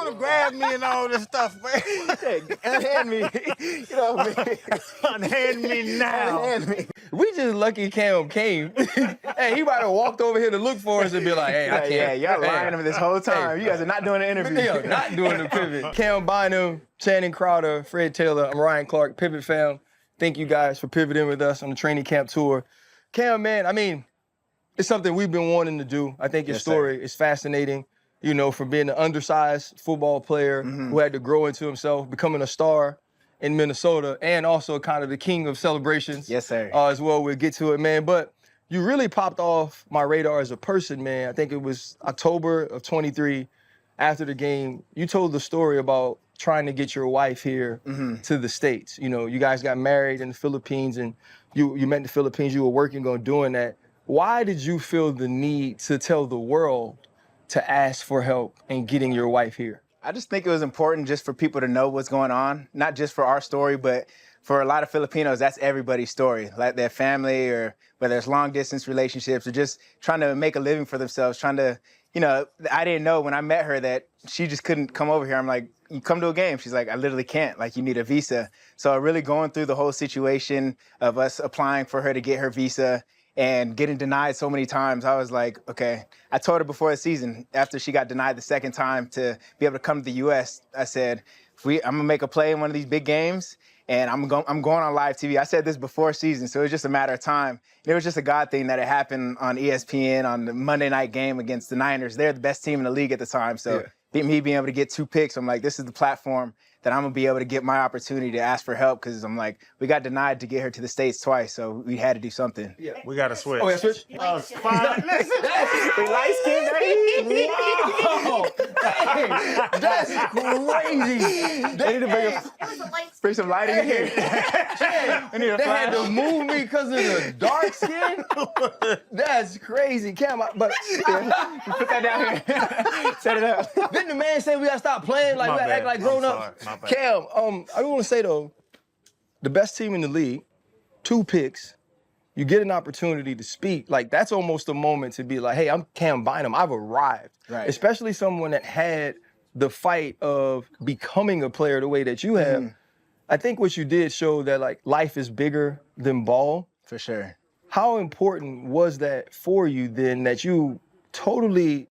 want to grab me and all this stuff, man. Unhand me. You know what I mean? Unhand me now. Unhand me. We just lucky Cam came. Hey, he might have walked over here to look for us and be like, hey, I can't. Yeah, y'all lying to me this whole time. You guys are not doing an interview. Yeah, not doing the pivot. Cam Bynum, Channing Crowder, Fred Taylor, I'm Ryan Clark, Pivot Fam. Thank you guys for pivoting with us on the training camp tour. Cam, man, I mean, it's something we've been wanting to do. I think your story is fascinating, you know, from being an undersized football player who had to grow into himself, becoming a star in Minnesota, and also kind of the king of celebrations. Yes, sir. As well, we'll get to it, man. But you really popped off my radar as a person, man. I think it was October of 23, after the game. You told the story about trying to get your wife here to the States. You know, you guys got married in the Philippines, and you met in the Philippines. You were working on doing that. Why did you feel the need to tell the world to ask for help in getting your wife here? I just think it was important just for people to know what's going on, not just for our story, but for a lot of Filipinos, that's everybody's story, like their family, or whether it's long distance relationships, or just trying to make a living for themselves, trying to, you know, I didn't know when I met her that she just couldn't come over here. I'm like, you come to a game. She's like, I literally can't, like, you need a visa. So really going through the whole situation of us applying for her to get her visa and getting denied so many times, I was like, okay. I told her before the season, after she got denied the second time to be able to come to the U.S., I said, I'm going to make a play in one of these big games, and I'm going on live TV. I said this before season, so it was just a matter of time. And it was just a God thing that it happened on ESPN on the Monday night game against the Niners. They're the best team in the league at the time, so me being able to get 2 picks, I'm like, this is the platform that I'm going to be able to get my opportunity to ask for help, because I'm like, we got denied to get her to the States twice, so we had to do something. Yeah. We got to switch. Oh, yeah, switch? Fine. We light skinned, baby. Wow. Hey, that's crazy. They need to bring some light in here. They had to move me because of the dark skin? That's crazy. Cam, but Put that down here. Set it up. didn't the man say we got to stop playing like we got to act like grown-ups? Cam, I want to say, though, the best team in the league, 2 picks, you get an opportunity to speak. Like, that's almost a moment to be like, hey, I'm Cam Bynum. I've arrived. Right. Especially someone that had the fight of becoming a player the way that you have. I think what you did show that, like, life is bigger than ball. For sure. How important was that for you then, that you totally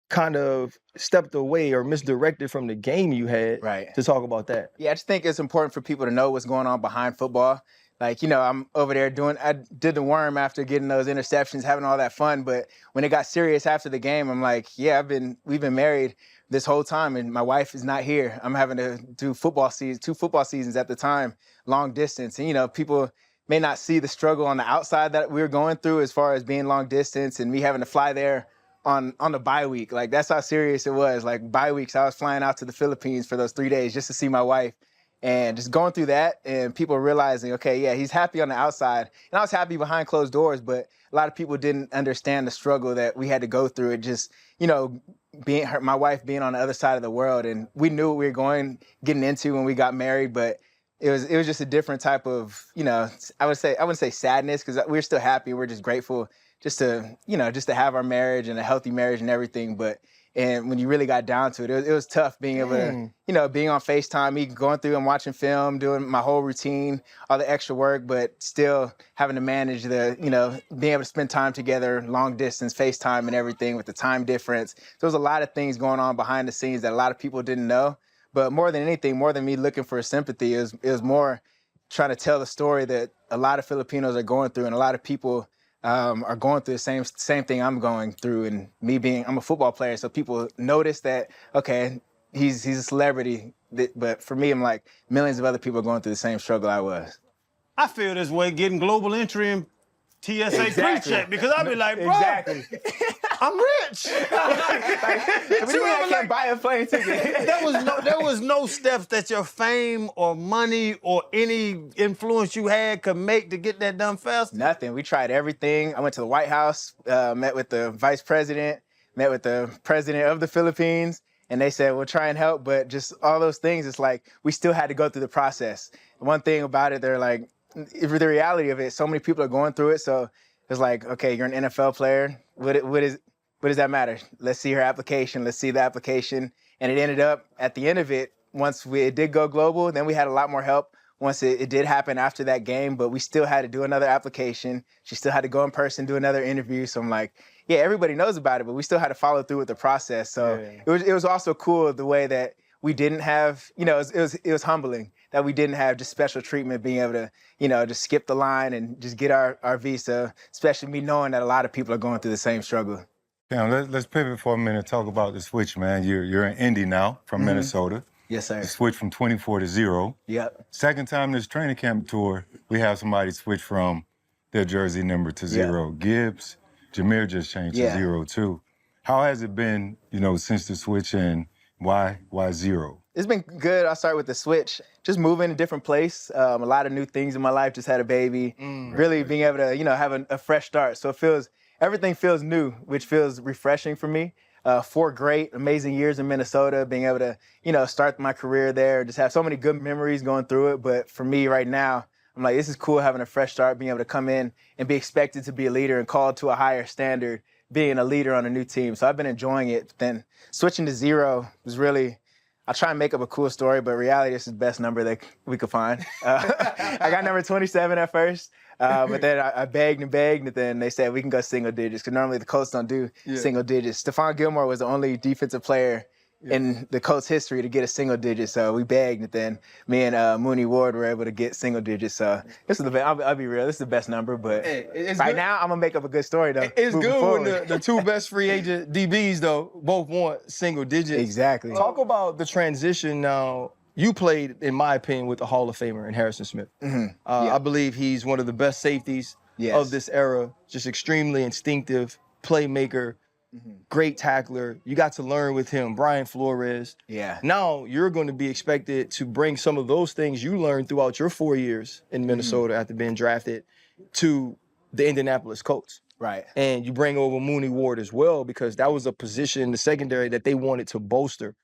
kind of stepped away or misdirected from the game you had to talk about that? Yeah, I just think it's important for people to know what's going on behind football. Like, you know, I'm over there I did the worm after getting those interceptions, having all that fun. But when it got serious after the game, I'm like, yeah, we've been married this whole time, and my wife is not here. I'm having to do 2 football seasons at the time, long distance. And, you know, people may not see the struggle on the outside that we were going through as far as being long distance and me having to fly there on the bye week. Like, that's how serious it was. Like, bye weeks, I was flying out to the Philippines for those 3 days just to see my wife. And just going through that and people realizing, okay, yeah, he's happy on the outside. And I was happy behind closed doors, but a lot of people didn't understand the struggle that we had to go through. It just, you know, my wife being on the other side of the world. And we knew what we were getting into when we got married, but it was just a different type of, you know, I wouldn't say sadness, because we're still happy. We're just grateful just to have our marriage and a healthy marriage and everything. And when you really got down to it, it was tough being able to, you know, being on FaceTime, me going through and watching film, doing my whole routine, all the extra work, but still having to manage being able to spend time together, long distance, FaceTime and everything with the time difference. There was a lot of things going on behind the scenes that a lot of people didn't know. But more than anything, more than me looking for sympathy, it was more trying to tell the story that a lot of Filipinos are going through, and a lot of people are going through the same thing I'm going through. And I'm a football player, so people notice that, okay, he's a celebrity. But for me, I'm like, millions of other people are going through the same struggle I was. I feel this way getting global entry in TSA pre-check, because I'd be like, bro, I'm rich. I can't buy a plane ticket. There was no steps that your fame or money or any influence you had could make to get that done fast? Nothing. We tried everything. I went to the White House, met with the vice president, met with the president of the Philippines, and they said, we'll try and help, but just all those things, it's like we still had to go through the process. One thing about it, they're like, the reality of it, so many people are going through it, so it's like, okay, you're an NFL player. What does that matter? Let's see her application. Let's see the application. And it ended up, at the end of it, once it did go global, then we had a lot more help once it did happen after that game, but we still had to do another application. She still had to go in person, do another interview. So I'm like, yeah, everybody knows about it, but we still had to follow through with the process. So it was also cool the way that we didn't have, it was humbling that we didn't have just special treatment, being able to, just skip the line and just get our visa, especially me knowing that a lot of people are going through the same struggle. Let's pivot for a minute and talk about the switch, man. You're in Indy now from Minnesota. Yes, sir. The switch from 24 to 0. Yep. Second time this training camp tour, we have somebody switch from their jersey number to 0. Gibbs, Jameer just changed to 0 too. How has it been, since the switch, and why 0? It's been good. I'll start with the switch. Just moving to a different place. A lot of new things in my life. Just had a baby. Really being able to, have a fresh start. So everything feels new, which feels refreshing for me. 4 great, amazing years in Minnesota, being able to, start my career there, just have so many good memories going through it. But for me right now, I'm like, this is cool having a fresh start, being able to come in and be expected to be a leader and called to a higher standard, being a leader on a new team. So I've been enjoying it. Then switching to 0 was really, I try and make up a cool story, but reality, this is the best number that we could find. I got number 27 at first. But then I begged, and then they said we can go single digits, because normally the Colts don't do single digits. Stephon Gilmore was the only defensive player in the Colts history to get a single digit, so we begged, and then me and Mooney Ward were able to get single digits. So this is the best. I'll be real, this is the best number, but right now I'm gonna make up a good story though. It's good when the 2 best free agent DBs though both want single digits. Exactly. Talk about the transition now. You played, in my opinion, with the Hall of Famer in Harrison Smith. I believe he's one of the best safeties of this era. Just extremely instinctive playmaker, great tackler. You got to learn with him, Brian Flores. Yeah. Now you're going to be expected to bring some of those things you learned throughout your 4 years in Minnesota after being drafted to the Indianapolis Colts. Right. And you bring over Mooney Ward as well, because that was a position in the secondary that they wanted to bolster.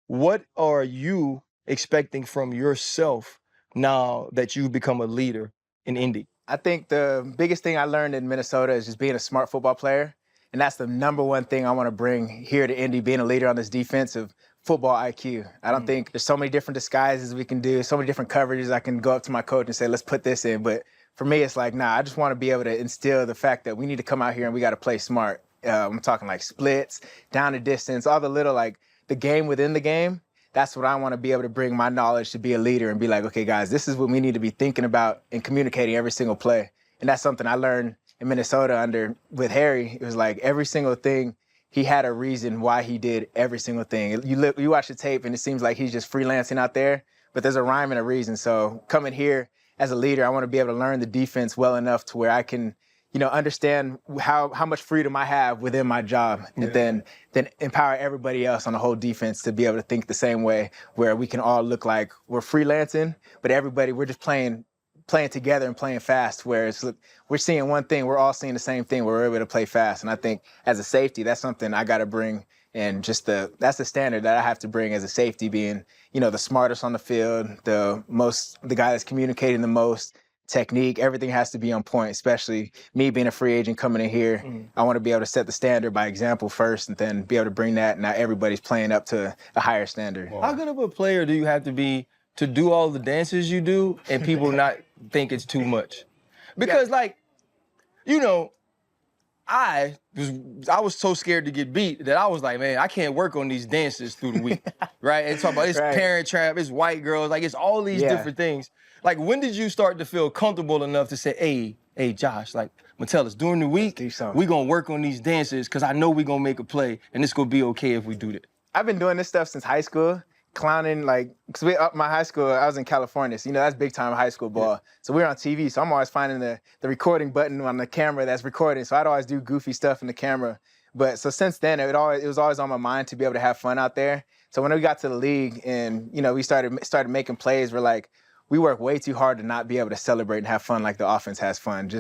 What are you expecting from yourself now that you've become a leader in Indy? I think the biggest thing I learned in Minnesota is just being a smart football player. And that's the number one thing I want to bring here to Indy, being a leader on this defensive football IQ. I don't think there's so many different disguises we can do, so many different coverages. I can go up to my coach and say, let's put this in. But for me, it's like, nah, I just want to be able to instill the fact that we need to come out here and we got to play smart. I'm talking like splits, down the distance, all the little, like the game within the game. That's what I want to be able to bring my knowledge to be a leader and be like, okay, guys, this is what we need to be thinking about and communicating every single play. And that's something I learned in Minnesota with Harry. It was like every single thing, he had a reason why he did every single thing. You watch the tape and it seems like he's just freelancing out there, but there's a rhyme and a reason. So coming here as a leader, I want to be able to learn the defense well enough to where I can, understand how much freedom I have within my job, and then empower everybody else on the whole defense to be able to think the same way, where we can all look like we're freelancing, but we're just playing together and playing fast, where we're seeing one thing, we're all seeing the same thing, we're able to play fast. And I think as a safety, that's something I got to bring, and that's the standard that I have to bring as a safety, being, the smartest on the field, the guy that's communicating the most. Technique, everything has to be on point, especially me being a free agent coming in here. I want to be able to set the standard by example first, and then be able to bring that. Now everybody's playing up to a higher standard. How good of a player do you have to be to do all the dances you do and people not think it's too much? Because I was so scared to get beat that I was like, man, I can't work on these dances through the week, right? And talk about it's Parent Trap, it's white girls, like it's all these different things. Like, when did you start to feel comfortable enough to say, hey, Josh, like, Metellus, during the week, we gonna work on these dances because I know we gonna make a play and it's gonna be okay if we do that? I've been doing this stuff since high school, clowning, because my high school, I was in California, so that's big time high school ball. So we were on TV, so I'm always finding the recording button on the camera that's recording, so I'd always do goofy stuff in the camera. But so since then, it was always on my mind to be able to have fun out there. So when we got to the league and, we started making plays, we're like, we work way too hard to not be able to celebrate and have fun like the offense has fun.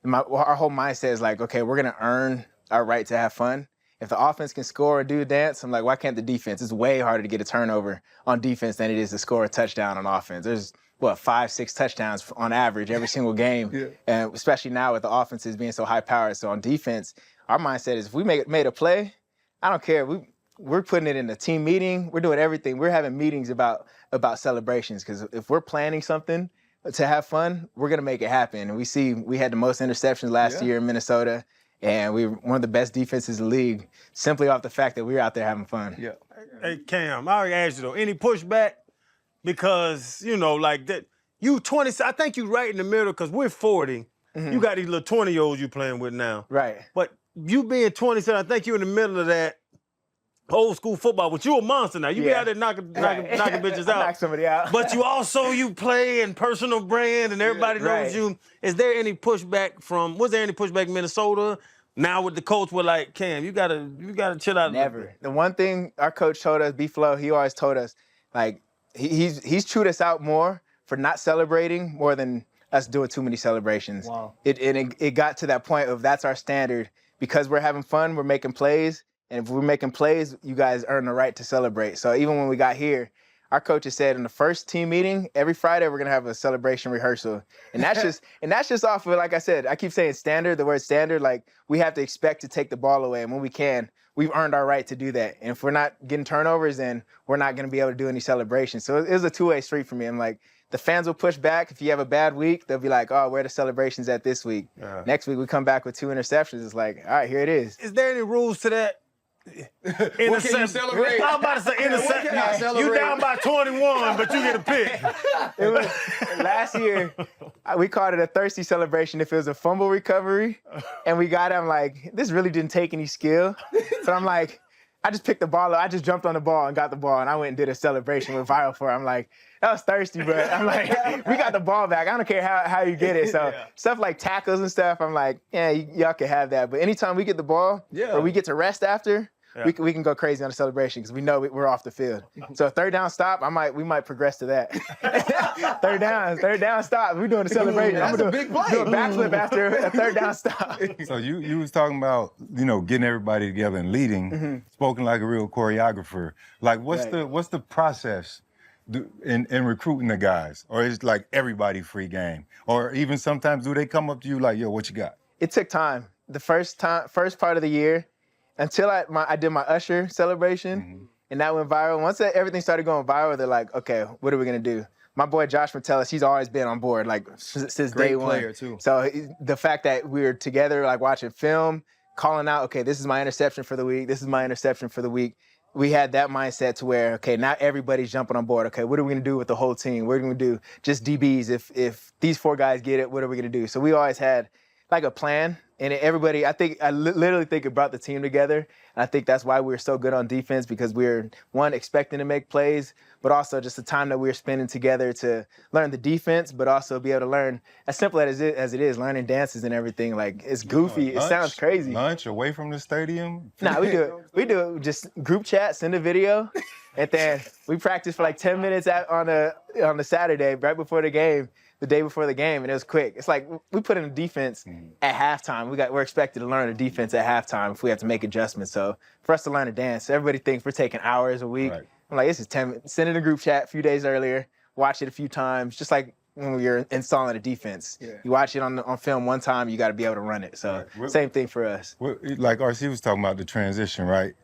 Our whole mindset is like, okay, we're going to earn our right to have fun. If the offense can score or do a dance, I'm like, why can't the defense? It's way harder to get a turnover on defense than it is to score a touchdown on offense. There's, 5-6 touchdowns on average every single game, and especially now with the offenses being so high-powered. So on defense, our mindset is if we made a play, I don't care. we're putting it in a team meeting. We're doing everything. We're having meetings about celebrations because if we're planning something to have fun, we're gonna make it happen. And we had the most interceptions last year in Minnesota, and we were one of the best defenses in the league simply off the fact that we were out there having fun. Yeah. Hey, Cam, I already asked you though, any pushback? Because, you know, like that, you 20, I think you right in the middle because we're 40. You got these little 20-year-olds you playing with now. Right. But you being 27, I think you're in the middle of that old school football, but you a monster now. You be out there knocking bitches out. Knock somebody out. But you play in personal brand and everybody knows you. Is there any pushback was there any pushback in Minnesota? Now with the coach, we're like, Cam, you gotta chill out. Never. The one thing our coach told us, B-Flow, he always told us, like, he's chewed us out more for not celebrating more than us doing too many celebrations. Wow. It got to that point of that's our standard. Because we're having fun, we're making plays, and if we're making plays, you guys earn the right to celebrate. So even when we got here, our coaches said in the first team meeting, every Friday we're gonna have a celebration rehearsal. And that's just off of, like I said, I keep saying standard, the word standard, like we have to expect to take the ball away. And when we can, we've earned our right to do that. And if we're not getting turnovers, then we're not gonna be able to do any celebrations. So it was a two-way street for me. I'm like, the fans will push back. If you have a bad week, they'll be like, oh, where are the celebrations at this week? Next week we come back with 2 interceptions. It's like, all right, here it is. Is there any rules to that? What can you celebrate? I'm about to say intercept. You down by 21, but you get a pick. It was last year. We called it a thirsty celebration if it was a fumble recovery, and we got him like this really didn't take any skill. So I'm like, I just picked the ball up. I just jumped on the ball and got the ball, and I went and did a celebration with viral for it. I'm like, that was thirsty, but I'm like, we got the ball back. I don't care how you get it. So stuff like tackles and stuff, I'm like, yeah, y'all can have that. But anytime we get the ball or we get to rest after, we can go crazy on the celebration because we know we're off the field. So third down stop, we might progress to that. third down stop. We're doing a celebration. That's I'm gonna a big play. do a backflip after a third down stop. So you was talking about, getting everybody together and leading, spoken like a real choreographer. Like what's the process in recruiting the guys? Or is like everybody free game? Or even sometimes do they come up to you like, yo, what you got? It took time. The first part of the year, until I did my Usher celebration, and that went viral. Once everything started going viral, they're like, okay, what are we gonna do? My boy Josh Metellus, he's always been on board, like since day one. Great player too. So the fact that we were together, like watching film, calling out, okay, this is my interception for the week. This is my interception for the week. We had that mindset to where, okay, now everybody's jumping on board. Okay, what are we gonna do with the whole team? What are we gonna do? Just DBs. If these 4 guys get it, what are we gonna do? So we always had like a plan. And everybody, I literally think it brought the team together. And I think that's why we were so good on defense, because we were, one, expecting to make plays, but also just the time that we were spending together to learn the defense, but also be able to learn, as simple as it is, learning dances and everything. Like, it's goofy. It sounds crazy. Lunch away from the stadium? Nah, we do it just group chat, send a video, and then we practice for like 10 minutes on the Saturday right before the game. The day before the game, and it was quick. It's like we put in a defense at halftime. We're expected to learn a defense at halftime if we have to make adjustments. So for us to learn a dance, everybody thinks we're taking hours a week. Right. I'm like, this is 10 minutes. Send it in a group chat a few days earlier, watch it a few times, just like when we were installing a defense. Yeah. You watch it on film one time, you got to be able to run it. So same thing for us. Like RC was talking about the transition, right?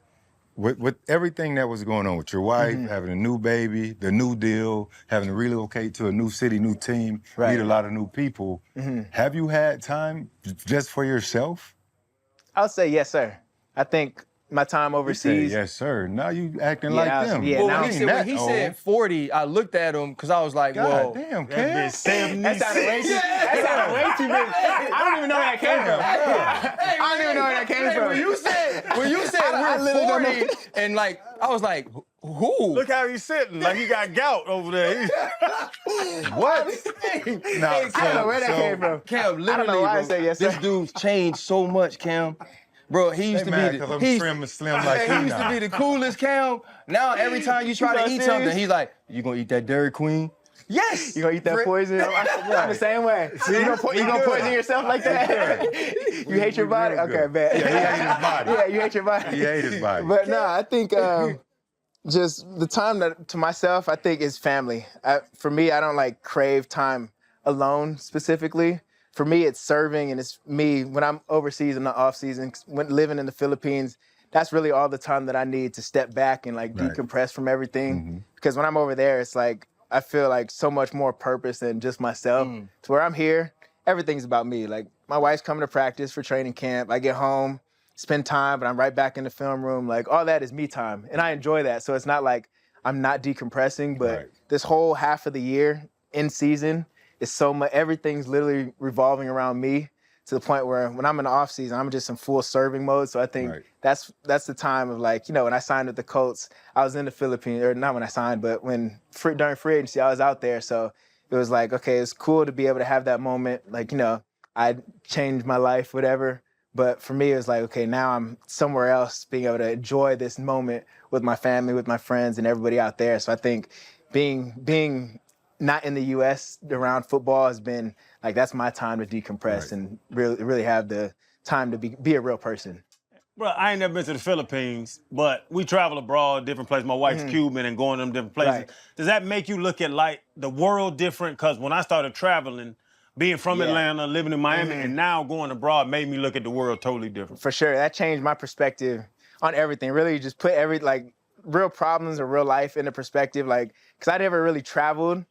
With everything that was going on with your wife, having a new baby, the new deal, having to relocate to a new city, new team, meet a lot of new people, have you had time just for yourself? I'll say yes, sir. I think my time overseas. Yes, sir. Now you acting like them. Yeah, well, when he said 40, I looked at him because I was like, whoa. God damn, Cam. That sounded way too big. I don't even know where that came from. I don't even know where that came from. When you said we're 40, and like, I was like, who? Look how he's sitting, like he got gout over there. What? No, I don't know where that came from. Cam, literally, I don't know why I say yes, sir. This dude's changed so much, Cam. Bro, he used to be because I'm trim and slim like he used to be the coolest, Cam. Now every time you try to eat something, he's like, you gonna eat that Dairy Queen? Yes. You gonna eat that poison? I'm the same way. You gonna poison yourself like that? You hate your body? Okay, bad. Yeah, he hates his body. Yeah, you hate your body. He hates his body. But no, I think just the time to myself, I think is family. For me, I don't like crave time alone specifically. For me, it's serving, and it's me when I'm overseas in the off season. When living in the Philippines, that's really all the time that I need to step back and like decompress from everything. Because when I'm over there, it's like I feel like so much more purpose than just myself. To where I'm here, everything's about me. Like my wife's coming to practice for training camp. I get home, spend time, but I'm right back in the film room. Like all that is me time, and I enjoy that. So it's not like I'm not decompressing, but this whole half of the year in season is so much. Everything's literally revolving around me, to the point where when I'm in the off season, I'm just in full serving mode. So I think that's the time of like, you know, when I signed with the Colts, I was in the Philippines, or not when I signed, but during free agency, I was out there. So it was like, okay, it's cool to be able to have that moment. Like, you know, I changed my life, whatever. But for me, it was like, okay, now I'm somewhere else, being able to enjoy this moment with my family, with my friends, and everybody out there. So I think being not in the U.S. around football has been like, that's my time to decompress and really have the time to be a real person. Bro, I ain't never been to the Philippines, but we travel abroad, different places. My wife's Cuban and going to them different places. Does that make you look at like the world different? Because when I started traveling, being from Atlanta, living in Miami, and now going abroad made me look at the world totally different. For sure, that changed my perspective on everything. Really, just put real problems or real life into perspective. Like, because I never really traveled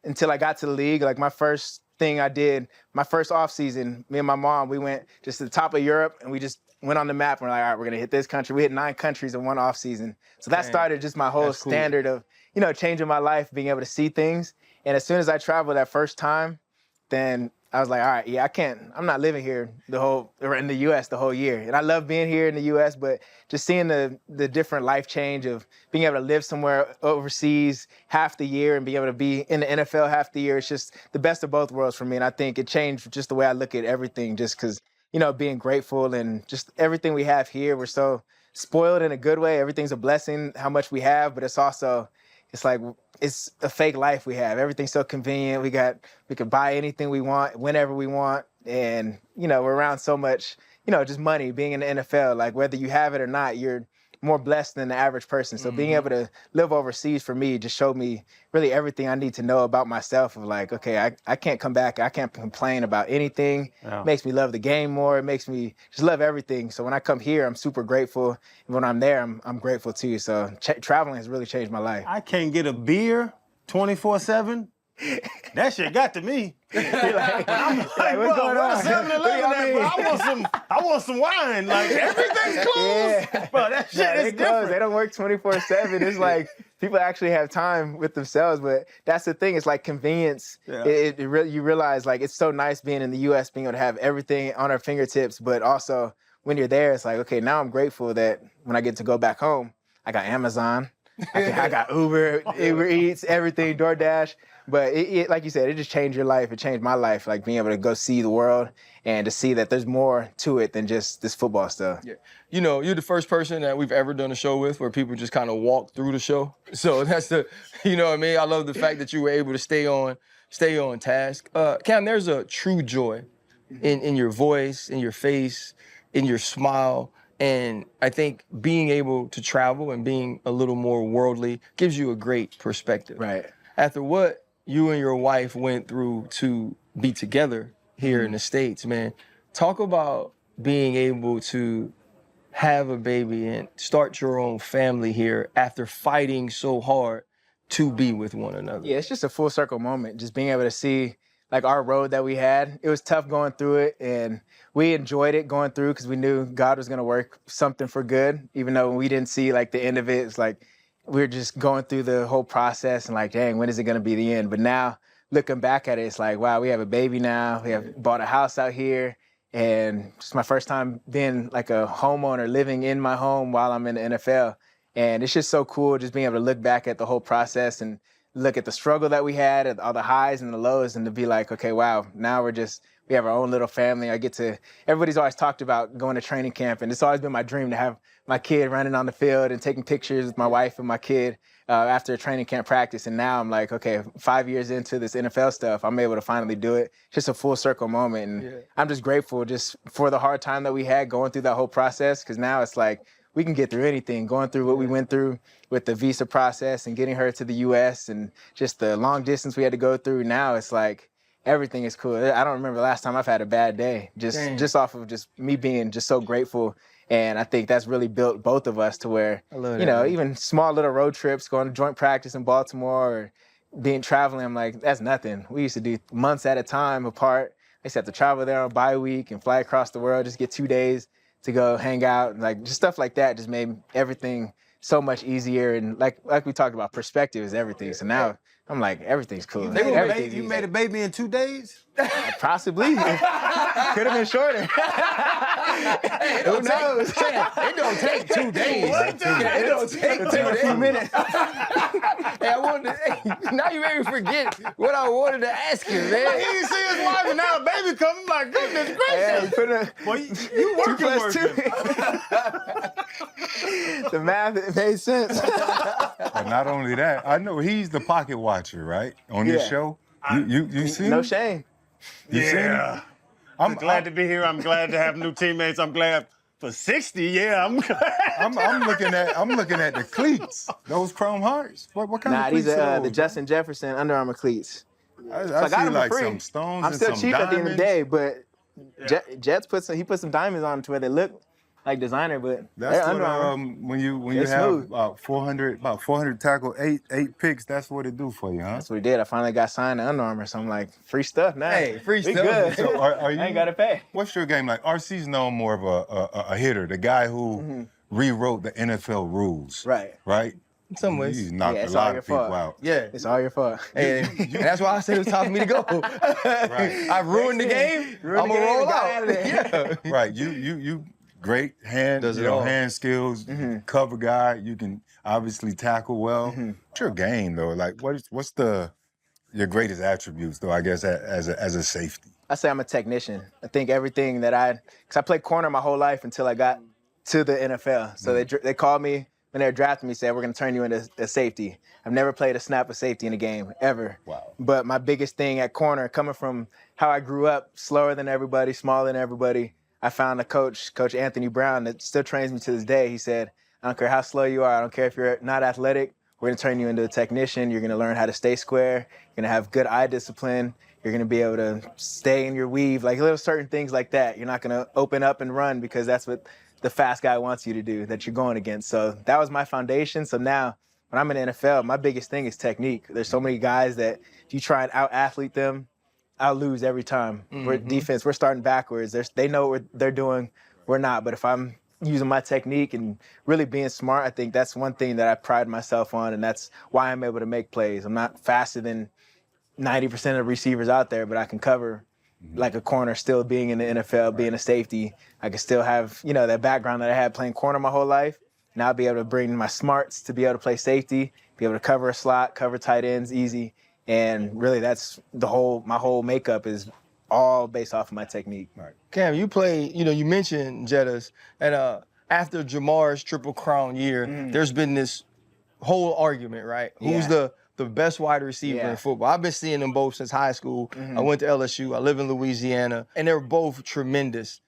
until I got to the league. Like my first thing I did, my first off season, me and my mom, we went just to the top of Europe, and we just went on the map. And we're like, all right, we're gonna hit this country. We hit 9 countries in one off season. So that started just my whole standard of, you know, changing my life, being able to see things. And as soon as I traveled that first time, then I was like, all right, I'm not living here in the U.S. the whole year. And I love being here in the U.S., but just seeing the different life change of being able to live somewhere overseas half the year and being able to be in the NFL half the year, it's just the best of both worlds for me. And I think it changed just the way I look at everything, just because, you know, being grateful and just everything we have here. We're so spoiled in a good way. Everything's a blessing, how much we have, but it's also, it's like, it's a fake life we have. Everything's so convenient. We can buy anything we want, whenever we want. And, you know, we're around so much, you know, just money, being in the NFL. Like, whether you have it or not, you're more blessed than the average person. So being able to live overseas for me just showed me really everything I need to know about myself, of like, okay, I can't come back. I can't complain about anything. It makes me love the game more. It makes me just love everything. So when I come here, I'm super grateful. And when I'm there, I'm grateful too. So traveling has really changed my life. I can't get a beer 24/7. That shit got to me. I'm like, what's going on? 7-Eleven, bro. I want some wine. Like, everything's closed. Bro, that shit is different. They don't work 24/7. It's like people actually have time with themselves, but that's the thing. It's like convenience. You realize, like, it's so nice being in the U.S., being able to have everything on our fingertips, but also when you're there, it's like, okay, now I'm grateful that when I get to go back home, I got Amazon, I got Uber Eats, everything, DoorDash. But it, like you said, it just changed your life. It changed my life, like being able to go see the world and to see that there's more to it than just this football stuff. Yeah. You know, you're the first person that we've ever done a show with where people just kind of walk through the show. So that's you know what I mean? I love the fact that you were able to stay on task. Cam, there's a true joy in your voice, in your face, in your smile. And I think being able to travel and being a little more worldly gives you a great perspective. Right. After what you and your wife went through to be together here in the States, man, talk about being able to have a baby and start your own family here after fighting so hard to be with one another. Yeah, it's just a full circle moment, just being able to see like our road that we had. It was tough going through it, and we enjoyed it going through because we knew God was going to work something for good, even though we didn't see like the end of it. It's like we were just going through the whole process and like, dang, when is it going to be the end? But now looking back at it, it's like, wow, we have a baby now. We have bought a house out here, and it's my first time being like a homeowner, living in my home while I'm in the NFL. And it's just so cool just being able to look back at the whole process and look at the struggle that we had, at all the highs and the lows, and to be like, okay, wow, now we have our own little family. Everybody's always talked about going to training camp, and it's always been my dream to have my kid running on the field and taking pictures with my wife and my kid after a training camp practice. And now I'm like, okay, 5 years into this NFL stuff, I'm able to finally do it. Just a full circle moment. And I'm just grateful just for the hard time that we had going through that whole process, because now it's like, we can get through anything, going through what we went through with the visa process and getting her to the U.S. and just the long distance we had to go through. Now it's like everything is cool. I don't remember the last time I've had a bad day, just off of just me being just so grateful And I think that's really built both of us to where, I love you that, know, man. even small little road trips, going to joint practice in Baltimore or traveling, I'm like, that's nothing. We used to do months at a time apart. I used to have to travel there on bye week and fly across the world, just get 2 days to go hang out. Like, just stuff like that just made everything so much easier. And like we talked about, perspective is everything. So now I'm like, everything's cool. You Everything's made easy. a baby in 2 days? Possibly. Could have been shorter. Who knows? It don't take 2 days. It don't take 2 days. A few minutes. Hey, I wanted to, now you made me forget what I wanted to ask you, man. He didn't see his wife and now a baby coming. Like, goodness gracious. Boy, you work 2 + 2. The math, it made sense. And not only that, I know he's the pocket watcher, right? On this Yeah. show. You see No him? shame. You seen him? Yeah. I'm glad to be here. I'm glad to have new teammates. I'm glad for 60. Yeah, I'm glad. I'm looking at the cleats. Those chrome hearts. What kind Nah, of these cleats are are the those? Justin Jefferson Under Armour cleats. I So I got see them for like free. some stones I'm and still some cheap at the end of the diamonds. day, but Jets he put some diamonds on to where they look like designer, but That's they're what Under Armour. when you They're have smooth. about 400 tackle, eight picks. That's what it do for you, huh? That's what he did. I finally got signed to Under Armour, so I'm like, free stuff now. Hey, free We stuff. good. So are you? I ain't gotta pay. What's your game like? RC's known more of a hitter, the guy who rewrote the NFL rules. Right. Right. In some ways. He's knocked Yeah, a it's all lot your of people fault. out. Yeah. It's all your fault. And that's why I said it was time for me to go. Right. I ruined the game. I'm Ruined the gonna game, roll got out. out of there. Yeah. Right. You great hand, Does it all. hand skills, cover guy. You can obviously tackle well. What's your game though? Like what's your greatest attributes though, I guess, as a safety? I say I'm a technician. I think everything that because I played corner my whole life until I got to the NFL. So they called me when they were drafting me, said, we're going to turn you into a safety. I've never played a snap of safety in a game, ever. Wow. But my biggest thing at corner, coming from how I grew up, slower than everybody, smaller than everybody, I found a coach, Coach Anthony Brown, that still trains me to this day. He said, I don't care how slow you are. I don't care if you're not athletic. We're going to turn you into a technician. You're going to learn how to stay square. You're going to have good eye discipline. You're going to be able to stay in your weave, like little certain things like that. You're not going to open up and run because that's what the fast guy wants you to do, that you're going against. So that was my foundation. So now when I'm in the NFL, my biggest thing is technique. There's so many guys that if you try and out-athlete them, I'll lose every time. We're defense, we're starting backwards. They know what they're doing, we're not. But if I'm using my technique and really being smart, I think that's one thing that I pride myself on, and that's why I'm able to make plays. I'm not faster than 90% of receivers out there, but I can cover like a corner, still being in the NFL, being a safety. I can still have, that background that I had playing corner my whole life. Now I'll be able to bring my smarts to be able to play safety, be able to cover a slot, cover tight ends easy. And really that's my whole makeup is all based off of my technique. Right. Cam, you play, you mentioned Jettas, and after Jamar's Triple Crown year, there's been this whole argument, right? Yeah. Who's the best wide receiver Yeah. in football? I've been seeing them both since high school. I went to LSU. I live in Louisiana, and they're both tremendous.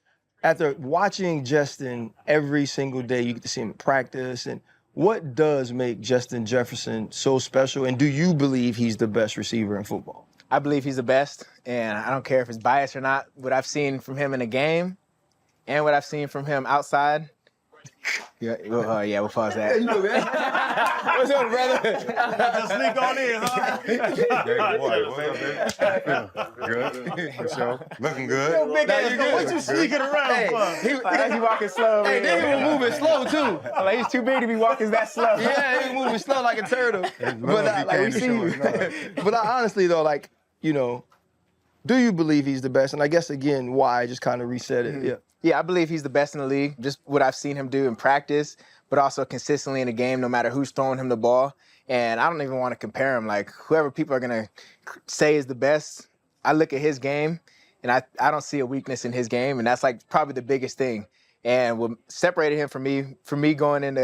After watching Justin every single day, you get to see him in practice. And what does make Justin Jefferson so special? And do you believe he's the best receiver in football? I believe he's the best, and I don't care if it's biased or not. What I've seen from him in a game and what I've seen from him outside. Yeah, we'll pause that. What's up, brother? Just sneak on in, huh? Hey, boy, what's up, baby? Good. For sure. Looking good. What you sneaking around for? Like, he walking slow. Hey, then he was moving slow, too. Like, he's too big to be walking that slow. Yeah, he was moving slow like a turtle. But he we came to see show you. us, no. But honestly, though, do you believe he's the best? And I guess, again, why? Just kind of reset it. Yeah. Yeah, I believe he's the best in the league, just what I've seen him do in practice, but also consistently in the game, no matter who's throwing him the ball. And I don't even want to compare him. Like, whoever people are going to say is the best, I look at his game, and I don't see a weakness in his game, and that's, like, probably the biggest thing. And what separated him from me coming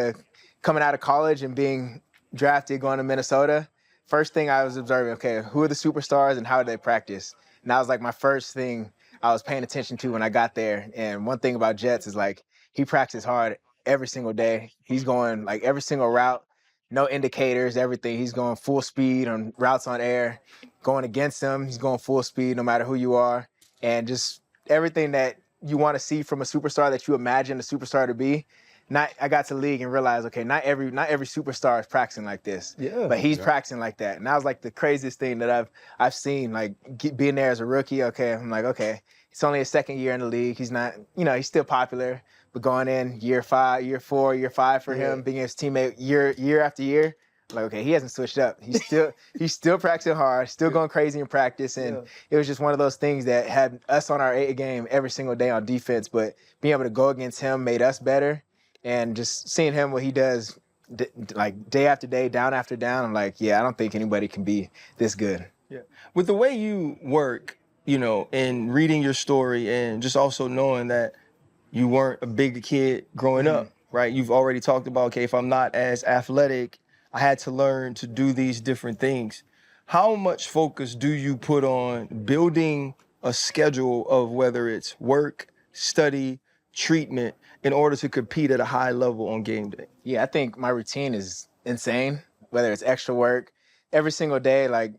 out of college and being drafted, going to Minnesota, first thing I was observing, okay, who are the superstars and how do they practice? And that was, like, my first thing I was paying attention to when I got there. And one thing about Jets is like he practices hard every single day. He's going like every single route, no indicators, everything. He's going full speed on routes on air. Going against him, he's going full speed no matter who you are. And just everything that you want to see from a superstar that you imagine a superstar to be. I got to the league and realized, okay, not every superstar is practicing like this. Yeah. But he's practicing like that. And that was like the craziest thing that I've seen, like being there as a rookie. Okay, I'm like, okay, it's only his second year in the league. He's not, he's still popular. But going in year 5, year 4, year 5 for him, being his teammate year after year, like, okay, he hasn't switched up. He's still practicing hard, still going crazy in practice. And it was just one of those things that had us on our A game every single day on defense. But being able to go against him made us better. And just seeing him, what he does, like day after day, down after down, I'm like, yeah, I don't think anybody can be this good. Yeah. With the way you work, and reading your story and just also knowing that you weren't a big kid growing up, right? You've already talked about, okay, if I'm not as athletic, I had to learn to do these different things. How much focus do you put on building a schedule of whether it's work, study, treatment, in order to compete at a high level on game day? Yeah, I think my routine is insane, whether it's extra work. Every single day, like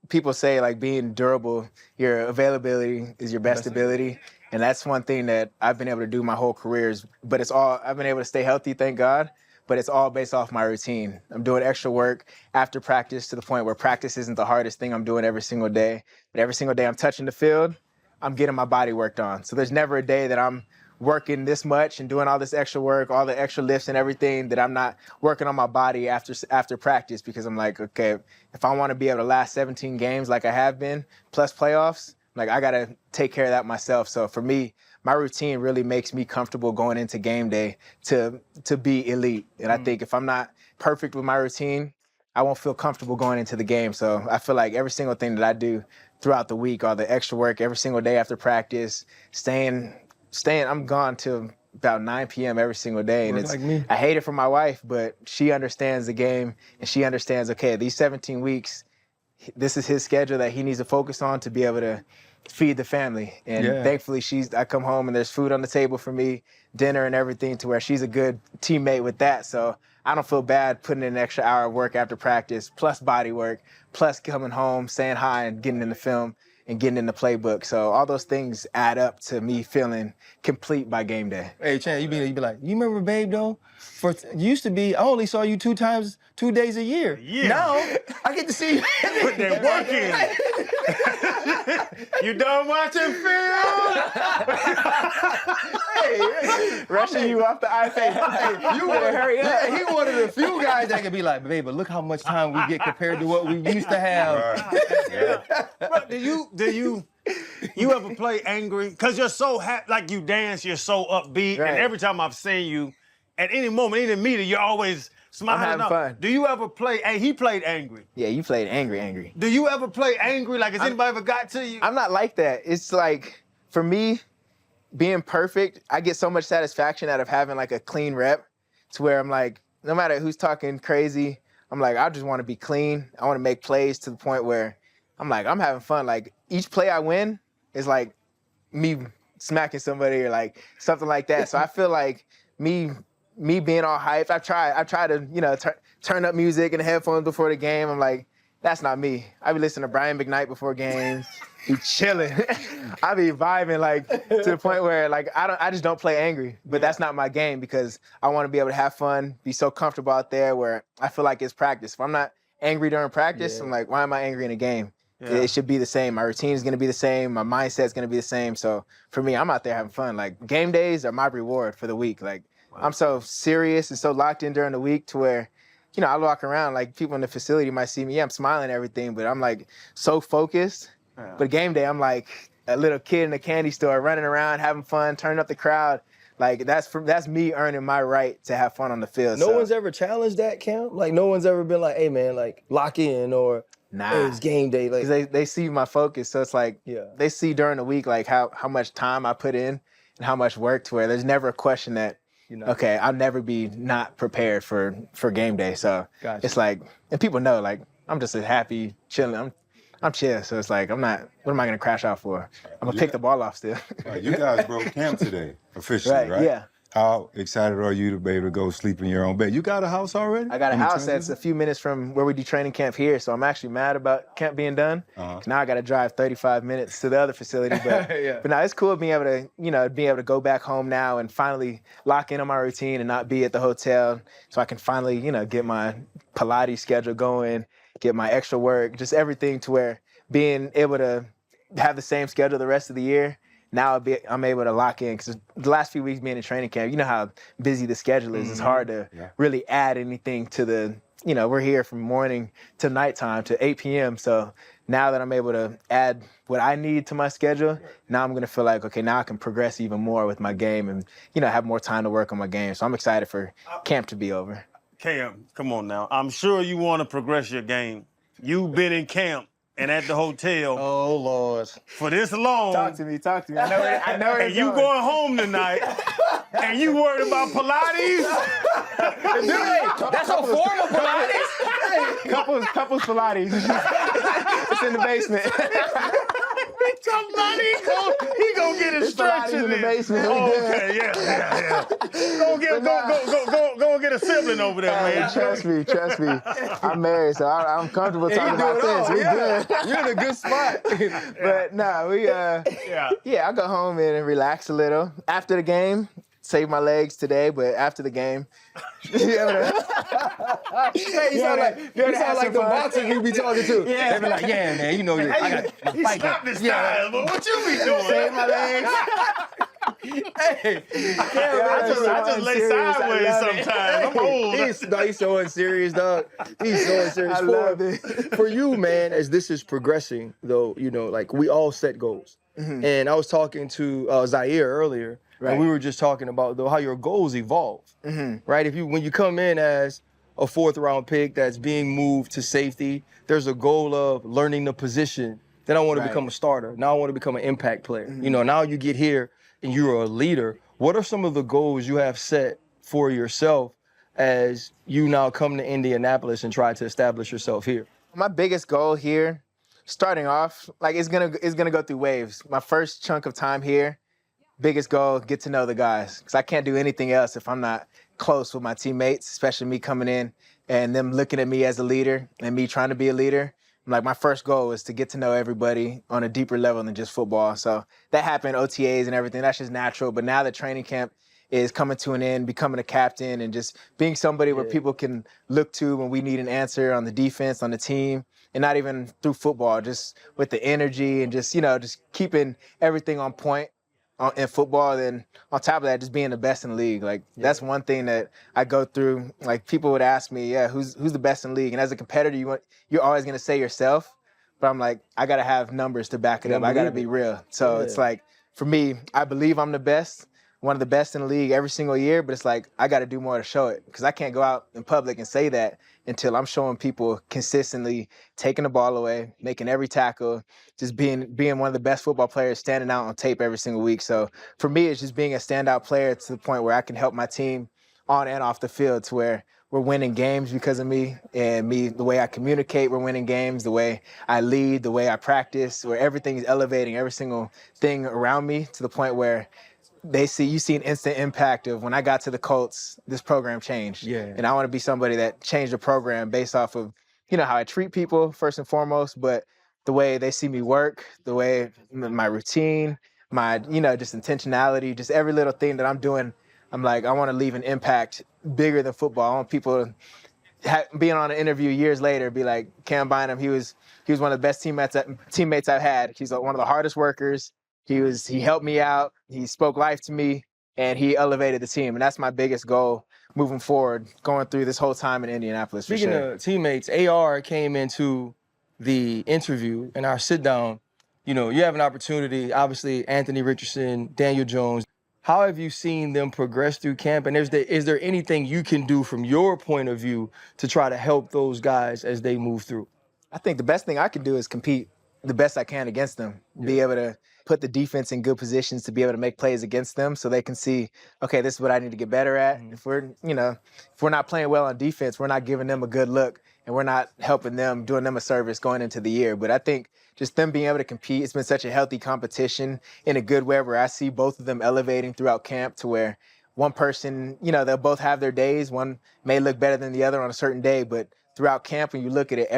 people say, like being durable, your availability is your best ability. And that's one thing that I've been able to do my whole career. I've been able to stay healthy, thank God, but it's all based off my routine. I'm doing extra work after practice to the point where practice isn't the hardest thing I'm doing every single day. But every single day I'm touching the field, I'm getting my body worked on. So there's never a day that I'm working this much and doing all this extra work, all the extra lifts and everything, that I'm not working on my body after practice, because I'm like, okay, if I want to be able to last 17 games like I have been, plus playoffs, like I got to take care of that myself. So for me, my routine really makes me comfortable going into game day to be elite. And I think if I'm not perfect with my routine, I won't feel comfortable going into the game. So I feel like every single thing that I do throughout the week, all the extra work every single day after practice, I'm gone till about 9 p.m. every single day. And like me. I hate it for my wife, but she understands the game and she understands, okay, these 17 weeks, this is his schedule that he needs to focus on to be able to feed the family. And thankfully I come home and there's food on the table for me, dinner and everything, to where she's a good teammate with that. So I don't feel bad putting in an extra hour of work after practice, plus body work, plus coming home, saying hi and getting in the film and getting in the playbook. So all those things add up to me feeling complete by game day. Hey, Chan, you be like, you remember Babe, though? Used to be, I only saw you 2 days a year. Yeah. Now, I get to see you. Put that work in. You done watching film? Rushing you off the iPad. You better hurry up. Yeah, he one of the few guys that can be like, babe, but look how much time we get compared to what we used to have. Right. Bro, do you ever play angry? Because you're so happy, like you dance, you're so upbeat, Right. and every time I've seen you, at any moment, any meeting, you're always smiling. I'm having fun. Do you ever play, and he played angry. Yeah, you played angry. Do you ever play angry? Like, has anybody ever got to you? I'm not like that. It's like, for me, being perfect, I get so much satisfaction out of having like a clean rep, to where I'm like, no matter who's talking crazy, I'm like, I just want to be clean. I want to make plays to the point where I'm like, I'm having fun. Like, each play I win is like me smacking somebody or like something like that. So I feel like me being all hyped, I try to, turn up music and headphones before the game. I'm like, that's not me. I be listening to Brian McKnight before games, be chilling. I be vibing like to the point where like I just don't play angry. But that's not my game, because I want to be able to have fun, be so comfortable out there where I feel like it's practice. If I'm not angry during practice, I'm like, why am I angry in a game? Yeah. It should be the same. My routine is going to be the same. My mindset is going to be the same. So for me, I'm out there having fun. Like, game days are my reward for the week. Like, I'm so serious and so locked in during the week to where, I walk around, like, people in the facility might see me. Yeah, I'm smiling and everything, but I'm like so focused. Yeah. But game day, I'm like a little kid in a candy store running around, having fun, turning up the crowd. Like, that's me earning my right to have fun on the field. No one's ever challenged that, Cam? Like, no one's ever been like, hey, man, like, lock in, or hey, it's game day. Like, they see my focus. So it's like, they see during the week, like, how much time I put in and how much work, to where there's never a question that, okay, I'll never be not prepared for game day. So It's like, and people know, like, I'm just a happy, chilling. I'm chill. So it's like, what am I going to crash out for? I'm going to pick the ball off still. You guys broke camp today, officially, right? Yeah. How excited are you to be able to go sleep in your own bed? You got a house already? I got a In the house that's transition? a few minutes from where we do training camp here, so I'm actually mad about camp being done. Now I got to drive 35 minutes to the other facility, but Yeah. but no, it's cool being able to go back home now and finally lock in on my routine and not be at the hotel, so I can finally get my Pilates schedule going, get my extra work, just everything to where being able to have the same schedule the rest of the year. Now I'm able to lock in because the last few weeks being in training camp, you know how busy the schedule is. It's hard to really add anything to the, we're here from morning to nighttime to 8 p.m. So now that I'm able to add what I need to my schedule, now I'm going to feel like, okay, now I can progress even more with my game and, have more time to work on my game. So I'm excited for camp to be over. Cam, come on now. I'm sure you want to progress your game. You've been in camp and at the hotel Oh, Lord. for this long. Talk to me. I know And you going home tonight, and you worried about Pilates? That's a form of Pilates? Couples Pilates. It's in the basement. He gonna get his stretches Pilates in the basement. Oh, okay, yeah. Go get a sibling over there, man. Trust me. I'm married, so I'm comfortable talking about this. We good. You're in a good spot. But no, I go home and relax a little. After the game, save my legs today, but after the game, You sound like the boxers you be talking to. Yeah. They be like, yeah, man, I got my He fight. stopped his style, but what you be doing? save my legs. Hey, I just lay sideways sometimes. I'm old. He's so unserious, dog. He's so unserious. I love it. For you, man, as this is progressing, though, like we all set goals. And I was talking to Zaire earlier, and we were just talking about how your goals evolve, right? When you come in as a 4th-round pick that's being moved to safety, there's a goal of learning the position. Then I want to become a starter. Now I want to become an impact player. Now you get here and you're a leader. What are some of the goals you have set for yourself as you now come to Indianapolis and try to establish yourself here? My biggest goal here, starting off, it's gonna go through waves. My first chunk of time here, biggest goal, get to know the guys. Because I can't do anything else if I'm not close with my teammates, especially me coming in and them looking at me as a leader and me trying to be a leader. My first goal is to get to know everybody on a deeper level than just football. So that happened, OTAs and everything. That's just natural. But now that training camp is coming to an end, becoming a captain and just being somebody where people can look to when we need an answer on the defense, on the team, and not even through football, just with the energy and just keeping everything on point in football. Then on top of that, just being the best in the league. That's one thing that I go through. People would ask me, who's the best in the league? And as a competitor, you're always going to say yourself. But I'm like, I got to have numbers to back it up. I got to be real. So it's for me, I believe I'm the best, one of the best in the league every single year. But it's I got to do more to show it, because I can't go out in public and say that until I'm showing people consistently taking the ball away, making every tackle, just being one of the best football players, standing out on tape every single week. So for me, it's just being a standout player to the point where I can help my team on and off the field, to where we're winning games because of me, and the way I communicate, we're winning games, the way I lead, the way I practice, where everything is elevating every single thing around me to the point where you see an instant impact of when I got to the Colts, this program changed. Yeah. And I want to be somebody that changed the program based off of, how I treat people first and foremost, but the way they see me work, the way my routine, my, just intentionality, just every little thing that I'm doing. I'm I want to leave an impact bigger than football. I want people being on an interview years later, be like, Cam Bynum, he was one of the best teammates I've had. He's one of the hardest workers. He helped me out. He spoke life to me, and he elevated the team. And that's my biggest goal moving forward, going through this whole time in Indianapolis. Speaking of teammates, AR came into the interview and our sit down. You have an opportunity, obviously, Anthony Richardson, Daniel Jones. How have you seen them progress through camp? And is there anything you can do from your point of view to try to help those guys as they move through? I think the best thing I can do is compete the best I can against them, be able to put the defense in good positions to be able to make plays against them so they can see, okay, this is what I need to get better at. If we're not playing well on defense, we're not giving them a good look, and we're not helping them, doing them a service going into the year. But I think just them being able to compete, it's been such a healthy competition in a good way, where I see both of them elevating throughout camp, to where one person, they'll both have their days. One may look better than the other on a certain day, but throughout camp, when you look at it,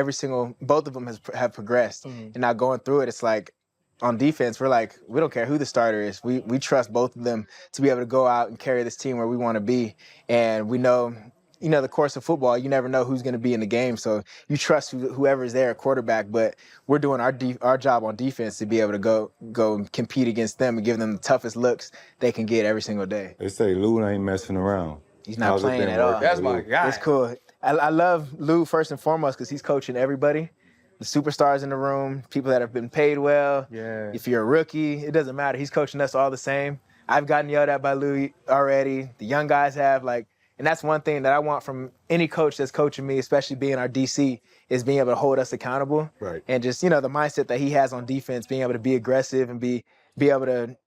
both of them have progressed. And now going through it, it's like on defense, we're like, we don't care who the starter is. We trust both of them to be able to go out and carry this team where we want to be. And we know, the course of football, you never know who's going to be in the game. So you trust whoever's there at quarterback, but we're doing our job on defense to be able to go and compete against them and give them the toughest looks they can get every single day. They say Lou ain't messing around. He's not playing at all. That's my guy. It's cool. I love Lou first and foremost because he's coaching everybody. The superstars in the room, people that have been paid well. Yeah. If you're a rookie, it doesn't matter. He's coaching us all the same. I've gotten yelled at by Lou already. The young guys have, and that's one thing that I want from any coach that's coaching me, especially being our DC, is being able to hold us accountable. Right. And just, the mindset that he has on defense, being able to be aggressive and be able to,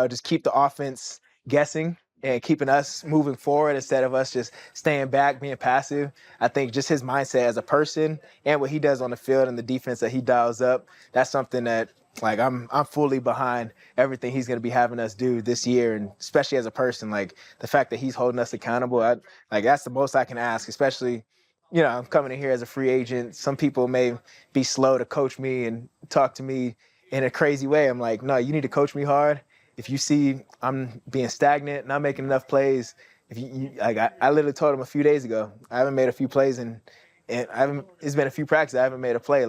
just keep the offense guessing and keeping us moving forward instead of us just staying back, being passive. I think just his mindset as a person and what he does on the field and the defense that he dials up, that's something that, I'm fully behind everything he's going to be having us do this year, and especially as a person, the fact that he's holding us accountable, that's the most I can ask, especially, I'm coming in here as a free agent. Some people may be slow to coach me and talk to me in a crazy way. I'm like, no, you need to coach me hard. If you see I'm being stagnant, not making enough plays, I literally told him a few days ago, I haven't made a few plays and it's been a few practices, I haven't made a play.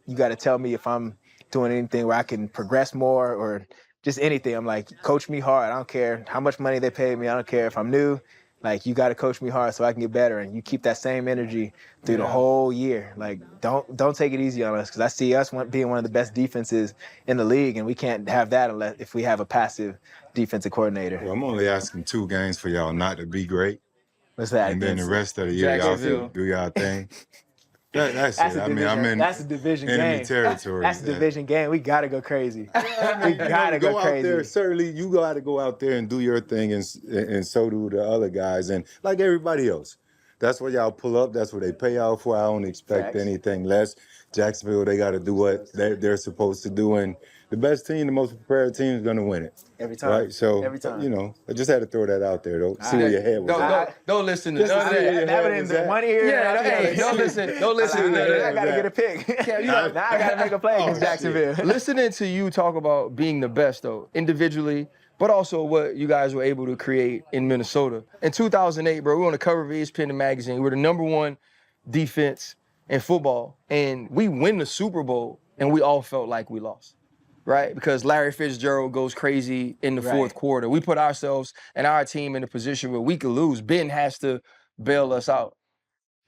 You got to tell me if I'm doing anything where I can progress more or just anything. I'm like, coach me hard. I don't care how much money they pay me. I don't care if I'm new. You got to coach me hard so I can get better. And you keep that same energy through the whole year. Don't take it easy on us, because I see us being one of the best defenses in the league, and we can't have that if we have a passive defensive coordinator. Well, I'm only asking 2 games for y'all not to be great. What's that? And then the rest of the year, y'all do y'all thing. That's it. I'm in that's a division enemy game. territory. That's a division game. We got to go crazy. We got to go crazy. Out there, certainly, you got to go out there and do your thing, and so do the other guys. And like everybody else, that's what y'all pull up. That's what they pay y'all for. I don't expect anything less. Jacksonville, they got to do what they're supposed to do. And the best team, the most prepared team is going to win it. Every time. Right? So, every time. I just had to throw that out there, though. See where your head was at. Don't listen to none of that. That would end one ear. Yeah, don't listen to none of that. I got to get a pick. Now I got to make a play against Jacksonville. Listening to you talk about being the best, though, individually, but also what you guys were able to create in Minnesota. In 2008, bro, we were on the cover of ESPN magazine. We were the #1 defense in football, and we win the Super Bowl, and we all felt like we lost. Right? Because Larry Fitzgerald goes crazy in the fourth quarter. We put ourselves and our team in a position where we could lose. Ben has to bail us out.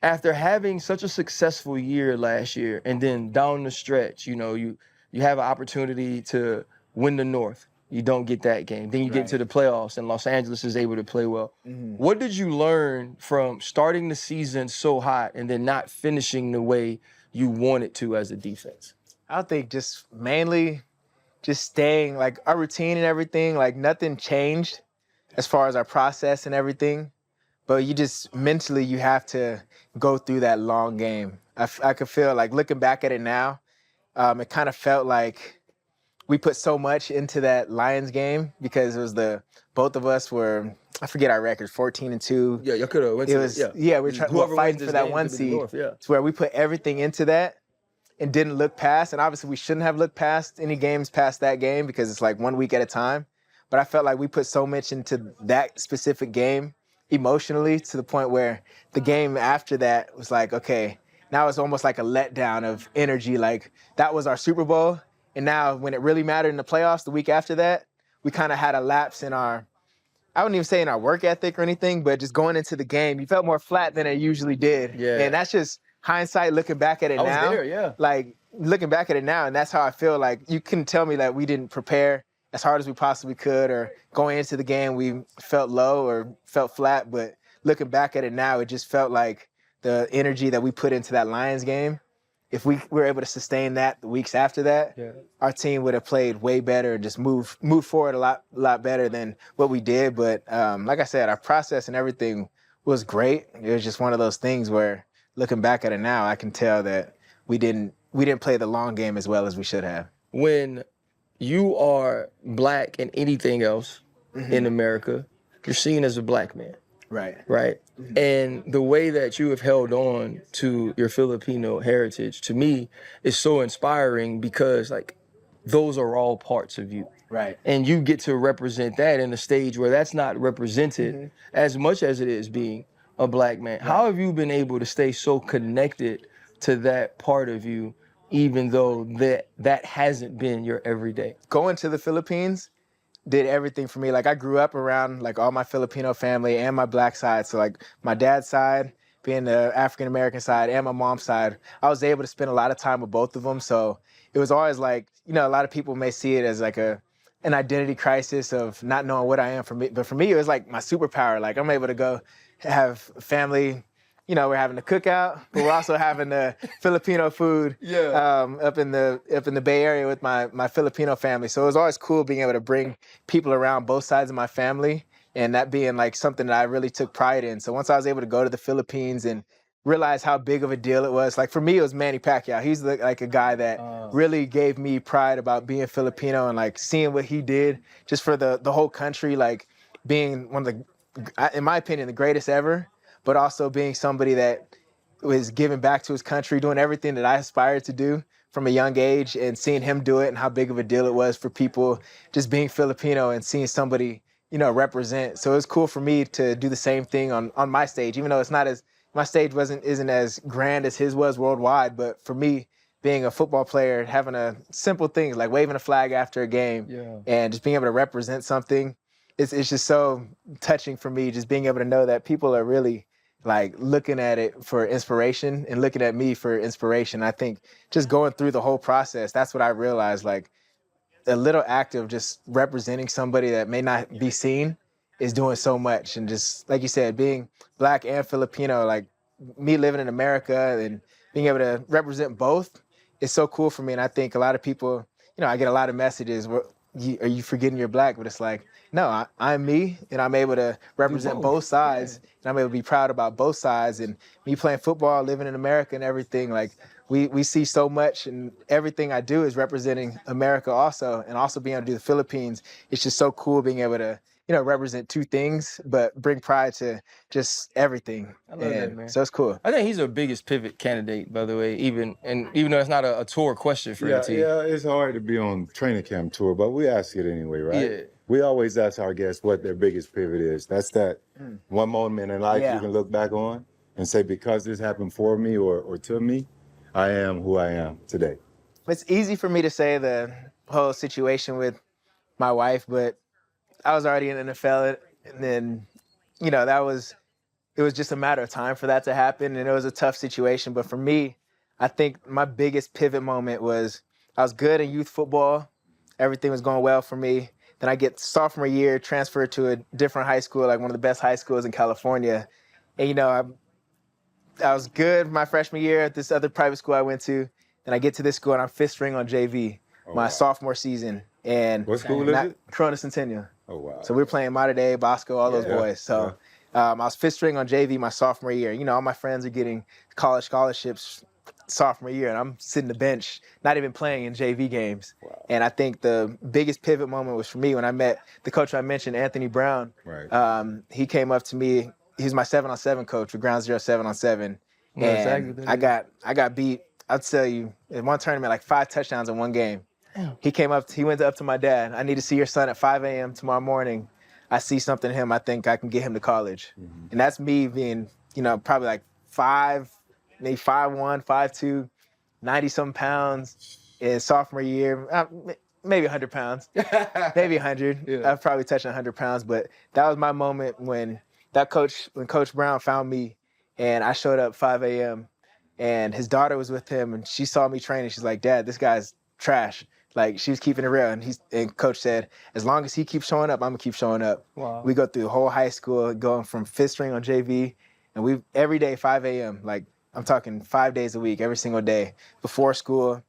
After having such a successful year last year, and then down the stretch, you have an opportunity to win the North. You don't get that game. Then you get to the playoffs, and Los Angeles is able to play well. What did you learn from starting the season so hot and then not finishing the way you wanted to as a defense? I think just mainly just staying, our routine and everything, nothing changed as far as our process and everything. But you just mentally, you have to go through that long game. I could feel looking back at it now, it kind of felt like we put so much into that Lions game because it was both of us were, I forget our records, 14-2. Yeah, you could have went we're fighting for that 1 seed. It's where we put everything into that and didn't look past. And obviously we shouldn't have looked past any games past that game because it's 1 week at a time. But I felt like we put so much into that specific game emotionally to the point where the game after that was okay, now it's almost like a letdown of energy. That was our Super Bowl. And now when it really mattered in the playoffs, the week after that, we kind of had a lapse in I wouldn't even say in our work ethic or anything, but just going into the game, you felt more flat than it usually did. Yeah. And that's just hindsight looking back at it now. I was there, yeah. Looking back at it now, and that's how I feel. You couldn't tell me that we didn't prepare as hard as we possibly could, or going into the game we felt low or felt flat. But looking back at it now, it just felt like the energy that we put into that Lions game, if we were able to sustain that the weeks after that, our team would have played way better and just moved forward a lot better than what we did. But like I said, our process and everything was great. It was just one of those things where, looking back at it now, I can tell that we didn't play the long game as well as we should have. When you are black and anything else in America, you're seen as a black man. Right. Right. And the way that you have held on to your Filipino heritage, to me, is so inspiring because, like, those are all parts of you. Right. And you get to represent that in a stage where that's not represented as much as it is being a black man. Right. How have you been able to stay so connected to that part of you, even though that hasn't been your everyday? Going to the Philippines did everything for me. Like, I grew up around like all my Filipino family and my black side. So like my dad's side being the African American side and my mom's side, I was able to spend a lot of time with both of them. So it was always like, you know, a lot of people may see it as like an identity crisis of not knowing what I am. For me, but for me, it was like my superpower. Like, I'm able to go have family. You know, we're having a cookout, but we're also having the Filipino food up in the Bay Area with my Filipino family. So it was always cool being able to bring people around both sides of my family, and that being like something that I really took pride in. So once I was able to go to the Philippines and realize how big of a deal it was, like for me, it was Manny Pacquiao. He's like a guy that really gave me pride about being Filipino and like seeing what he did just for the whole country, like being one of the, in my opinion, the greatest ever. But also being somebody that was giving back to his country, doing everything that I aspired to do from a young age, and seeing him do it and how big of a deal it was for people just being Filipino and seeing somebody, you know, represent. So it was cool for me to do the same thing on my stage, even though it's not as, my stage isn't as grand as his was worldwide. But for me, being a football player, having a simple things like waving a flag after a game and just being able to represent something, it's just so touching for me, just being able to know that people are really like looking at it for inspiration and looking at me for inspiration. I think just going through the whole process, that's what I realized, like a little act of just representing somebody that may not be seen is doing so much. And just like you said, being black and Filipino, like me living in America and being able to represent both is so cool for me. And I think a lot of people, you know, I get a lot of messages, are you forgetting you're black? But it's like, no, I'm me, and I'm able to represent both sides, and I'm able to be proud about both sides. And me playing football, living in America and everything, like we see so much, and everything I do is representing America also, and also being able to do the Philippines. It's just so cool being able to, you know, represent two things, but bring pride to just everything. I love that, man. So it's cool. I think he's the biggest pivot candidate, by the way, even though it's not a tour question for ET. Yeah, it's hard to be on training camp tour, but we ask it anyway, right? Yeah. We always ask our guests what their biggest pivot is. That's that one moment in life you can look back on and say, because this happened for me or to me, I am who I am today. It's easy for me to say the whole situation with my wife, but I was already in the NFL, and then, you know, it was just a matter of time for that to happen, and it was a tough situation. But for me, I think my biggest pivot moment was I was good in youth football. Everything was going well for me. Then I get sophomore year, transferred to a different high school, like one of the best high schools in California. And, you know, I was good my freshman year at this other private school I went to. Then I get to this school, and I'm fifth string on JV sophomore season. And what school is it? Corona Centennial. Oh, wow. So we were playing Mater Dei, Bosco, all those boys. So I was fifth string on JV my sophomore year. You know, all my friends are getting college scholarships sophomore year, and I'm sitting the bench, not even playing in JV games. Wow. And I think the biggest pivot moment was for me when I met the coach I mentioned, Anthony Brown. Right. He came up to me. He was my 7-on-7 coach with Ground Zero 7-on-7. And I got beat, I'll tell you, in one tournament, like 5 touchdowns in one game. Damn. He went up to my dad. I need to see your son at 5 a.m. tomorrow morning. I see something in him. I think I can get him to college. Mm-hmm. And that's me being, you know, probably like 5'1", 5'2", 90-something pounds in sophomore year. Maybe 100 pounds. Maybe 100. Yeah. I've probably touched 100 pounds. But that was my moment when Coach Brown found me, and I showed up 5 a.m. and his daughter was with him, and she saw me training. She's like, "Dad, this guy's trash." Like, she was keeping it real. And Coach said, as long as he keeps showing up, I'm going to keep showing up. Wow. We go through the whole high school, going from fifth string on JV, and every day, 5 a.m., like, I'm talking 5 days a week, every single day. Before school,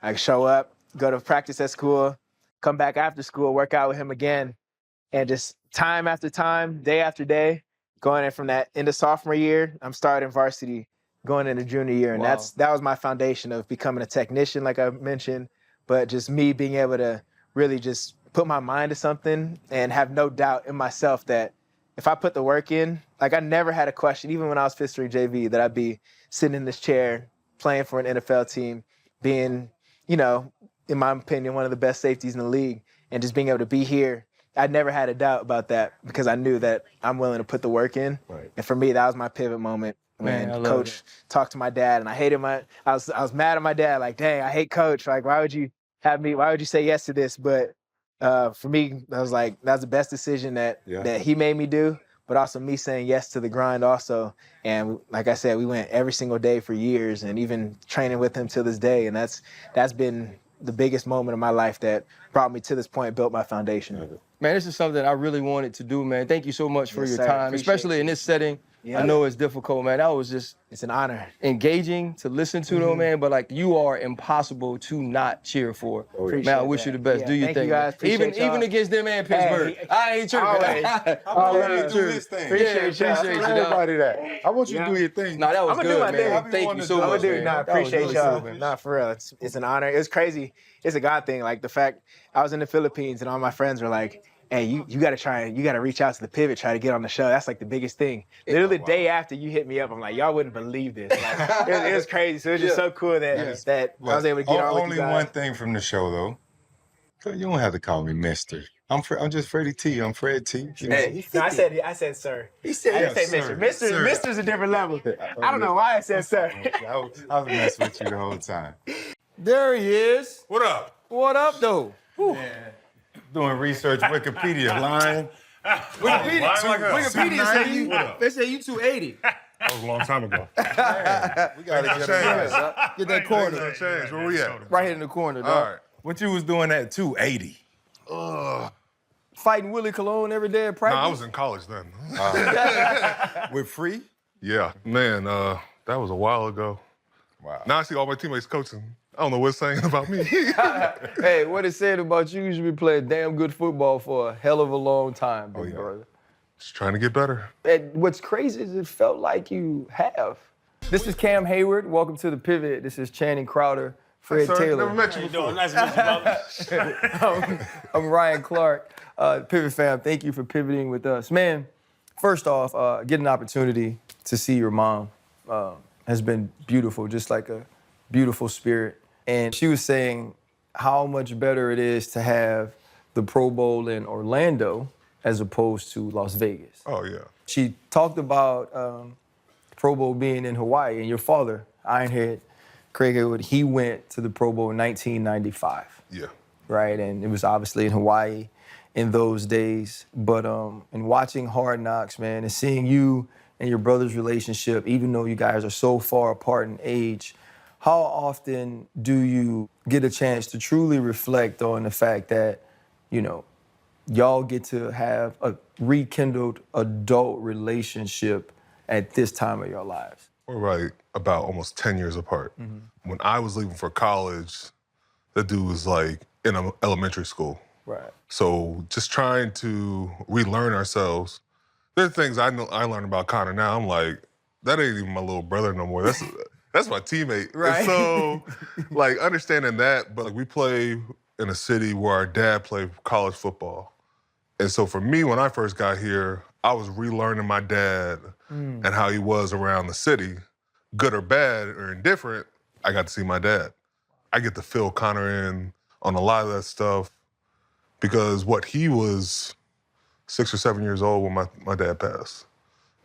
I show up, go to practice at school, come back after school, work out with him again, and just time after time, day after day, going in from that into sophomore year, I'm starting varsity, going into junior year. And that was my foundation of becoming a technician, like I mentioned, but just me being able to really just put my mind to something and have no doubt in myself that if I put the work in, like I never had a question, even when I was 5th Street JV, that I'd be sitting in this chair playing for an NFL team, being, you know, in my opinion, one of the best safeties in the league, and just being able to be here. I never had a doubt about that because I knew that I'm willing to put the work in. Right. And for me, that was my pivot moment when Coach talked to my dad, and I hated I was mad at my dad, like, dang, I hate Coach. Like, why would you say yes to this? But for me, I was like, that was the best decision that he made me do, but also me saying yes to the grind also. And like I said, we went every single day for years and even training with him to this day. And that's been the biggest moment of my life that brought me to this point, built my foundation. Man, this is something I really wanted to do, man. Thank you so much for your time, especially in this setting. Yeah. I know it's difficult, man. That was just... It's an honor. Engaging to listen to, though, man. But, like, you are impossible to not cheer for. Man, I wish you the best. Do your thing. Thank you, guys. Even against them and Pittsburgh. I ain't tripping. Always do his thing. Appreciate you. Everybody that. I want you to do your thing. Nah, that was good, man. Thank you so much, man. I appreciate y'all. Nah, for real. It's an honor. It's crazy. It's a God thing. Like, the fact I was in the Philippines and all my friends were like, hey, you got to reach out to the pivot, try to get on the show. That's like the biggest thing. Literally the day after you hit me up, I'm like, y'all wouldn't believe this. Like, it was crazy. So it was just so cool that I was able to get on with you guys. Only one thing from the show, though. You don't have to call me Mister. I'm just Freddie T. I'm Fred T. Hey, no, I said sir. He said, I didn't say Mister. Mister's a different level. I don't know why I said sir. I was messing with you the whole time. There he is. What up? What up, though? Yeah. Doing research, Wikipedia, lying. Wikipedia say you. They say you 280. That was a long time ago. Man, we gotta get that. Get that corner. Change. Where we at? Right here in the corner, dog. All right. What you was doing at 280? Fighting Willie Colon every day at practice? I was in college then. With free? Yeah, man, that was a while ago. Wow. Now I see all my teammates coaching. I don't know what it's saying about me. Hey, what it said about you is you been playing damn good football for a hell of a long time, big brother. Just trying to get better. And what's crazy is it felt like you have. This is Cam Hayward. Welcome to The Pivot. This is Channing Crowder, Fred Taylor. Never met you before. Nice to meet you, brother. I'm Ryan Clark. Pivot fam, thank you for pivoting with us. Man, first off, getting an opportunity to see your mom has been beautiful, just like a beautiful spirit. And she was saying how much better it is to have the Pro Bowl in Orlando as opposed to Las Vegas. Oh, yeah. She talked about Pro Bowl being in Hawaii, and your father, Ironhead Craig Hayward, he went to the Pro Bowl in 1995. Yeah. Right, and it was obviously in Hawaii in those days. But in watching Hard Knocks, man, and seeing you and your brother's relationship, even though you guys are so far apart in age, how often do you get a chance to truly reflect on the fact that, you know, y'all get to have a rekindled adult relationship at this time of your lives? We're about almost 10 years apart. Mm-hmm. When I was leaving for college, that dude was like in elementary school. Right. So just trying to relearn ourselves. There are things I learned about Connor now. I'm like, that ain't even my little brother no more. That's my teammate. Right. And so, like, understanding that, but like, we play in a city where our dad played college football. And so for me, when I first got here, I was relearning my dad and how he was around the city. Good or bad or indifferent, I got to see my dad. I get to fill Connor in on a lot of that stuff because he was 6 or 7 years old when my dad passed.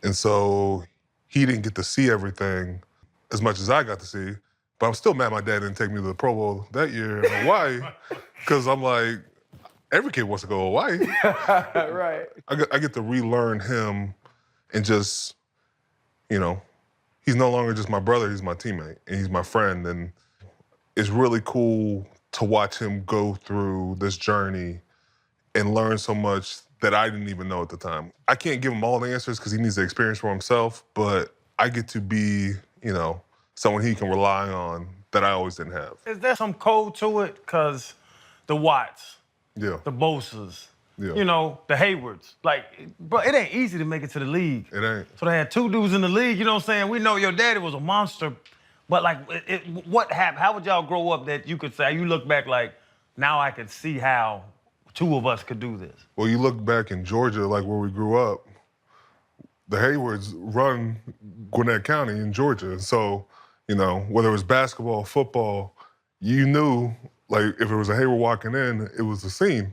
And so he didn't get to see everything as much as I got to see, but I'm still mad my dad didn't take me to the Pro Bowl that year in Hawaii, because I'm like, every kid wants to go to Hawaii. Right. I get to relearn him and just, you know, he's no longer just my brother, he's my teammate, and he's my friend, and it's really cool to watch him go through this journey and learn so much that I didn't even know at the time. I can't give him all the answers because he needs to experience for himself, but I get to be, you know, someone he can rely on that I always didn't have. Is there some code to it? Because the Watts, Yeah. the Bosas, Yeah. you know, the Haywards. Like, bro, it ain't easy to make it to the league. It ain't. So they had 2 dudes in the league, you know what I'm saying? We know your daddy was a monster, but like, what happened? How would y'all grow up that you could say, you look back like, now I can see how 2 of us could do this? Well, you look back in Georgia, like where we grew up, the Haywards run Gwinnett County in Georgia. And so, you know, whether it was basketball, football, you knew, like, if it was a Hayward walking in, it was the scene.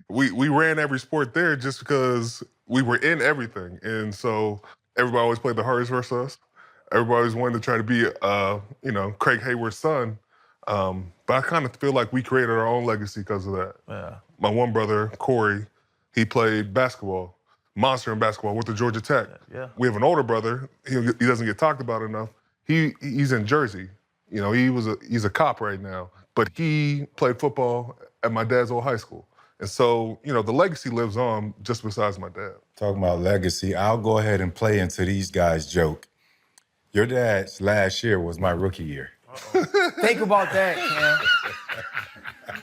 We ran every sport there just because we were in everything. And so everybody always played the hardest versus us. Everybody always wanted to try to be, you know, Craig Hayward's son. But I kind of feel like we created our own legacy because of that. Yeah. My one brother, Corey, he played basketball, monster in basketball, went to Georgia Tech. Yeah. We have an older brother. He doesn't get talked about enough. He's in Jersey. You know, he's a cop right now. But he played football at my dad's old high school. And so, you know, the legacy lives on just besides my dad. Talking about legacy, I'll go ahead and play into these guys' joke. Your dad's last year was my rookie year. Think about that, Cam.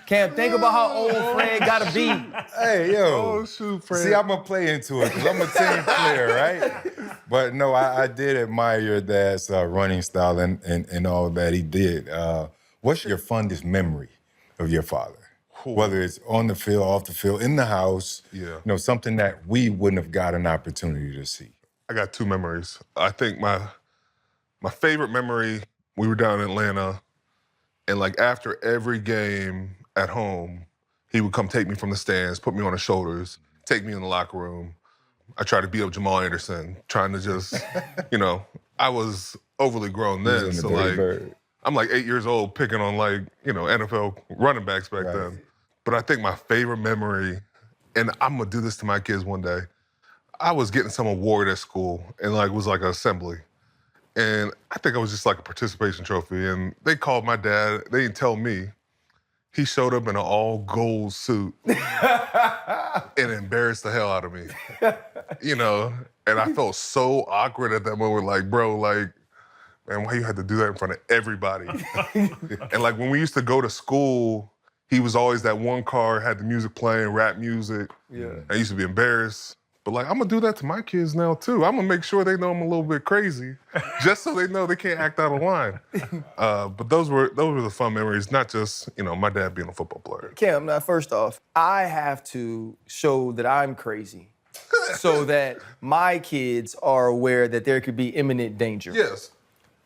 Cam, think about how old Fred gotta be. Hey, yo. Oh, shoot, Fred. See, I'm going to play into it because I'm a team player, right? But no, I did admire your dad's running style and all that he did. What's your fondest memory of your father? Whether it's on the field, off the field, in the house, you know, something that we wouldn't have got an opportunity to see. I got two memories. I think my favorite memory, we were down in Atlanta, and like after every game at home, he would come take me from the stands, put me on his shoulders, take me in the locker room. I tried to beat up Jamal Anderson, trying to just, you know, I was overly grown then, so like, I'm like 8 years old picking on like, you know, NFL running backs back then. But I think my favorite memory, and I'm gonna do this to my kids one day, I was getting some award at school and like was like an assembly. And I think I was just like a participation trophy. And they called my dad, they didn't tell me. He showed up in an all gold suit and embarrassed the hell out of me. You know, and I felt so awkward at that moment, like, bro, like, man, why you had to do that in front of everybody? And like when we used to go to school, he was always that one car, had the music playing, rap music. Yeah. I used to be embarrassed. But like, I'm gonna do that to my kids now too. I'm gonna make sure they know I'm a little bit crazy, just so they know they can't act out of line. But those were the fun memories, not just, you know, my dad being a football player. Cam, now first off, I have to show that I'm crazy so that my kids are aware that there could be imminent danger. Yes.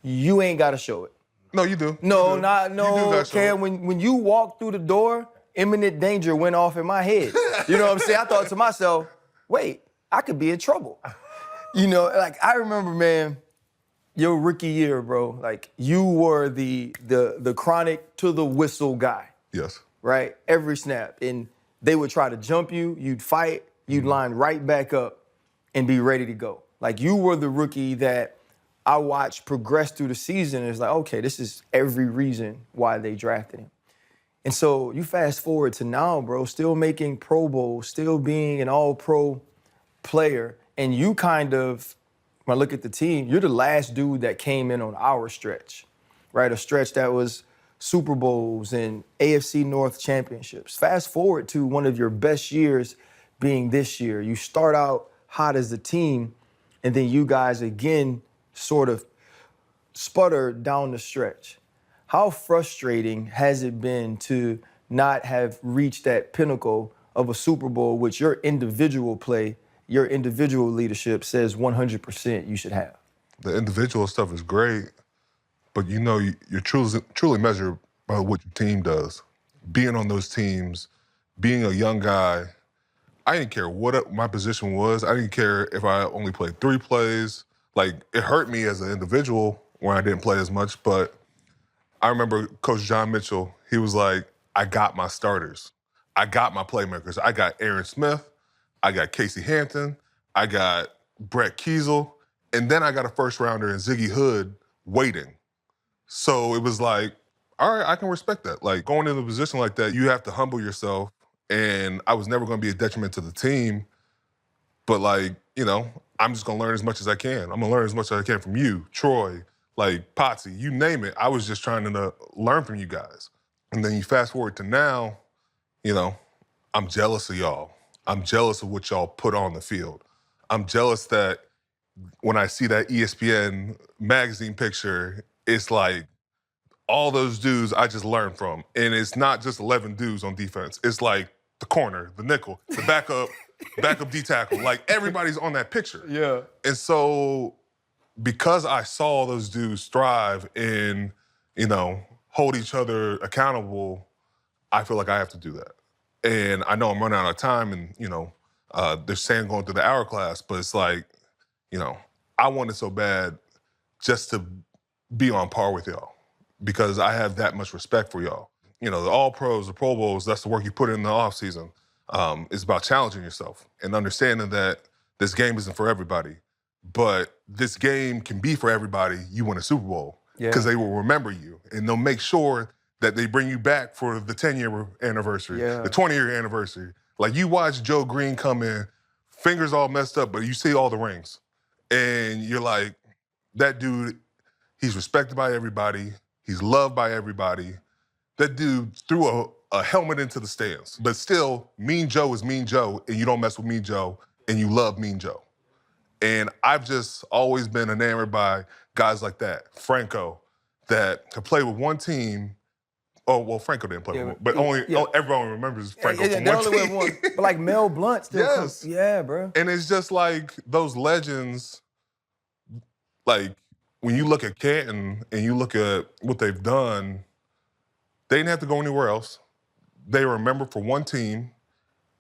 You ain't gotta show it. No, you do. No, you do. no, Cam, when you walked through the door, imminent danger went off in my head. You know what I'm saying? I thought to myself, wait, I could be in trouble. You know, like I remember, man, your rookie year, bro, like you were the chronic to the whistle guy. Yes. Right? Every snap. And they would try to jump you, you'd fight, you'd line right back up and be ready to go. Like you were the rookie that I watched progress through the season. And it's like, okay, this is every reason why they drafted him. And so you fast forward to now, bro, still making Pro Bowl, still being an all-pro player. And you kind of, when I look at the team, you're the last dude that came in on our stretch, right? A stretch that was Super Bowls and AFC North championships. Fast forward to one of your best years being this year. You start out hot as a team, and then you guys again sort of sputter down the stretch. How frustrating has it been to not have reached that pinnacle of a Super Bowl, which your individual play, your individual leadership says 100% you should have? The individual stuff is great, but you know you're truly measured by what your team does. Being on those teams, being a young guy, I didn't care what my position was. I didn't care if I only played 3 plays. Like, it hurt me as an individual when I didn't play as much, but I remember Coach John Mitchell, he was like, I got my starters. I got my playmakers. I got Aaron Smith. I got Casey Hampton. I got Brett Kiesel. And then I got a first rounder in Ziggy Hood waiting. So it was like, all right, I can respect that. Like, going into a position like that, you have to humble yourself. And I was never going to be a detriment to the team. But like, you know, I'm just going to learn as much as I can. I'm going to learn as much as I can from you, Troy, like Potsy, you name it. I was just trying to learn from you guys. And then you fast forward to now, you know, I'm jealous of y'all. I'm jealous of what y'all put on the field. I'm jealous that when I see that ESPN magazine picture, it's like all those dudes I just learned from. And it's not just 11 dudes on defense. It's like the corner, the nickel, the backup, backup D tackle. Like, everybody's on that picture. Yeah. And so, because I saw those dudes thrive and, hold each other accountable, I feel like I have to do that. And I know I'm running out of time and, there's sand going through the hourglass, but it's like, I want it so bad just to be on par with y'all because I have that much respect for y'all. The All-Pros, the Pro Bowls, that's the work you put in the offseason. It's about challenging yourself and understanding that this game isn't for everybody, but this game can be for everybody. You win a Super Bowl because they will remember you and they'll make sure that they bring you back for the 10-year anniversary, the 20-year anniversary. Like, you watch Joe Green come in, fingers all messed up, but you see all the rings. And you're like, that dude, he's respected by everybody. He's loved by everybody. That dude threw a helmet into the stands. But still, Mean Joe is Mean Joe, and you don't mess with Mean Joe, and you love Mean Joe. And I've just always been enamored by guys like that. Franco, that have played with one team. Oh, well, Franco didn't play with one, but everyone remembers Franco from one team. But like Mel Blunt still comes. Yeah, bro. And it's just like those legends, like when you look at Canton and you look at what they've done, they didn't have to go anywhere else. They were remembered for one team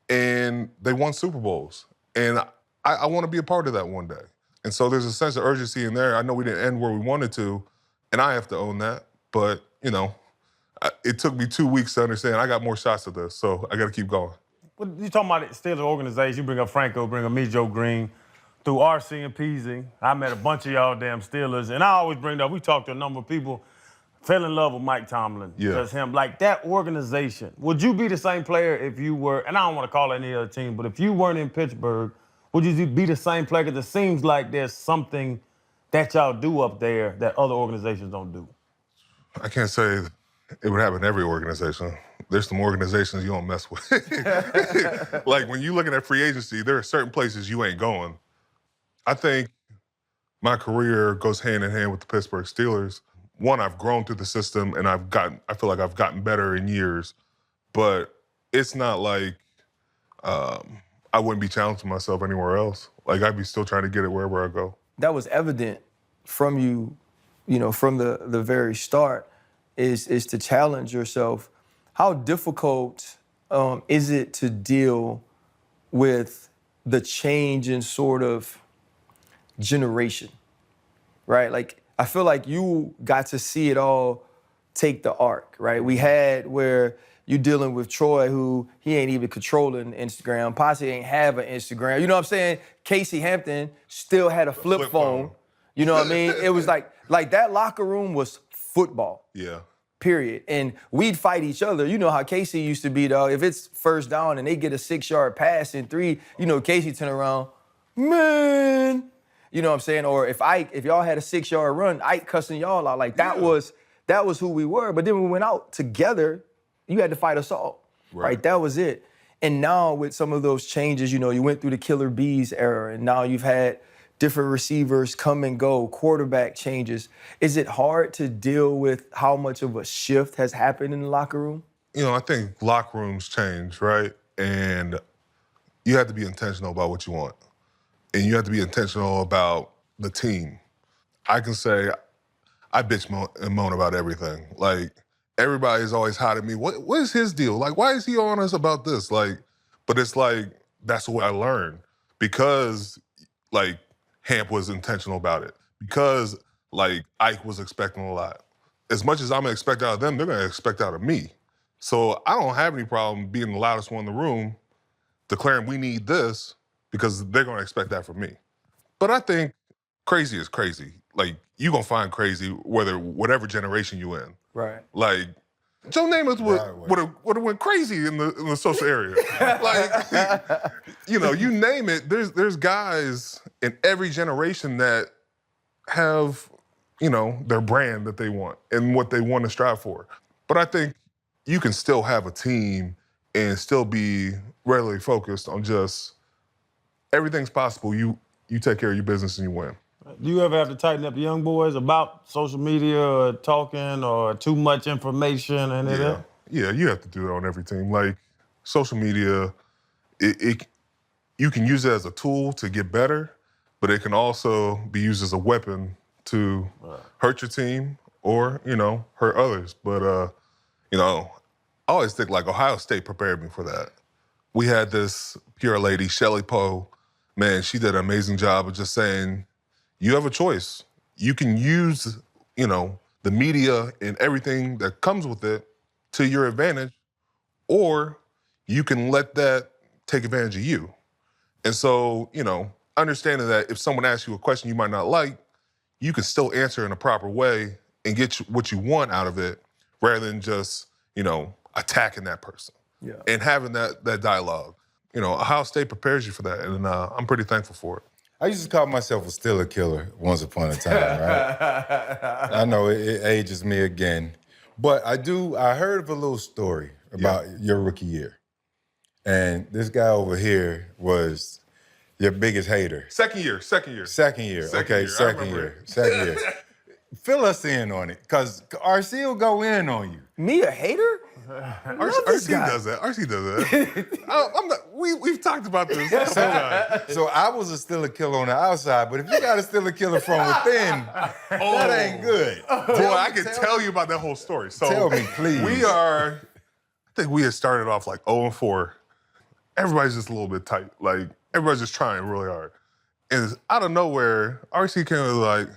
and they won Super Bowls. And I want to be a part of that one day. And so there's a sense of urgency in there. I know we didn't end where we wanted to, and I have to own that. But, it took me 2 weeks to understand I got more shots at this, so I got to keep going. Well, you talking about the Steelers organization, you bring up Franco, bring up me, Joe Green. Through RC and PZ, I met a bunch of y'all damn Steelers, and I always bring up, we talked to a number of people, fell in love with Mike Tomlin. Yeah. Just him, like that organization. Would you be the same player if you were, and I don't want to call any other team, but if you weren't in Pittsburgh, would you be the same player? Because it seems like there's something that y'all do up there that other organizations don't do. I can't say it would happen in every organization. There's some organizations you don't mess with. Like, when you're looking at free agency, there are certain places you ain't going. I think my career goes hand in hand with the Pittsburgh Steelers. One, I've grown through the system and I feel like I've gotten better in years, but it's not like I wouldn't be challenging myself anywhere else. Like, I'd be still trying to get it wherever I go. That was evident from you, from the very start, is to challenge yourself. How difficult is it to deal with the change in sort of generation, right? Like, I feel like you got to see it all take the arc, right? We had where you dealing with Troy, who he ain't even controlling Instagram. Posse ain't have an Instagram. You know what I'm saying? Casey Hampton still had a flip phone. You know what I mean? It was like that locker room was football. Yeah. Period. And we'd fight each other. You know how Casey used to be, dog. If it's first down and they get a 6-yard pass in 3, Casey turn around, man. You know what I'm saying? Or if y'all had a 6-yard run, Ike cussing y'all out. Like, that was who we were. But then when we went out together, you had to fight us all. Right? That was it. And now with some of those changes, you went through the Killer Bees era, and now you've had different receivers come and go, quarterback changes. Is it hard to deal with how much of a shift has happened in the locker room? I think locker rooms change, right? And you have to be intentional about what you want. And you have to be intentional about the team. I can say I bitch and moan about everything. Like, everybody's always hot at me. What is his deal? Like, why is he on us about this? Like, but it's like, that's what I learned. Because, like, Hamp was intentional about it. Because, like, Ike was expecting a lot. As much as I'm gonna expect out of them, they're gonna expect out of me. So I don't have any problem being the loudest one in the room, declaring we need this, because they're gonna expect that from me. But I think crazy is crazy. Like, you gonna find crazy whatever generation you in. Right. Like, Joe Namath would have went crazy in the social area. Like, you name it. There's guys in every generation that have, their brand that they want and what they want to strive for. But I think you can still have a team and still be readily focused on just everything's possible. You take care of your business and you win. Do you ever have to tighten up the young boys about social media or talking or too much information and Yeah, you have to do that on every team. Like, social media, it you can use it as a tool to get better, but it can also be used as a weapon to hurt your team or, hurt others. But, I always think like Ohio State prepared me for that. We had this pure lady, Shelly Poe. Man, she did an amazing job of just saying, you have a choice. You can use, the media and everything that comes with it to your advantage, or you can let that take advantage of you. And so, understanding that if someone asks you a question you might not like, you can still answer in a proper way and get what you want out of it rather than just, attacking that person. Yeah. And having that dialogue. Ohio State prepares you for that, and I'm pretty thankful for it. I used to call myself a stealer killer once upon a time, right? I know it ages me again. But I heard of a little story about your rookie year. And this guy over here was your biggest hater. Second year. Second year. Second year. Second year. Fill us in on it, because RC will go in on you. Me, a hater? RC does that. RC does that. We've talked about this. So I was a stealer killer on the outside, but if you got a stealer killer from within, that ain't good. Boy, I can tell you about that whole story. So tell me, please. I think we had started off like 0-4. Everybody's just a little bit tight. Like, everybody's just trying really hard. And out of nowhere, RC came and was like,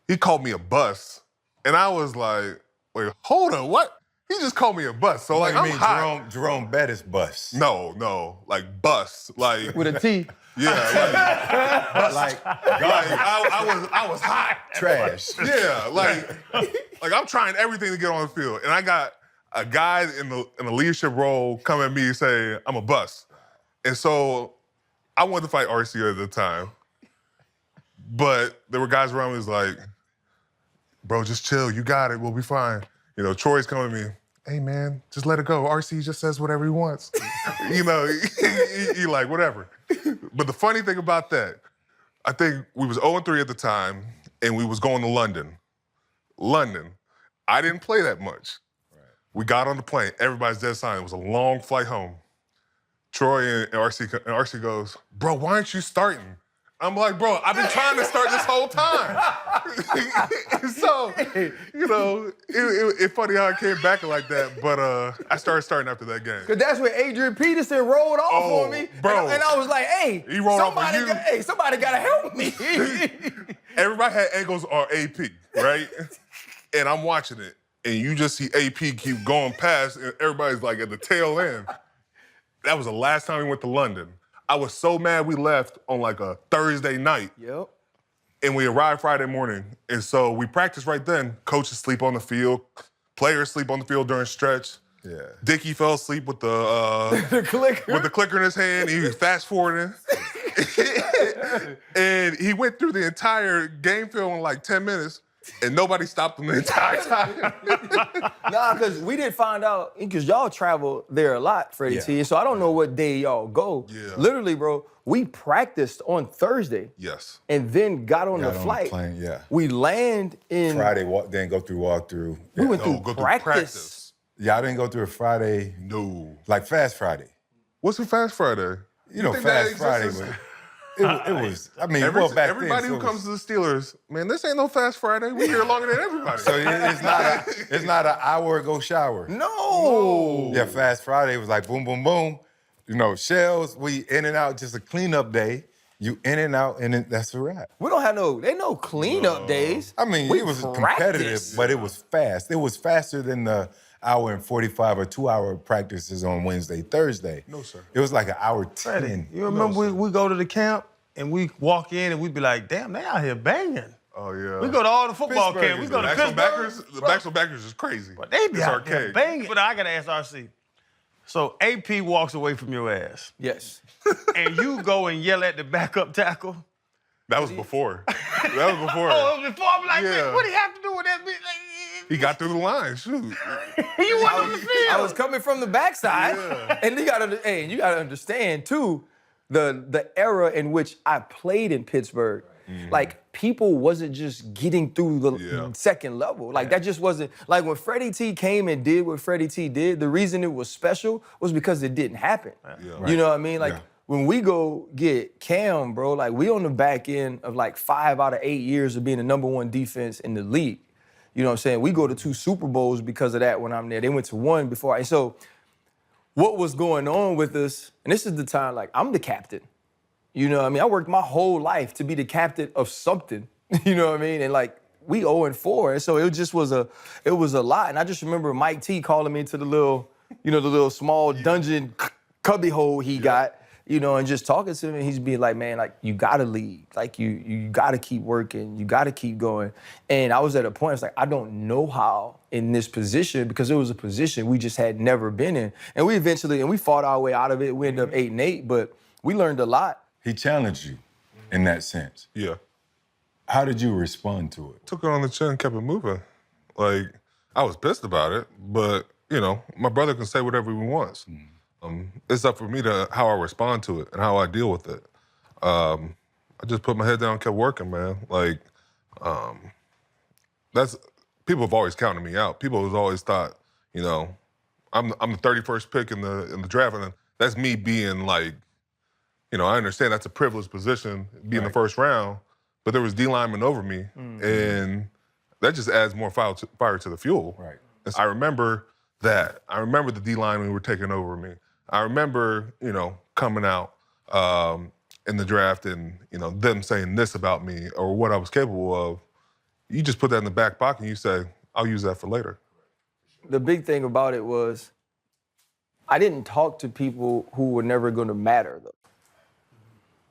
he called me a bust. And I was like, wait, hold on, what? He just called me a bust. So like, you I'm mean hot. Jerome Bettis bust? No, like bust, like With a T. yeah, Like I was hot. trash. Yeah, like I'm trying everything to get on the field, and I got a guy in a leadership role come at me and say I'm a bust, and so I wanted to fight RC at the time, but there were guys around me who was like, bro, just chill, you got it, we'll be fine. Troy's coming at me. Hey, man, just let it go. RC just says whatever he wants. he like, whatever. But the funny thing about that, I think we was 0-3 at the time, and we was going to London. I didn't play that much. Right. We got on the plane. Everybody's dead silent. It was a long flight home. Troy and RC goes, bro, why aren't you starting? I'm like, bro, I've been trying to start this whole time. So, it's funny how it came back like that, but I started starting after that game. Because that's when Adrian Peterson rolled off on me. Bro. And I was like, hey, he rolled off on you. Somebody got to help me. Everybody had ankles on AP, right? And I'm watching it, and you just see AP keep going past, and everybody's like at the tail end. That was the last time we went to London. I was so mad we left on like a Thursday night. Yep. And we arrived Friday morning. And so we practiced right then. Coaches sleep on the field. Players sleep on the field during stretch. Yeah. Dickie fell asleep with the clicker. With the clicker in his hand. He was fast forwarding. And he went through the entire game film in like 10 minutes. And nobody stopped him the entire time. Nah, because we didn't find out, because y'all travel there a lot, Freddie T. And so I don't know what day y'all go. Yeah. Literally, bro, we practiced on Thursday. Yes. And then got on the flight. Plane, yeah. We land in Friday, then go through walkthrough. We went through go practice. Yeah, I didn't go through a Friday. No. Like Fast Friday. What's a Fast Friday? Fast Friday was... It was, I mean, everybody who comes to the Steelers, man, this ain't no Fast Friday. We here longer than everybody. So it's not an hour go shower. No. Yeah, Fast Friday was like boom, boom, boom. Shells, we in and out, just a cleanup day. You in and out, and then that's a wrap. We don't have no cleanup days. I mean, it was competitive, but it was fast. It was faster than the hour and 45 or 2 hour practices on Wednesday, Thursday. No, sir. It was like an hour 10. You remember we go to the camp and we walk in and we be like, damn, they out here banging. Oh, yeah. We go to all the football camps. We go to Pittsburgh. The Baxter Backers is crazy. But they be it's out there arcade. banging. But I got to ask RC. So AP walks away from your ass. Yes. And you go and yell at the backup tackle. That was before. Oh, it was before? I'm like, Yeah. what do you have to do with that? Like, he got through the line, shoot. you went on the field. I was coming from the backside. Yeah. And you gotta understand too, the era in which I played in Pittsburgh. Like, people wasn't just getting through the second level. Like, that just wasn't, like when Freddie T came and did what Freddie T did, the reason it was special was because it didn't happen. Yeah. You know what I mean? Like, when we go get Cam, bro, like we on the back end of like 5 out of 8 years of being the #1 defense in the league. You know what I'm saying? We go to 2 Super Bowls because of that when I'm there. They went to 1 before. And so what was going on with us, and this is the time, like, I'm the captain. You know what I mean? I worked my whole life to be the captain of something. You know what I mean? And like, we 0-4. And so it just was a lot. And I just remember Mike T calling me to the little small dungeon cubby hole he got, you know, and just talking to him, and he's being like, man, like, you gotta lead. Like, you gotta keep working. You gotta keep going. And I was at a point, it's like, I don't know how in this position, because it was a position we just had never been in. And we fought our way out of it. We ended up 8-8, but we learned a lot. He challenged you in that sense. Yeah. How did you respond to it? Took it on the chin, kept it moving. Like, I was pissed about it, but, you know, my brother can say whatever he wants. It's up for me to how I respond to it and how I deal with it. I just put my head down and kept working, man. Like, people have always counted me out. People have always thought, you know, I'm the 31st pick in the draft, and that's me being like, you know, I understand that's a privileged position, being the first round, but there was D linemen over me, and that just adds more fire to the fuel. Right. And so I remember that. I remember the D linemen were taking over me. I remember, you know, coming out in the draft and, you know, them saying this about me or what I was capable of. You just put that in the back pocket and you say, I'll use that for later. The big thing about it was I didn't talk to people who were never going to matter, though.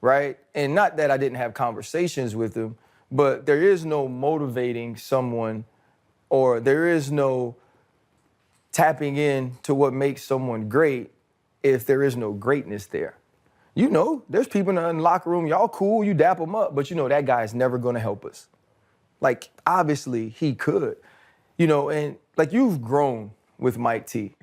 Right? And not that I didn't have conversations with them, but there is no motivating someone, or there is no tapping in to what makes someone great if there is no greatness there. You know, there's people in the locker room, y'all cool, you dap them up, but you know that guy's never gonna help us. Like, obviously he could, you know, and like, you've grown with Mike T.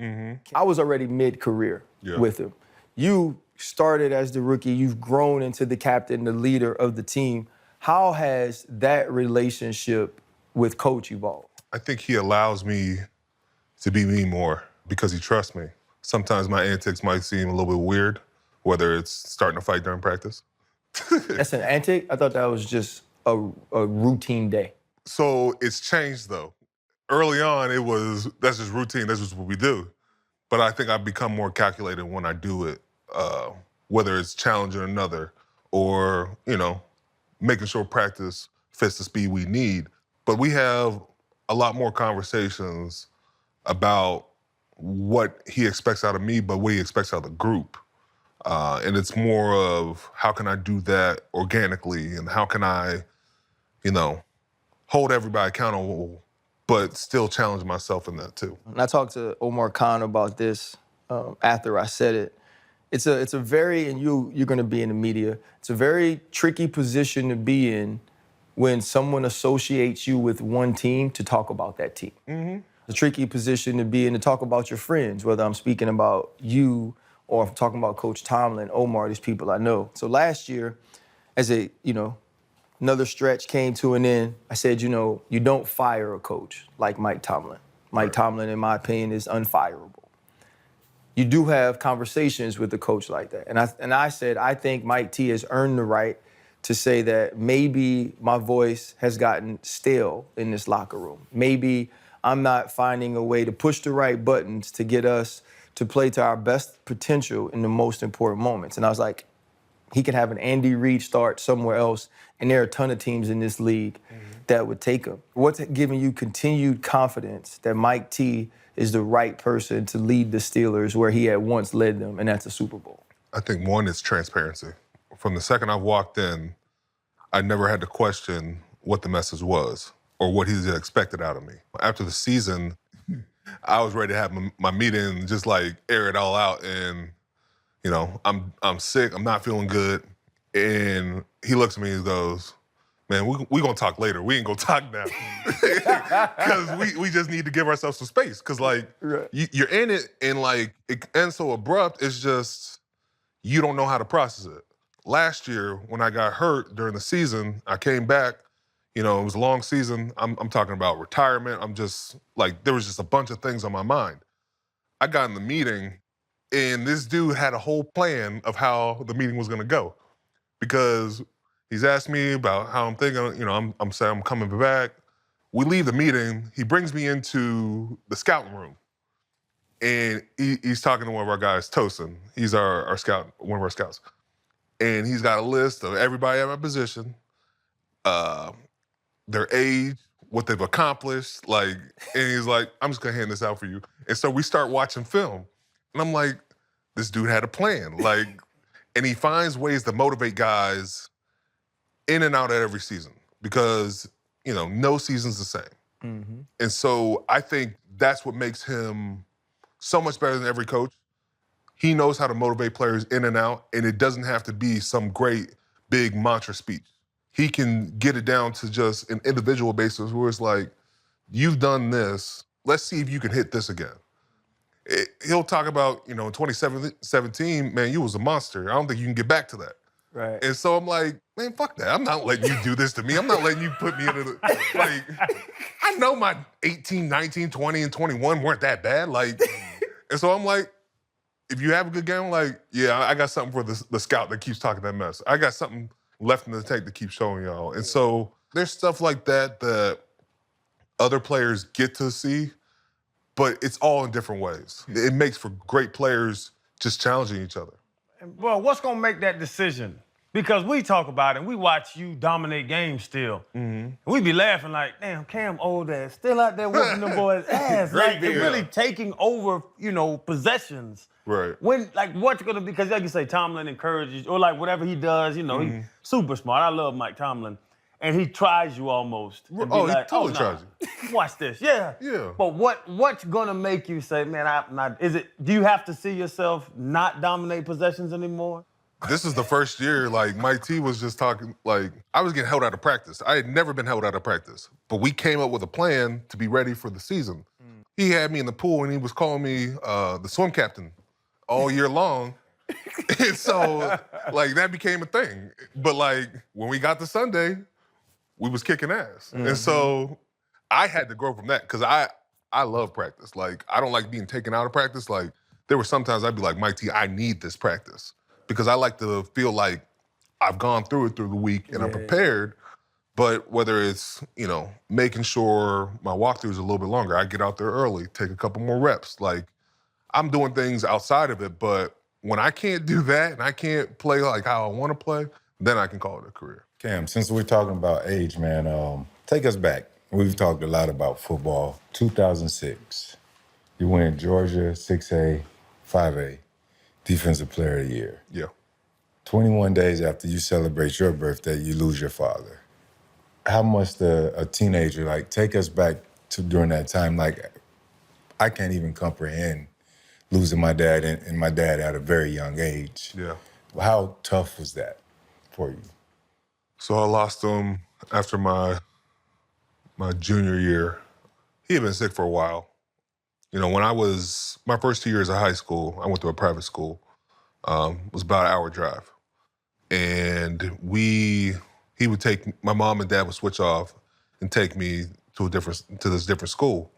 I was already mid-career with him. You started as the rookie, you've grown into the captain, the leader of the team. How has that relationship with Coach evolved? I think he allows me to be me more because he trusts me. Sometimes my antics might seem a little bit weird, whether it's starting a fight during practice. That's an antic? I thought that was just a routine day. So it's changed, though. Early on, that's just routine, that's just what we do. But I think I've become more calculated when I do it, whether it's challenging another or, you know, making sure practice fits the speed we need. But we have a lot more conversations about what he expects out of me, but what he expects out of the group. And it's more of how can I do that organically and how can I, you know, hold everybody accountable, but still challenge myself in that too. And I talked to Omar Khan about this after I said it. It's a very, and you're gonna be in the media, it's a very tricky position to be in when someone associates you with one team to talk about that team. It's a tricky position to be in to talk about your friends, whether I'm speaking about you or if I'm talking about Coach Tomlin, Omar, these people I know. So last year, as another stretch came to an end, I said, you know, you don't fire a coach like Mike Tomlin. Mike Tomlin, in my opinion, is unfireable. You do have conversations with a coach like that. And I said, I think Mike T has earned the right to say that maybe my voice has gotten stale in this locker room. Maybe I'm not finding a way to push the right buttons to get us to play to our best potential in the most important moments. And I was like, he could have an Andy Reid start somewhere else, and there are a ton of teams in this league that would take him. What's giving you continued confidence that Mike T is the right person to lead the Steelers where he had once led them, and that's a Super Bowl? I think one is transparency. From the second I walked in, I never had to question what the message was or what he expected out of me. After the season, I was ready to have my meeting, just like air it all out. And, you know, I'm sick, I'm not feeling good. And he looks at me and goes, man, we gonna talk later. We ain't gonna talk now. Because we just need to give ourselves some space. Because, like, you're in it and, like, it ends so abrupt, it's just, you don't know how to process it. Last year, when I got hurt during the season, I came back, you know, it was a long season. I'm talking about retirement. I'm just, like, there was just a bunch of things on my mind. I got in the meeting And this dude had a whole plan of how the meeting was gonna go. Because he's asked me about how I'm thinking, I'm saying I'm coming back. We leave the meeting, he brings me into the scouting room. And he's talking to one of our guys, Tosin. He's our scout, one of our scouts. And he's got a list of everybody at my position, their age, what they've accomplished, and he's like, I'm just gonna hand this out for you. And so we start watching film. And I'm like, this dude had a plan. And he finds ways to motivate guys in and out at every season because, no season's the same. Mm-hmm. And so I think that's what makes him so much better than every coach. He knows how to motivate players in and out, and it doesn't have to be some great big mantra speech. He can get it down to just an individual basis where it's like, you've done this, let's see if you can hit this again. He'll talk about, in 2017, man, you was a monster. I don't think you can get back to that. Right. And so I'm like, man, fuck that. I'm not letting you do this to me. I'm not letting you put me into the, I know my 18, 19, 20, and 21 weren't that bad. And so I'm like, if you have a good game, yeah, I got something for the scout that keeps talking that mess. I got something left in the tank to keep showing y'all. And so there's stuff like that that other players get to see, but it's all in different ways. It makes for great players just challenging each other. Well, what's going to make that decision? Because we talk about it, and we watch you dominate games still. Mm-hmm. And we be laughing like, damn, Cam old ass, still out there whooping the boys' ass. They're really taking over, possessions. Right. When, what's going to be, because like you say, Tomlin encourages, or whatever he does, he's super smart. I love Mike Tomlin. And he tries you almost. He totally tries you. Watch this, yeah. Yeah. But what's gonna make you say, man, I'm not, do you have to see yourself not dominate possessions anymore? This is the first year, Mike T was just talking, I was getting held out of practice. I had never been held out of practice. But we came up with a plan to be ready for the season. He had me in the pool and he was calling me the swim captain all year long. And so, that became a thing. But, when we got to Sunday, we was kicking ass. Mm-hmm. And so I had to grow from that because I love practice. I don't like being taken out of practice. There were sometimes I'd be like, Mike T, I need this practice because I like to feel like I've gone through it through the week and I'm prepared. But whether it's, making sure my walkthrough is a little bit longer, I get out there early, take a couple more reps. I'm doing things outside of it, but when I can't do that and I can't play how I want to play, then I can call it a career. Cam, since we're talking about age, man, take us back. We've talked a lot about football. 2006, you win Georgia 6A, 5A, Defensive Player of the Year. Yeah. 21 days after you celebrate your birthday, you lose your father. How must a teenager, take us back to during that time? I can't even comprehend losing my dad and my dad at a very young age. Yeah. How tough was that for you? So I lost him after my junior year. He had been sick for a while. When I was, my first 2 years of high school, I went to a private school. It was about an hour drive. And he would take, my mom and dad would switch off and take me to this different school.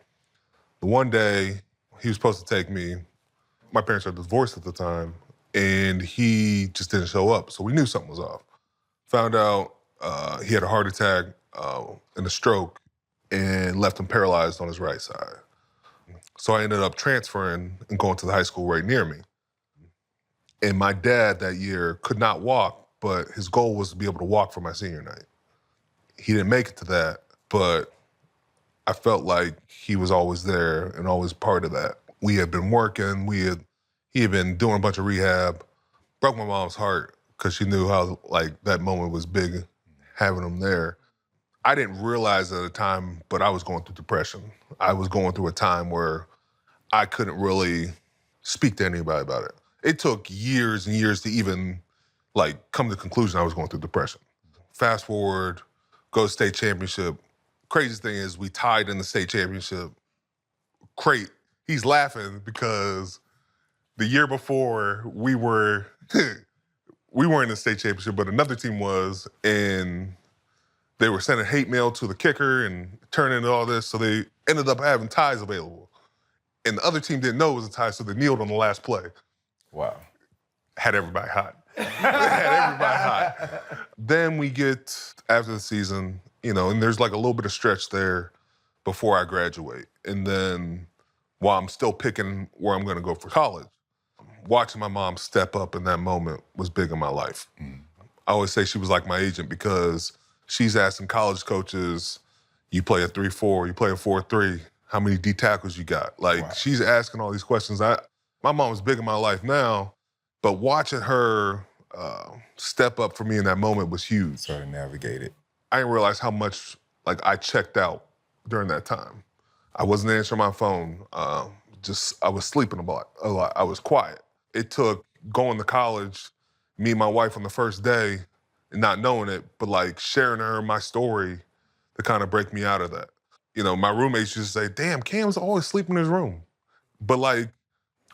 The one day, he was supposed to take me, my parents were divorced at the time, and he just didn't show up. So we knew something was off. Found out he had a heart attack and a stroke and left him paralyzed on his right side. So I ended up transferring and going to the high school right near me. And my dad that year could not walk, but his goal was to be able to walk for my senior night. He didn't make it to that, but I felt like he was always there and always part of that. We had been working, he had been doing a bunch of rehab, broke my mom's heart, because she knew how, that moment was big, having him there. I didn't realize at the time, but I was going through depression. I was going through a time where I couldn't really speak to anybody about it. It took years and years to even, come to the conclusion I was going through depression. Fast forward, go to state championship. Craziest thing is we tied in the state championship. He's laughing because the year before we were in the state championship, but another team was, and they were sending hate mail to the kicker and turning all this, so they ended up having ties available. And the other team didn't know it was a tie, so they kneeled on the last play. Wow. Had everybody hot. Had everybody hot. Then we get, after the season, you know, and there's like a little bit of stretch there before I graduate. And then while I'm still picking where I'm gonna go for college, watching my mom step up in that moment was big in my life. I always say she was like my agent because she's asking college coaches, you play a 3-4, you play a 4-3, how many D tackles you got? Like, wow. She's asking all these questions. My mom was big in my life now, but watching her step up for me in that moment was huge. Sort of navigate it. I didn't realize how much I checked out during that time. I wasn't answering my phone. I was sleeping a lot. I was quiet. It took going to college, me and my wife on the first day, and not knowing it, but sharing her my story to kind of break me out of that. You know, my roommates used to say, damn, Cam's always sleeping in his room. But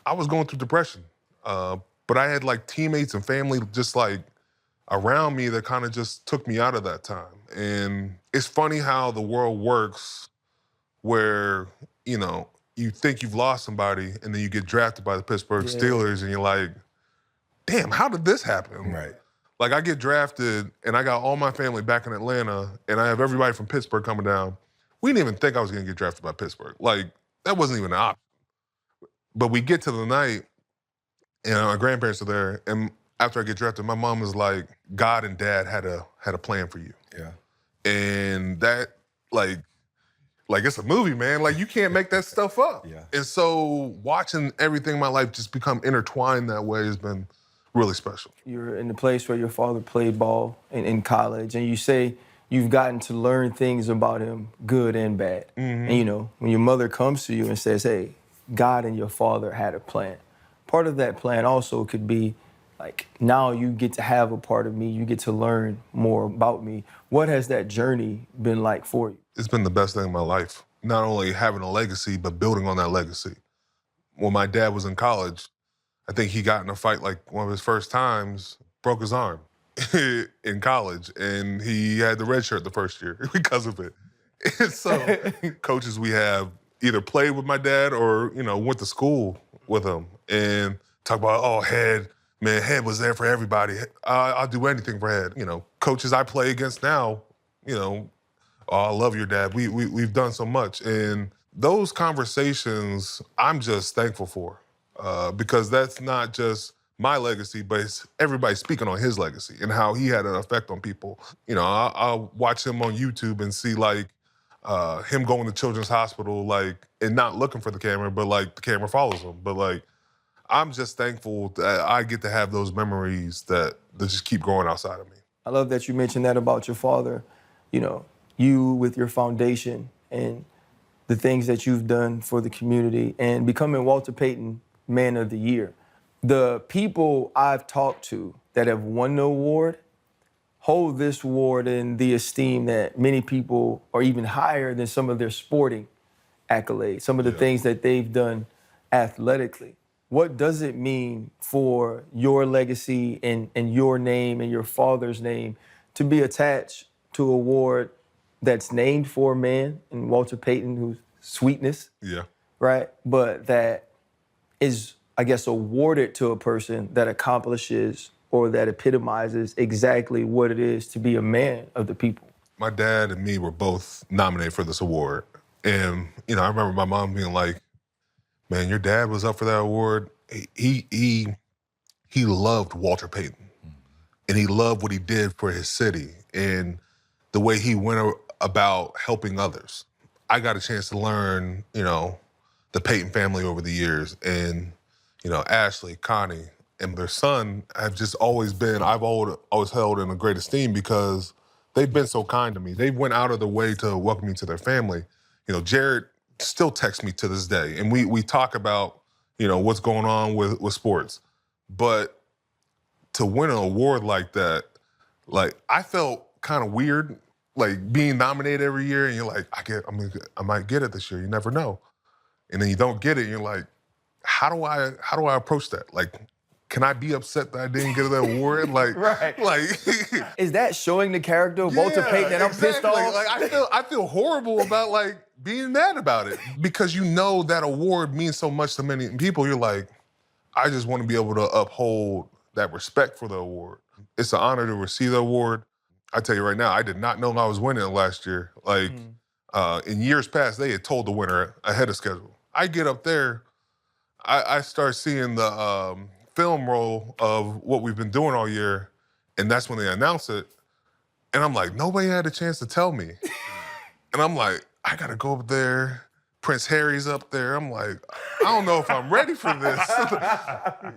I was going through depression. But I had teammates and family just around me that kind of just took me out of that time. And it's funny how the world works where, you know, you think you've lost somebody and then you get drafted by the Pittsburgh Steelers and you're like, damn, how did this happen? Right. I get drafted and I got all my family back in Atlanta and I have everybody from Pittsburgh coming down. We didn't even think I was gonna get drafted by Pittsburgh. That wasn't even an option. But we get to the night and my grandparents are there, and after I get drafted, my mom was like, God and Dad had a plan for you. Yeah. And that, it's a movie, man. You can't make that stuff up. Yeah. And so watching everything in my life just become intertwined that way has been really special. You're in the place where your father played ball in college, and you say you've gotten to learn things about him, good and bad. Mm-hmm. And you know, when your mother comes to you and says, hey, God and your father had a plan, part of that plan also could be now you get to have a part of me, you get to learn more about me. What has that journey been like for you? It's been the best thing in my life. Not only having a legacy, but building on that legacy. When my dad was in college, I think he got in a fight one of his first times, broke his arm in college, and he had the red shirt the first year because of it. And so coaches we have either played with my dad or, you know, went to school with him and talk about, Head was there for everybody. I'll do anything for Head. You know, coaches I play against now, you know, I love your dad. We've done so much. And those conversations I'm just thankful for because that's not just my legacy, but it's everybody speaking on his legacy and how he had an effect on people. You know, I'll watch him on YouTube and see him going to Children's Hospital, and not looking for the camera, but the camera follows him. But I'm just thankful that I get to have those memories that just keep growing outside of me. I love that you mentioned that about your father. You know, you with your foundation and the things that you've done for the community and becoming Walter Payton Man of the Year. The people I've talked to that have won the award hold this award in the esteem that many people are even higher than some of their sporting accolades, some of the things that they've done athletically. What does it mean for your legacy and your name and your father's name to be attached to an award that's named for a man in Walter Payton, who's sweetness, right? But that is, I guess, awarded to a person that accomplishes or that epitomizes exactly what it is to be a man of the people. My dad and me were both nominated for this award. And, you know, I remember my mom being like, man, your dad was up for that award. He loved Walter Payton. Mm-hmm. And he loved what he did for his city and the way he went about helping others. I got a chance to learn, you know, the Payton family over the years. And, you know, Ashley, Connie, and their son have just always been, I've always held in a great esteem because they've been so kind to me. They went out of their way to welcome me to their family. You know, Jared still texts me to this day, and we talk about, you know, what's going on with sports. But to win an award like that, I felt kind of weird, being nominated every year, and you're like, I might get it this year. You never know. And then you don't get it, and you're like, how do I approach that? Can I be upset that I didn't get that award? Right. Is that showing the character of Walter Payton that I'm pissed off? I feel horrible about being mad about it because you know that award means so much to many people. You're like, I just want to be able to uphold that respect for the award. It's an honor to receive the award. I tell you right now, I did not know I was winning it last year. Like, in years past, they had told the winner ahead of schedule. I get up there, I start seeing the film roll of what we've been doing all year, and that's when they announce it. And I'm like, nobody had a chance to tell me. And I'm like, I gotta go up there. Prince Harry's up there. I'm like, I don't know if I'm ready for this.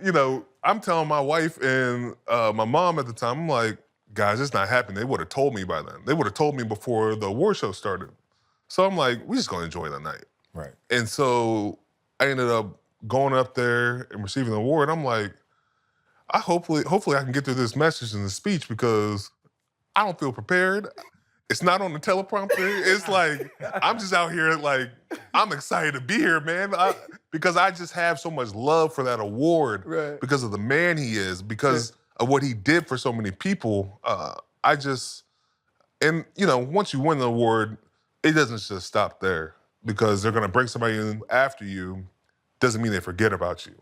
You know, I'm telling my wife and my mom at the time, I'm like, guys, it's not happening. They would have told me by then. They would have told me before the award show started. So I'm like, we're just gonna enjoy the night. Right. And so I ended up going up there and receiving the award. I'm like, hopefully I can get through this message in the speech because I don't feel prepared. It's not on the teleprompter. It's like, I'm just out here like, I'm excited to be here, man. Because I just have so much love for that award because of the man he is, because of what he did for so many people. And you know, once you win the award, it doesn't just stop there because they're gonna bring somebody in after you, doesn't mean they forget about you.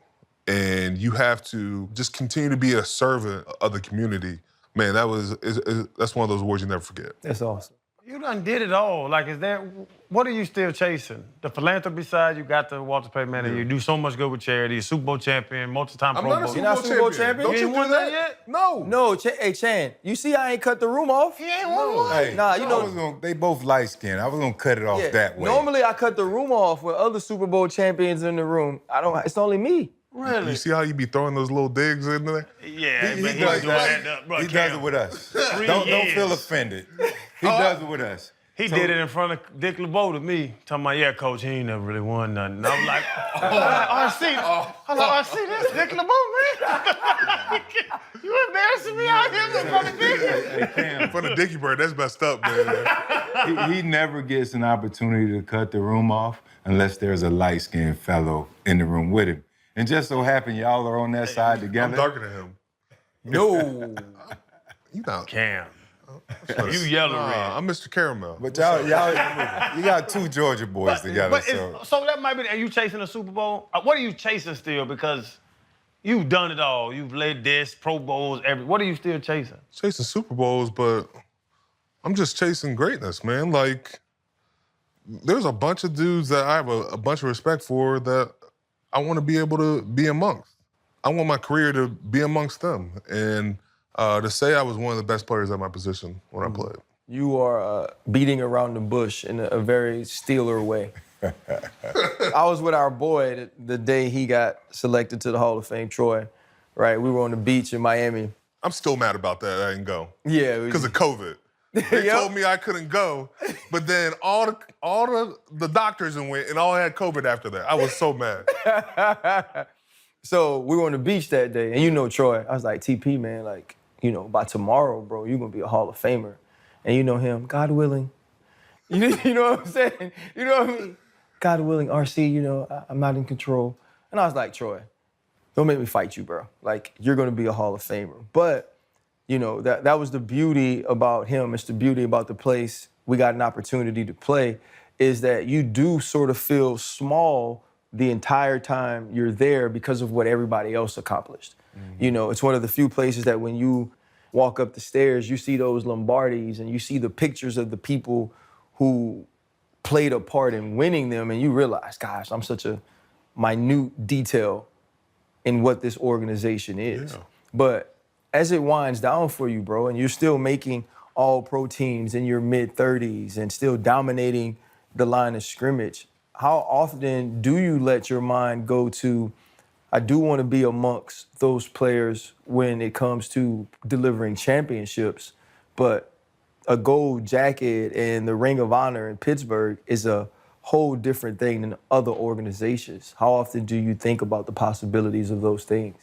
And you have to just continue to be a servant of the community. Man, that's one of those awards you never forget. That's awesome. You done did it all. Like, what are you still chasing? The philanthropy side, you got the Walter Payton Man, you do so much good with charity, you're Super Bowl champion, multi-time Pro Bowl. I'm not a Super Bowl champion. Don't You you ain't do won that yet? No. No, hey, Chan, you see I ain't cut the room off? He ain't won one. Hey, Nah, you know. they both light-skinned. I was going to cut it off that way. Normally I cut the room off with other Super Bowl champions in the room. It's only me. Really? You see how you be throwing those little digs in there? Yeah, He but he does doing that. that. Bro, He does it with us. Don't feel offended. He does it with us. He did it in front of Dick LeBeau to me, talking about, yeah, coach, he ain't never really won nothing. And I'm like, I see this, Dick LeBeau, man. You embarrassing me out here in front of Dickie. In front of Dickie Bird, that's messed up, man. He never gets an opportunity to cut the room off unless there's a light-skinned fellow in the room with him. And just so happen y'all are on that side together. I'm darker than him. No. You not. Cam. You yellow red. I'm Mr. Caramel. But y'all, you got two Georgia boys together. But so that might be, are you chasing a Super Bowl? What are you chasing still? Because you've done it all. You've led this, Pro Bowls, what are you still chasing? Chasing Super Bowls, but I'm just chasing greatness, man. Like, there's a bunch of dudes that I have a bunch of respect for that I want to be able to be amongst. I want my career to be amongst them. And to say I was one of the best players at my position when I played. You are beating around the bush in a very Steeler way. I was with our boy the day he got selected to the Hall of Fame, Troy, right? We were on the beach in Miami. I'm still mad about that. I didn't go. Yeah. Because of COVID. They told me I couldn't go, but then all the doctors went and all had COVID after that. I was so mad. So we were on the beach that day, and you know Troy. I was like, TP, man, like, you know, by tomorrow, bro, you're going to be a Hall of Famer. And you know him, God willing. You know what I'm saying? You know what I mean? God willing, RC, you know, I'm not in control. And I was like, Troy, don't make me fight you, bro. Like, you're going to be a Hall of Famer. But, you know, that was the beauty about him. It's the beauty about the place we got an opportunity to play, is that you do sort of feel small the entire time you're there because of what everybody else accomplished. Mm-hmm. You know, it's one of the few places that when you walk up the stairs, you see those Lombardis and you see the pictures of the people who played a part in winning them, and you realize, gosh, I'm such a minute detail in what this organization is. Yeah. But as it winds down for you, bro, and you're still making all-pro teams in your mid-30s and still dominating the line of scrimmage, how often do you let your mind go to, I do want to be amongst those players when it comes to delivering championships, but a gold jacket and the Ring of Honor in Pittsburgh is a whole different thing than other organizations. How often do you think about the possibilities of those things?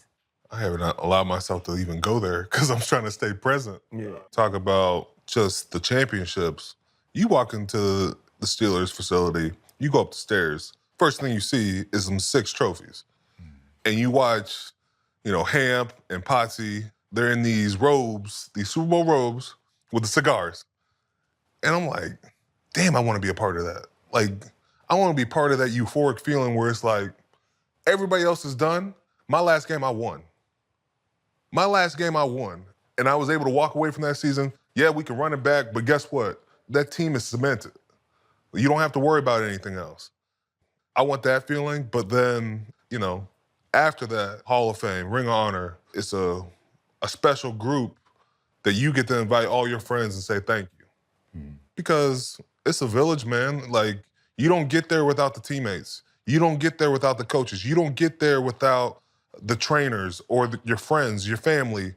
I haven't allowed myself to even go there because I'm trying to stay present. Yeah. Talk about just the championships. You walk into the Steelers facility, you go up the stairs, first thing you see is them 6 trophies. And you watch, you know, Hamp and Potsy, they're in these robes, these Super Bowl robes with the cigars. And I'm like, damn, I want to be a part of that. Like, I want to be part of that euphoric feeling where it's like, everybody else is done, My last game, I won. My last game, I won. And I was able to walk away from that season. Yeah, we can run it back, but guess what? That team is cemented. You don't have to worry about anything else. I want that feeling, but then, you know, after that, Hall of Fame, Ring of Honor, it's a special group that you get to invite all your friends and say thank you. Because it's a village, man. Like, you don't get there without the teammates. You don't get there without the coaches. You don't get there without the trainers or your friends, your family.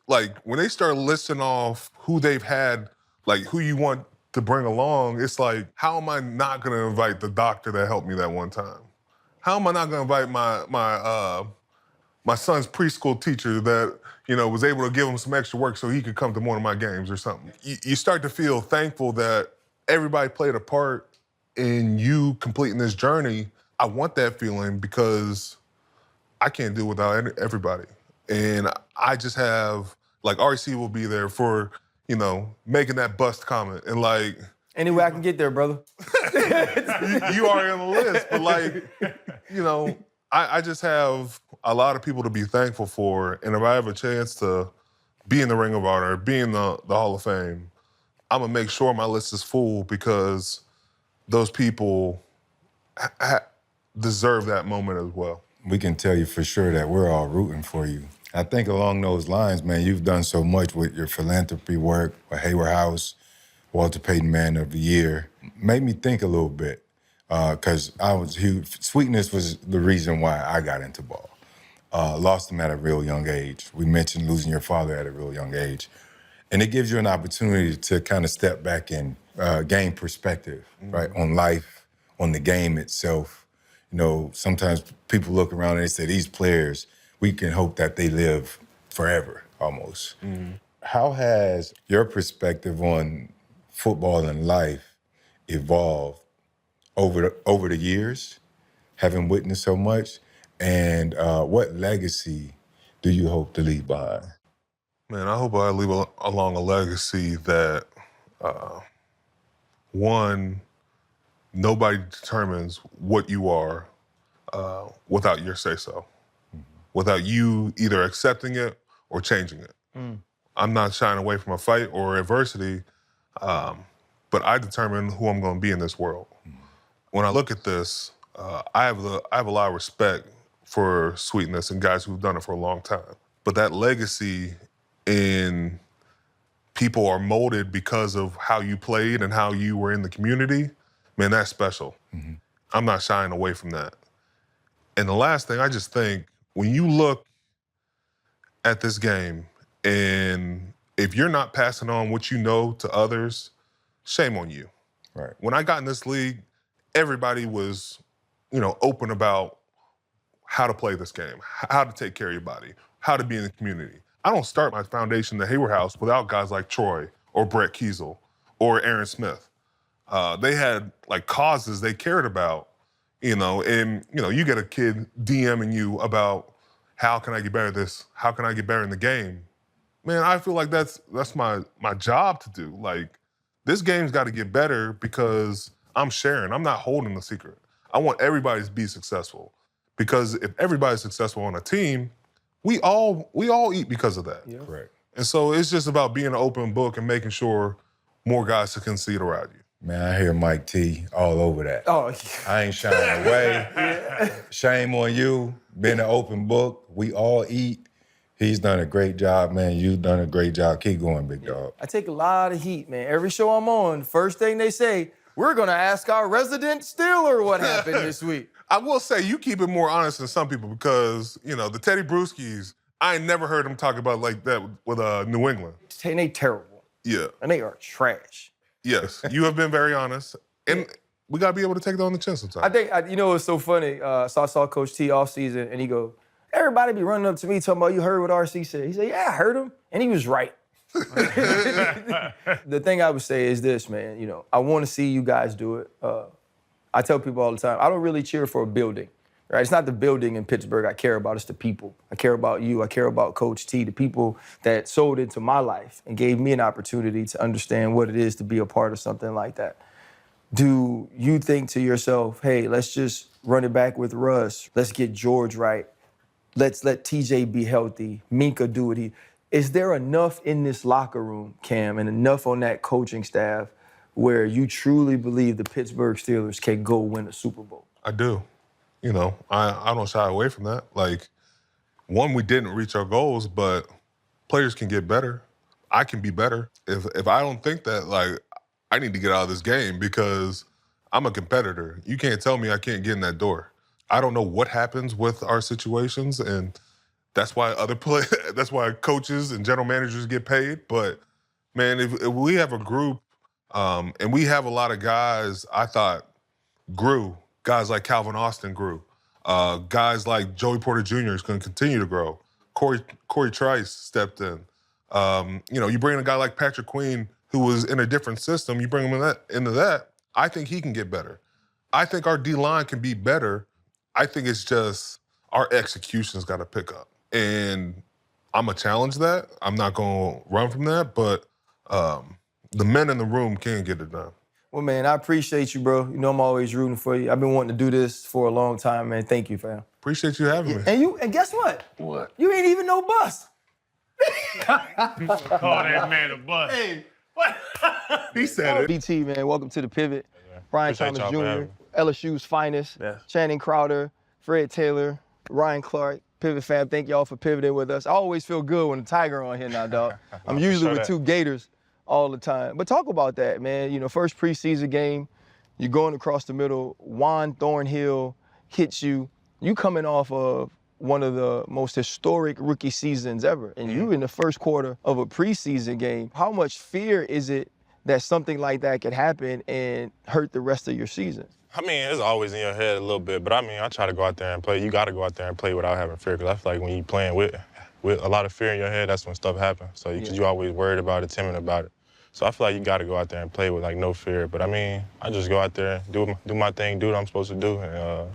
Like, when they start listing off who they've had, like, who you want to bring along, it's like, how am I not gonna invite the doctor that helped me that one time? How am I not gonna invite my son's preschool teacher that, you know, was able to give him some extra work so he could come to one of my games or something? You start to feel thankful that everybody played a part in you completing this journey. I want that feeling because I can't do it without everybody. And I just have, like, RC will be there for, you know, making that bust comment. And, like, Any way I can get there, brother. you are on the list, but, like, you know, I just have a lot of people to be thankful for. And if I have a chance to be in the Ring of Honor, be in the Hall of Fame, I'm gonna make sure my list is full because those people deserve that moment as well. We can tell you for sure that we're all rooting for you. I think along those lines, man, you've done so much with your philanthropy work, with Hayward House, Walter Payton Man of the Year. Made me think a little bit, because I was huge. Sweetness was the reason why I got into ball. Lost him at a real young age. We mentioned losing your father at a real young age. And it gives you an opportunity to kind of step back and gain perspective, right, on life, on the game itself. You know, sometimes people look around and they say, these players, we can hope that they live forever, almost. How has your perspective on football and life evolved over the years, having witnessed so much? And what legacy do you hope to leave behind? Man, I hope I leave along a legacy that, one, nobody determines what you are without your say-so, without you either accepting it or changing it. I'm not shying away from a fight or adversity, but I determine who I'm gonna be in this world. When I look at this, I have a lot of respect for Sweetness and guys who've done it for a long time. But that legacy in people are molded because of how you played and how you were in the community, man, that's special. I'm not shying away from that. And the last thing, I just think, when you look at this game and if you're not passing on what you know to others, shame on you. Right. When I got in this league, everybody was, you know, open about how to play this game, how to take care of your body, how to be in the community. I don't start my foundation, the Hayward House, without guys like Troy or Brett Kiesel or Aaron Smith. They had, like, causes they cared about, you know, and, you know, you get a kid DMing you about how can I get better at this? How can I get better in the game? Man, I feel like that's my job to do. Like, this game's got to get better because I'm sharing. I'm not holding the secret. I want everybody to be successful because if everybody's successful on a team, we all eat because of that. Yeah. Correct. And so it's just about being an open book and making sure more guys can see it around you. Man, I hear Mike T all over that. Oh, I ain't shying away. Shame on you, being an open book. We all eat. He's done a great job, man. You've done a great job. Keep going, big dog. I take a lot of heat, man. Every show I'm on, first thing they say, we're gonna ask our resident Steeler what happened this week. I will say you keep it more honest than some people because, you know, the Teddy Brewskis, I ain't never heard them talk about like that with New England. And they terrible. Yeah. And they are trash. Yes, you have been very honest. And we got to be able to take that on the chin sometimes. I think, you know, it's so funny. So I saw Coach T off season, and he go, everybody be running up to me talking about, you heard what RC said. He said, yeah, I heard him. And he was right. The thing I would say is this, man. You know, I want to see you guys do it. I tell people all the time, I don't really cheer for a building. Right? It's not the building in Pittsburgh I care about, it's the people. I care about you, I care about Coach T, the people that sold into my life and gave me an opportunity to understand what it is to be a part of something like that. Do you think to yourself, hey, let's just run it back with Russ, let's get George right, let's let TJ be healthy, Minka do it. Is there enough in this locker room, Cam, and enough on that coaching staff where you truly believe the Pittsburgh Steelers can go win a Super Bowl? I do. You know, I don't shy away from that. Like, one, we didn't reach our goals, but players can get better. I can be better. If I don't think that, like, I need to get out of this game because I'm a competitor. You can't tell me I can't get in that door. I don't know what happens with our situations, and that's why that's why coaches and general managers get paid. But man, if we have a group, and we have a lot of guys, I thought grew. Guys like Calvin Austin grew. Guys like Joey Porter Jr. is going to continue to grow. Corey Trice stepped in. You know, you bring in a guy like Patrick Queen, who was in a different system. You bring him into that. I think he can get better. I think our D-line can be better. I think it's just our execution's got to pick up. And I'm going to challenge that. I'm not going to run from that, but the men in the room can get it done. Well, man, I appreciate you, bro. You know I'm always rooting for you. I've been wanting to do this for a long time, man. Thank you, fam. Appreciate you having me. And guess what? What? You ain't even no bust. Call that man a bust. Hey. What? He said it. BT, man, welcome to the Pivot. Brian Appreciate Thomas y'all for Jr., having me. LSU's finest, Yes. Channing Crowder, Fred Taylor, Ryan Clark, Pivot fam. Thank y'all for pivoting with us. I always feel good when the Tiger on here now, dog. I'm usually with two Gators all the time. But talk about that, man. You know, first preseason game, you're going across the middle, Juan Thornhill hits you. You coming off of one of the most historic rookie seasons ever, and you in the first quarter of a preseason game. How much fear is it that something like that could happen and hurt the rest of your season? I mean, it's always in your head a little bit, but I mean, I try to go out there and play. You got to go out there and play without having fear, because I feel like when you're playing with a lot of fear in your head, that's when stuff happens. So you're always worried about it, timid about it. So I feel like you got to go out there and play with like no fear. But I mean, I just go out there, do my thing, do what I'm supposed to do, and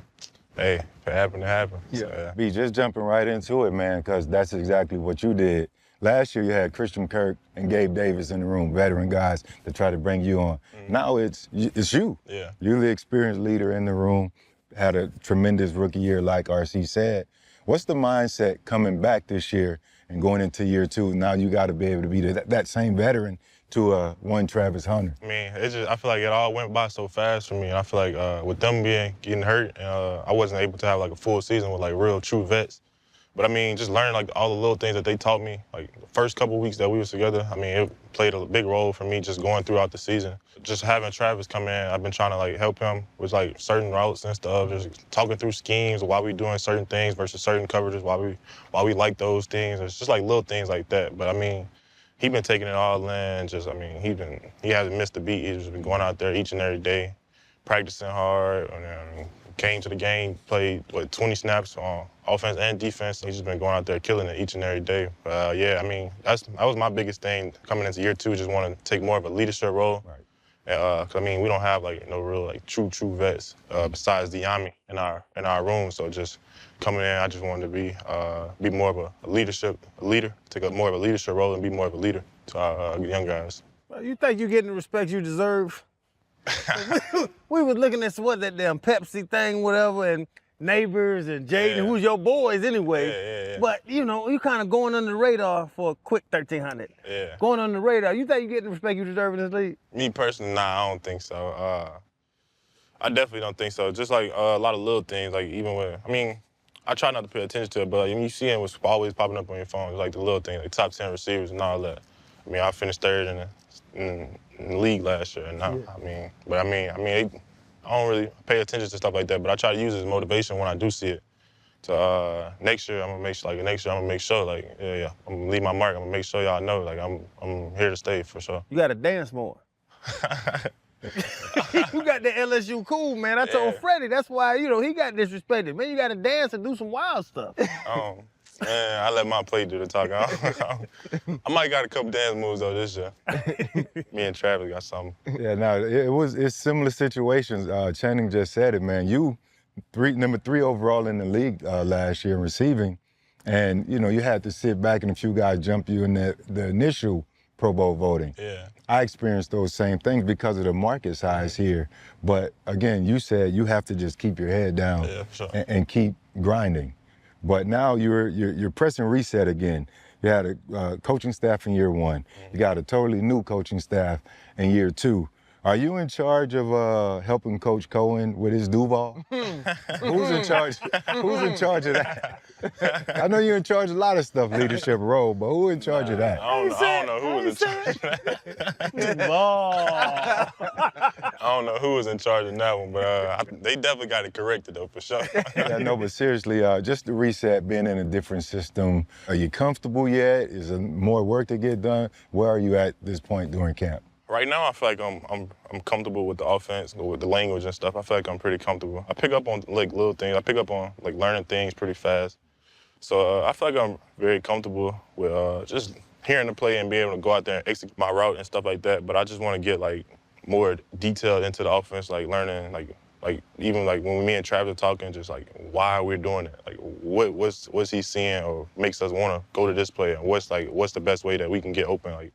hey, if it happened, it happened. Yeah. So, yeah. B, just jumping right into it, man, because that's exactly what you did. Last year, you had Christian Kirk and Gabe Davis in the room, veteran guys to try to bring you on. Now it's you. Yeah. You're the experienced leader in the room, had a tremendous rookie year, like RC said. What's the mindset coming back this year and going into year two? Now you got to be able to be that same veteran to one Travis Hunter. I mean, I feel like it all went by so fast for me, and I feel like with them getting hurt, I wasn't able to have like a full season with like real true vets. But I mean, just learning like all the little things that they taught me, like the first couple weeks that we was together, I mean, it played a big role for me just going throughout the season. Just having Travis come in, I've been trying to like help him with like certain routes and stuff, just talking through schemes, why we doing certain things versus certain coverages, why we like those things. It's just like little things like that. But I mean, he been taking it all in. He hasn't missed a beat. He's just been going out there each and every day, practicing hard. And came to the game, played 20 snaps on offense and defense. He's just been going out there killing it each and every day. Yeah, I mean that was my biggest thing coming into year two. Just want to take more of a leadership role. Right. 'Cause I mean we don't have like no real like true vets besides Diami in our room. So just coming in, I just wanted to be more of a leader, take more of a leadership role and be more of a leader to our young guys. Well, you think you're getting the respect you deserve? we was looking at that damn Pepsi thing, whatever, and Neighbors and Jaden, who's your boys anyway. Yeah. But, you know, you kind of going under the radar for a quick 1,300. Yeah. Going under the radar. You think you're getting the respect you deserve in this league? Me personally, nah, I don't think so. I definitely don't think so. Just like a lot of little things, like even with, I mean, I try not to pay attention to it, but when you see it, what's always popping up on your phone, it's like the little things, like top 10 receivers and all that. I mean, I finished third in the league last year, and I don't really pay attention to stuff like that, but I try to use it as motivation when I do see it. So next year, I'm gonna make sure, like, I'm gonna leave my mark. I'm gonna make sure y'all know, like, I'm here to stay for sure. You gotta dance more. You got the LSU cool, man. I told Freddie, that's why, you know, he got disrespected. Man, you gotta dance and do some wild stuff. Man, I let my play do the talking. I might got a couple dance moves though this year. Me and Travis got something. Yeah, no, it's similar situations. Channing just said it, man. You number 3 overall in the league last year in receiving, and you know you had to sit back and a few guys jump you in the initial Pro Bowl voting. Yeah. I experienced those same things because of the market size here. But again, you said you have to just keep your head down for sure. and keep grinding. But now you're pressing reset again. You had a coaching staff in year one. You got a totally new coaching staff in year two. Are you in charge of helping Coach Cohen with his Duval? Who's in charge? Who's in charge of that? I know you're in charge of a lot of stuff, leadership role, but who in charge of that? I don't know who was in charge of that. I don't know who was in charge of that one, but they definitely got it corrected, though, for sure. Yeah, no, but seriously, just the reset, being in a different system, are you comfortable yet? Is there more work to get done? Where are you at this point during camp? Right now, I feel like I'm comfortable with the offense, with the language and stuff. I feel like I'm pretty comfortable. I pick up on like little things. I pick up on like learning things pretty fast. So I feel like I'm very comfortable with just hearing the play and being able to go out there and execute my route and stuff like that. But I just want to get like more detailed into the offense, like learning like even like when me and Travis are talking, just like why we're doing it, like what's he seeing or makes us want to go to this play, and what's the best way that we can get open, like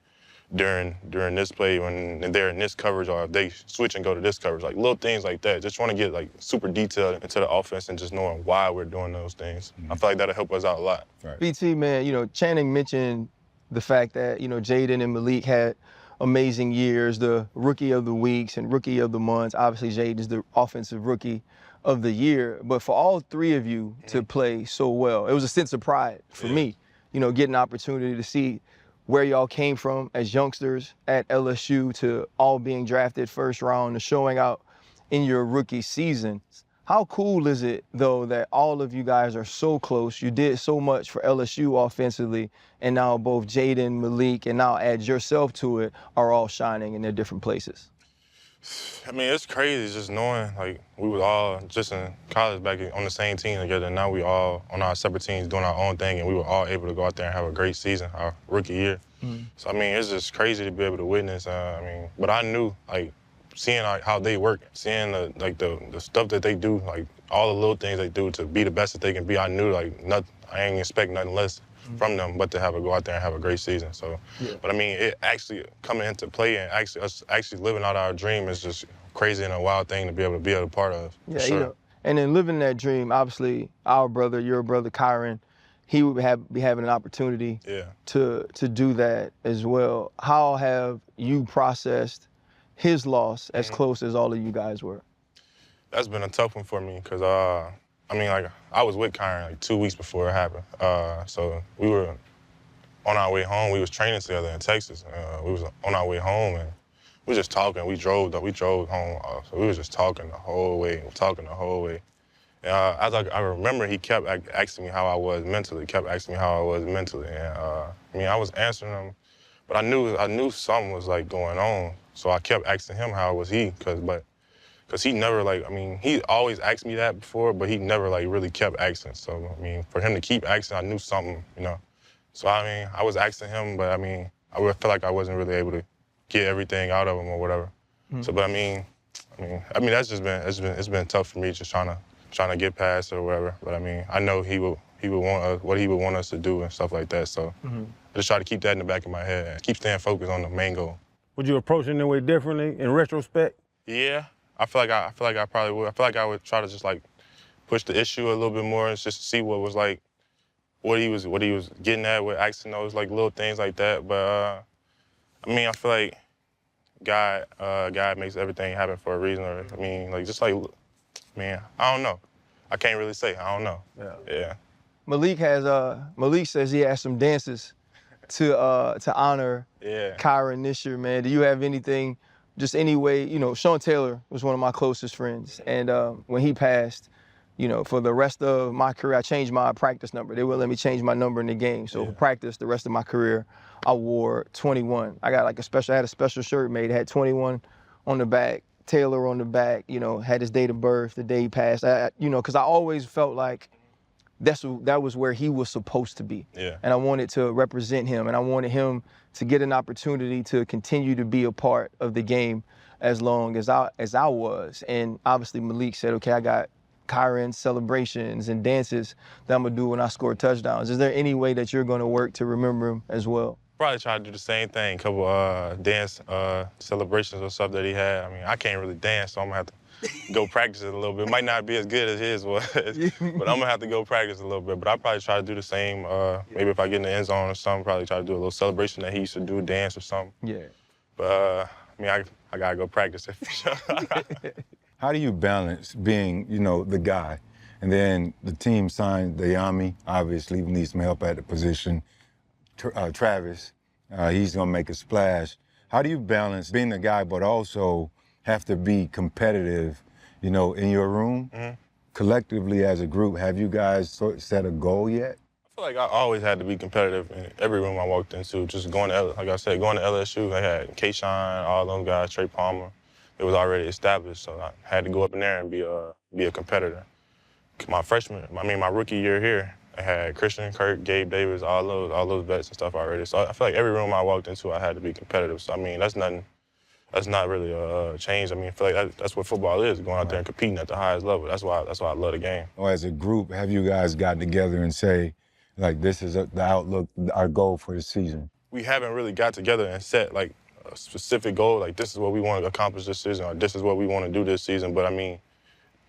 during this play when they're in this coverage, or if they switch and go to this coverage, like little things like that. Just trying to get like super detailed into the offense and just knowing why we're doing those things. I feel like that'll help us out a lot. Right. BT, man, Channing mentioned the fact that, Jaden and Malik had amazing years, the rookie of the weeks and rookie of the months. Obviously, Jaden is the offensive rookie of the year. But for all three of you to play so well, it was a sense of pride for me, getting an opportunity to see where y'all came from as youngsters at LSU to all being drafted first round to showing out in your rookie season. How cool is it, though, that all of you guys are so close? You did so much for LSU offensively, and now both Jaden, Malik, and now add yourself to it, are all shining in their different places. I mean, it's crazy just knowing, like, we was all just in college back on the same team together, and now we all on our separate teams doing our own thing, and we were all able to go out there and have a great season, our rookie year. So, I mean, it's just crazy to be able to witness. But I knew, like, seeing like, how they work, seeing the stuff that they do, like, all the little things they do to be the best that they can be, I knew, like, nothing, I ain't expect nothing less from them but to go out there and have a great season. So, but I mean, it actually coming into play and us living out our dream is just crazy and a wild thing to be able a part of. Yeah, for sure. And then living that dream, obviously, our brother, your brother, Kyron, he would be having an opportunity to do that as well. How have you processed his loss as close as all of you guys were? That's been a tough one for me because I was with Kyron like 2 weeks before it happened. So we were on our way home. We was training together in Texas. We was on our way home and we was just talking. We drove home. So we was just talking the whole way. And I remember he kept asking me how I was mentally. And I was answering him, but I knew something was like going on. So I kept asking him how was he, because he never, he always asked me that before, but he never, really kept asking. So, for him to keep asking, I knew something, So, I was asking him, but, I felt like I wasn't really able to get everything out of him or whatever. So, but, that's just it's been tough for me just trying to get past it or whatever. But, I know he would want what he would want us to do and stuff like that. So, I just try to keep that in the back of my head and keep staying focused on the main goal. Would you approach it in a way differently in retrospect? Yeah. I feel like I probably would. I feel like I would try to just push the issue a little bit more and just see what was what he was getting at with asking those little things like that. But I feel like God makes everything happen for a reason. Or I don't know. I can't really say. I don't know. Yeah. Malik says he has some dances to honor Kyron this year, man. Do you have anything? Just any way, Sean Taylor was one of my closest friends. And when he passed, for the rest of my career, I changed my practice number. They wouldn't let me change my number in the game. So for practice, the rest of my career, I wore 21. I got I had a special shirt made. It had 21 on the back, Taylor on the back, had his date of birth, the day he passed. Because I always felt like that was where he was supposed to be. Yeah. And I wanted to represent him, and I wanted him to get an opportunity to continue to be a part of the game as long as I was. And obviously Malik said, okay, I got Kyron's celebrations and dances that I'm gonna do when I score touchdowns. Is there any way that you're gonna work to remember him as well? Probably try to do the same thing, a couple dance celebrations or stuff that he had. I can't really dance, so I'm gonna have to go practice it a little bit. It might not be as good as his was, but I'm gonna have to go practice a little bit. But I'll probably try to do the same. Maybe if I get in the end zone or something, probably try to do a little celebration that he used to do, dance or something. Yeah. But I mean, I gotta go practice it for sure. How do you balance being, the guy, and then the team signed Dayami, obviously needs some help at the position. Travis, he's gonna make a splash. How do you balance being the guy, but also have to be competitive, in your room? Collectively as a group, have you guys set a goal yet? I feel like I always had to be competitive in every room I walked into. Just going to, like I said, going to LSU, I had K-Shine, all those guys, Trey Palmer. It was already established, so I had to go up in there and be a competitor. My rookie year here, I had Christian, Kirk, Gabe Davis, all those vets and stuff already. So I feel like every room I walked into, I had to be competitive. So I mean, that's not really a change. I mean, I feel like that's what football is, going out there and competing at the highest level. That's why I love the game. Or as a group, have you guys gotten together and say, like, this is the outlook, our goal for the season? We haven't really got together and set like a specific goal, like this is what we want to accomplish this season, or this is what we want to do this season. But I mean,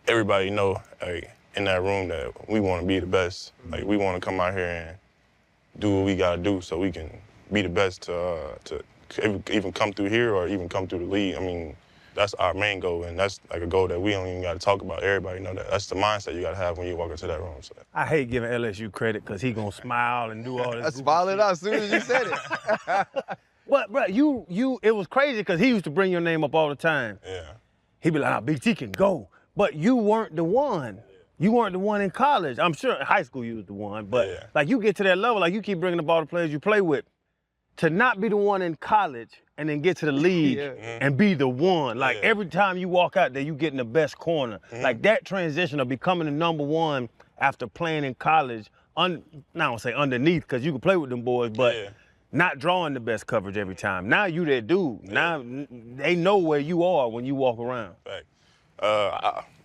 everybody know in that room that we want to be the best. Like we want to come out here and do what we got to do so we can be the best to even come through here or even come through the league. I mean, that's our main goal, and that's like a goal that we don't even got to talk about. Everybody know that. That's the mindset you got to have when you walk into that room. So. I hate giving LSU credit because he gonna smile and do all this. I smiled it out as soon as you said it. But bro, it was crazy because he used to bring your name up all the time. Yeah. He'd be like, Big T can go. But you weren't the one. You weren't the one in college. I'm sure in high school you was the one, but like you get to that level, like you keep bringing up all the players you play with. To not be the one in college and then get to the league and be the one. Like every time you walk out there, you get in the best corner. Like that transition of becoming the number one after playing in college, I don't say underneath because you can play with them boys, but not drawing the best coverage every time. Now you that dude. Now they know where you are when you walk around. Fact.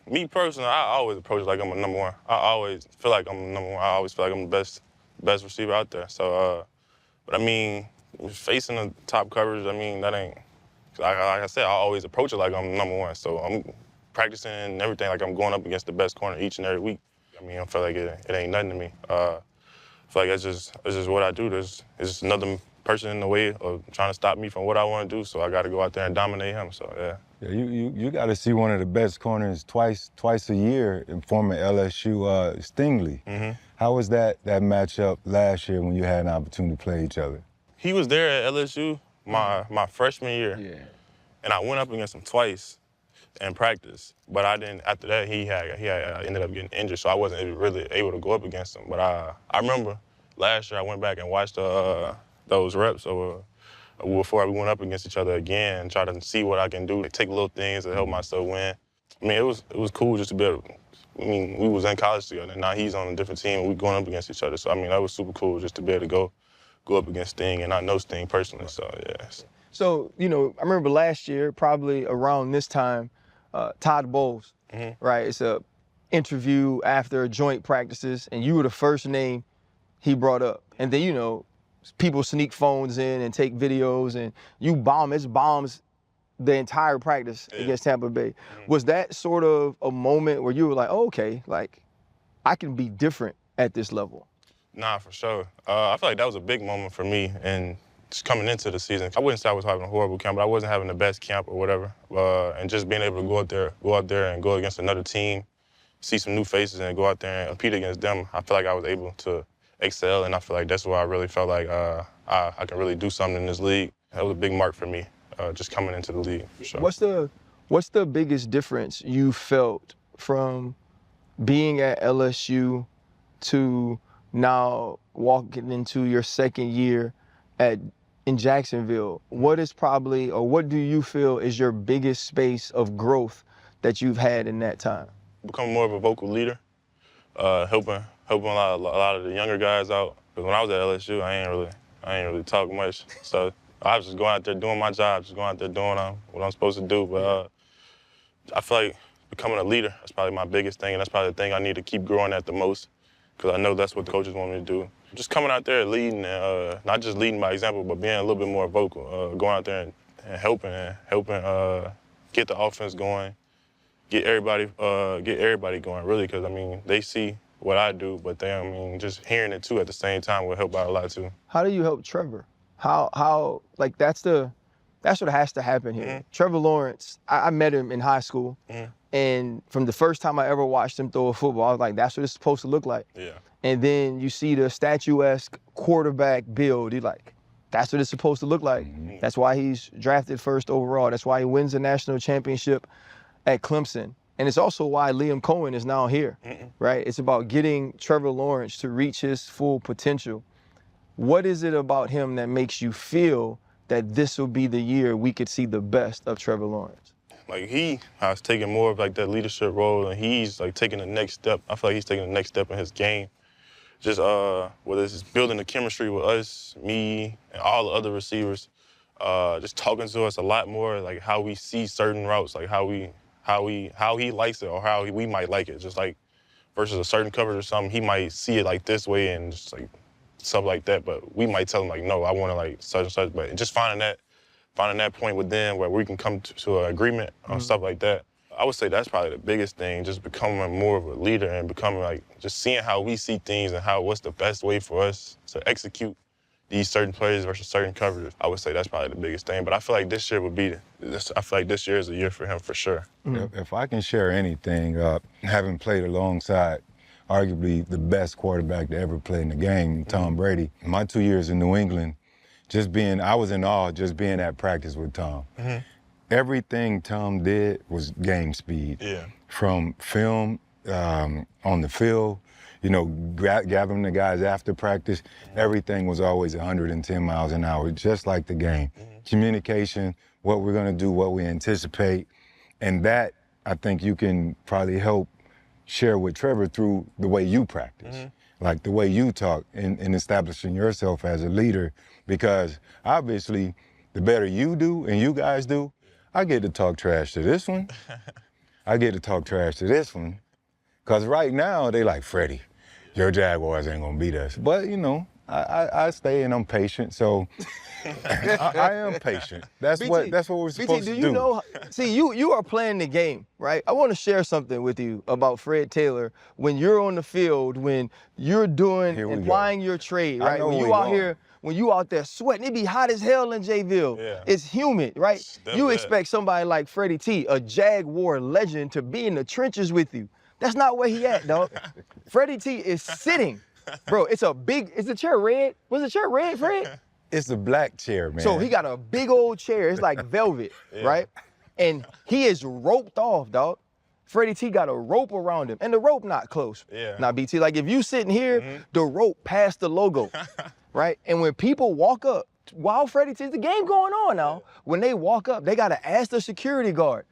Me personally, I always approach it like I'm a number one. I always feel like I'm a number one. I always feel like I'm the best receiver out there. So, but I mean, facing the top coverage, I mean, that ain't, like I said, I always approach it like I'm number one. So I'm practicing and everything like I'm going up against the best corner each and every week. I mean, I feel like it ain't nothing to me. I feel like it's just what I do. It's just another person in the way of trying to stop me from what I want to do. So I got to go out there and dominate him. So yeah. Yeah, you got to see one of the best corners twice a year in former LSU Stingley. How was that matchup last year when you had an opportunity to play each other? He was there at LSU my freshman year, and I went up against him twice in practice. But I didn't. After that, he ended up getting injured, so I wasn't really able to go up against him. But I remember last year I went back and watched those reps before we went up against each other again, and try to see what I can do, take little things to help myself win. I mean, it was cool just to be able. I mean, we was in college together, and now he's on a different team, and we going up against each other. So I mean, that was super cool just to be able to go up against Sting, and I know Sting personally, so yeah. So, I remember last year, probably around this time, Todd Bowles, right? It's a interview after joint practices, and you were the first name he brought up. And then, people sneak phones in and take videos, and it's bombs the entire practice against Tampa Bay. Was that sort of a moment where you were like, oh, okay, like, I can be different at this level? Nah, for sure. I feel like that was a big moment for me, and just coming into the season. I wouldn't say I was having a horrible camp, but I wasn't having the best camp or whatever. And just being able to go out there and go against another team, see some new faces and go out there and compete against them, I feel like I was able to excel, and I feel like that's where I really felt like I can really do something in this league. That was a big mark for me, just coming into the league, for sure. What's the biggest difference you felt from being at LSU to now walking into your second year in Jacksonville? What do you feel is your biggest space of growth that you've had in that time? Become more of a vocal leader, helping a lot of the younger guys out. Because when I was at LSU, I ain't really talk much. So I was just going out there doing my job, just going out there doing what I'm supposed to do. But I feel like becoming a leader, that's probably my biggest thing, and that's probably the thing I need to keep growing at the most, because I know that's what the coaches want me to do. Just coming out there and leading, and not just leading by example, but being a little bit more vocal, going out there and helping get the offense going, get everybody going, really, because, I mean, they see what I do, but they, I mean, just hearing it, too, at the same time will help out a lot, too. How do you help Trevor? How like, that's what has to happen here. Trevor Lawrence, I met him in high school, and from the first time I ever watched him throw a football, I was like, that's what it's supposed to look like. Yeah. And then you see the statuesque quarterback build, you're like, that's what it's supposed to look like. That's why he's drafted first overall. That's why he wins the national championship at Clemson. And it's also why Liam Cohen is now here, right? It's about getting Trevor Lawrence to reach his full potential. What is it about him that makes you feel that this will be the year we could see the best of Trevor Lawrence? Like, he has taken more of, like, that leadership role, and he's, like, taking the next step. I feel like he's taking the next step in his game. Just whether it's building the chemistry with us, me, and all the other receivers, just talking to us a lot more, like how we see certain routes, like how he likes it or how we might like it. Just like versus a certain coverage or something, he might see it like this way and just like stuff like that. But we might tell him like, no, I want to like such and such. But just finding that point with them where we can come to an agreement on stuff like that. I would say that's probably the biggest thing, just becoming more of a leader and becoming like, just seeing how we see things and what's the best way for us to execute these certain plays versus certain coverages. I would say that's probably the biggest thing. But I feel like this year I feel like this year is a year for him for sure. If I can share anything, having played alongside arguably the best quarterback to ever play in the game, Tom Brady, my 2 years in New England, I was in awe just being at practice with Tom. Everything Tom did was game speed. Yeah. From film on the field, gathering the guys after practice, everything was always 110 miles an hour, just like the game. Communication, what we're gonna do, what we anticipate, and that I think you can probably help share with Trevor through the way you practice, like the way you talk in establishing yourself as a leader, because obviously the better you do and you guys do, I get to talk trash to this one. I get to talk trash to this one. Because right now, they like, Freddie, your Jaguars ain't going to beat us. But, I stay and I'm patient, so I am patient. That's what we're supposed to do. You know, see, you are playing the game, right? I want to share something with you about Fred Taylor. When you're on the field, when you're doing and applying your trade, right? When you out there sweating, it be hot as hell in J-ville. Yeah. It's humid, right? You expect somebody like Freddie T, a Jaguar legend, to be in the trenches with you. That's not where he at, dog. Freddie T is sitting. Bro, is the chair red? Was the chair red, Fred? It's a black chair, man. So he got a big old chair. It's like velvet, right? And he is roped off, dog. Freddie T got a rope around him, and the rope not close. Yeah. Now, BT, like if you sitting here, the rope past the logo, right? And when people walk up, while Freddie T, the game going on now, when they walk up, they gotta ask the security guard,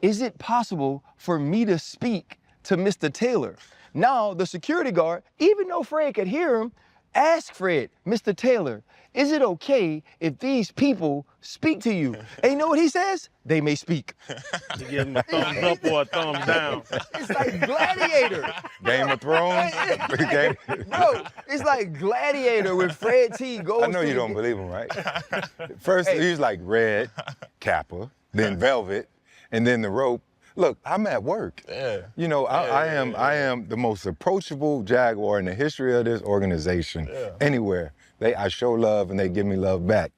is it possible for me to speak to Mr. Taylor? Now, the security guard, even though Fred could hear him, ask Fred, Mr. Taylor, is it okay if these people speak to you? And you know what he says? They may speak. To give him a thumbs up or a thumbs down. It's like Gladiator. Game of Thrones. Bro, it's like Gladiator when Fred T goes I know you don't believe him, right? First, he's like red, Kappa, then velvet, and then the rope. Look, I'm at work. Yeah. I am the most approachable Jaguar in the history of this organization. Yeah. Anywhere. I show love and they give me love back.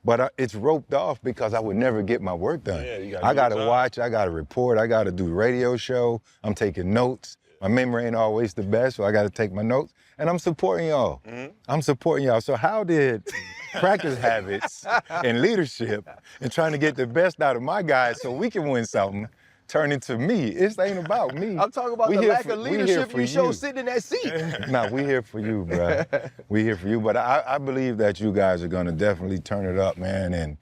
But it's roped off because I would never get my work done. Yeah, I got to watch, I got to report, I got to do the radio show. I'm taking notes. My memory ain't always the best, so I got to take my notes. And I'm supporting y'all. I'm supporting y'all. So how did practice habits and leadership and trying to get the best out of my guys so we can win something turn into me? It ain't about me. I'm talking about the lack of leadership you show sitting in that seat. Nah, we here for you, bro. We here for you. But I believe that you guys are going to definitely turn it up, man. And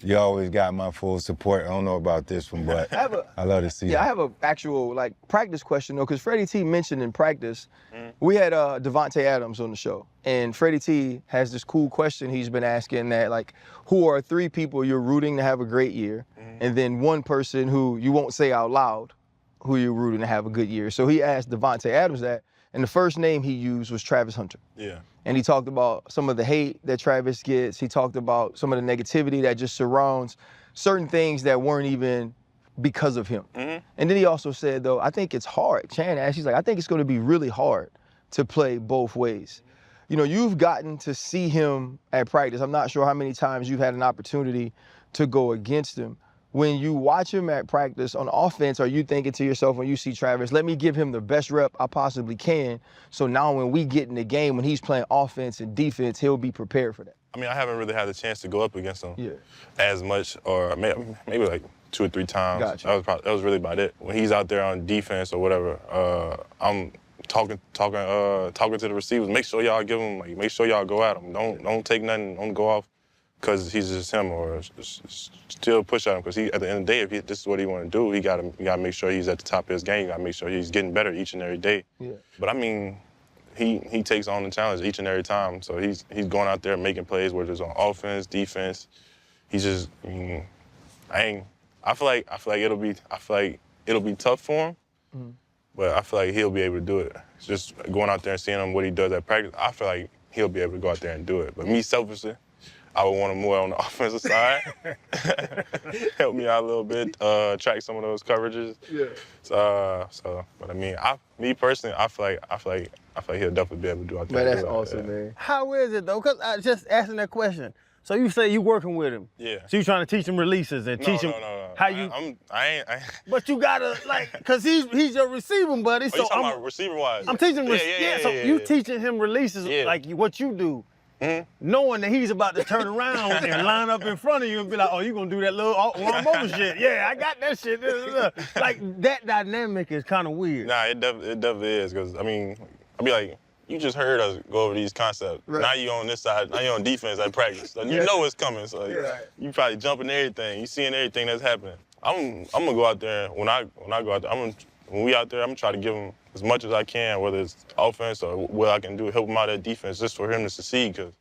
you always got my full support. I don't know about this one, but I love to see it. Yeah, I have an actual practice question though, because Freddie T mentioned in practice, we had Devontae Adams on the show, and Freddie T has this cool question he's been asking that who are 3 people you're rooting to have a great year, and then 1 person who you won't say out loud who you're rooting to have a good year. So he asked Devontae Adams that, and the first name he used was Travis Hunter. Yeah. And he talked about some of the hate that Travis gets. He talked about some of the negativity that just surrounds certain things that weren't even because of him. And then he also said, though, I think it's hard. Chan asked, he's like, I think it's going to be really hard to play both ways. You know, you've gotten to see him at practice. I'm not sure how many times you've had an opportunity to go against him. When you watch him at practice on offense, are you thinking to yourself when you see Travis, let me give him the best rep I possibly can, so now when we get in the game, when he's playing offense and defense, he'll be prepared for that? I mean, I haven't really had the chance to go up against him as much, or maybe like 2 or 3 times. Gotcha. That was really about it. When he's out there on defense or whatever, I'm talking to the receivers. Make sure y'all give him, make sure y'all go at him. Don't take nothing. Don't go off because he's just him, or still push at him. Because at the end of the day, if this is what he want to do, he gotta make sure he's at the top of his game. You gotta make sure he's getting better each and every day. Yeah. But I mean, he takes on the challenge each and every time. So he's going out there making plays, whether it's on offense, defense. He's just, I feel like it'll be tough for him. But I feel like he'll be able to do it. It's just going out there and seeing him what he does at practice, I feel like he'll be able to go out there and do it. But me, selfishly, I would want him more on the offensive side. Help me out a little bit, track some of those coverages. Yeah. But I mean, me personally, I feel like he'll definitely be able to do out there. Man, that's awesome, man. How is it though? Cause I just asking that question. So you say you working with him? Yeah. So you trying to teach him releases and teach him how you? I ain't. But you gotta cause he's your receiving buddy. Oh, So you talking about receiver-wise? I'm teaching him. So you teaching him releases like what you do, knowing that he's about to turn around and line up in front of you and be like, oh, you gonna do that little arm over shit? Yeah, I got that shit. Like that dynamic is kind of weird. Nah, it definitely is. Cause I mean, I'll be like, you just heard us go over these concepts. Right. Now you on this side. Now you on defense at practice. So you know it's coming. So you probably jumping everything. You seeing everything that's happening. I'm gonna go out there. When I go out there, when we out there, I'm gonna try to give him as much as I can, whether it's offense or what I can do, help him out at defense, just for him to succeed. Cause,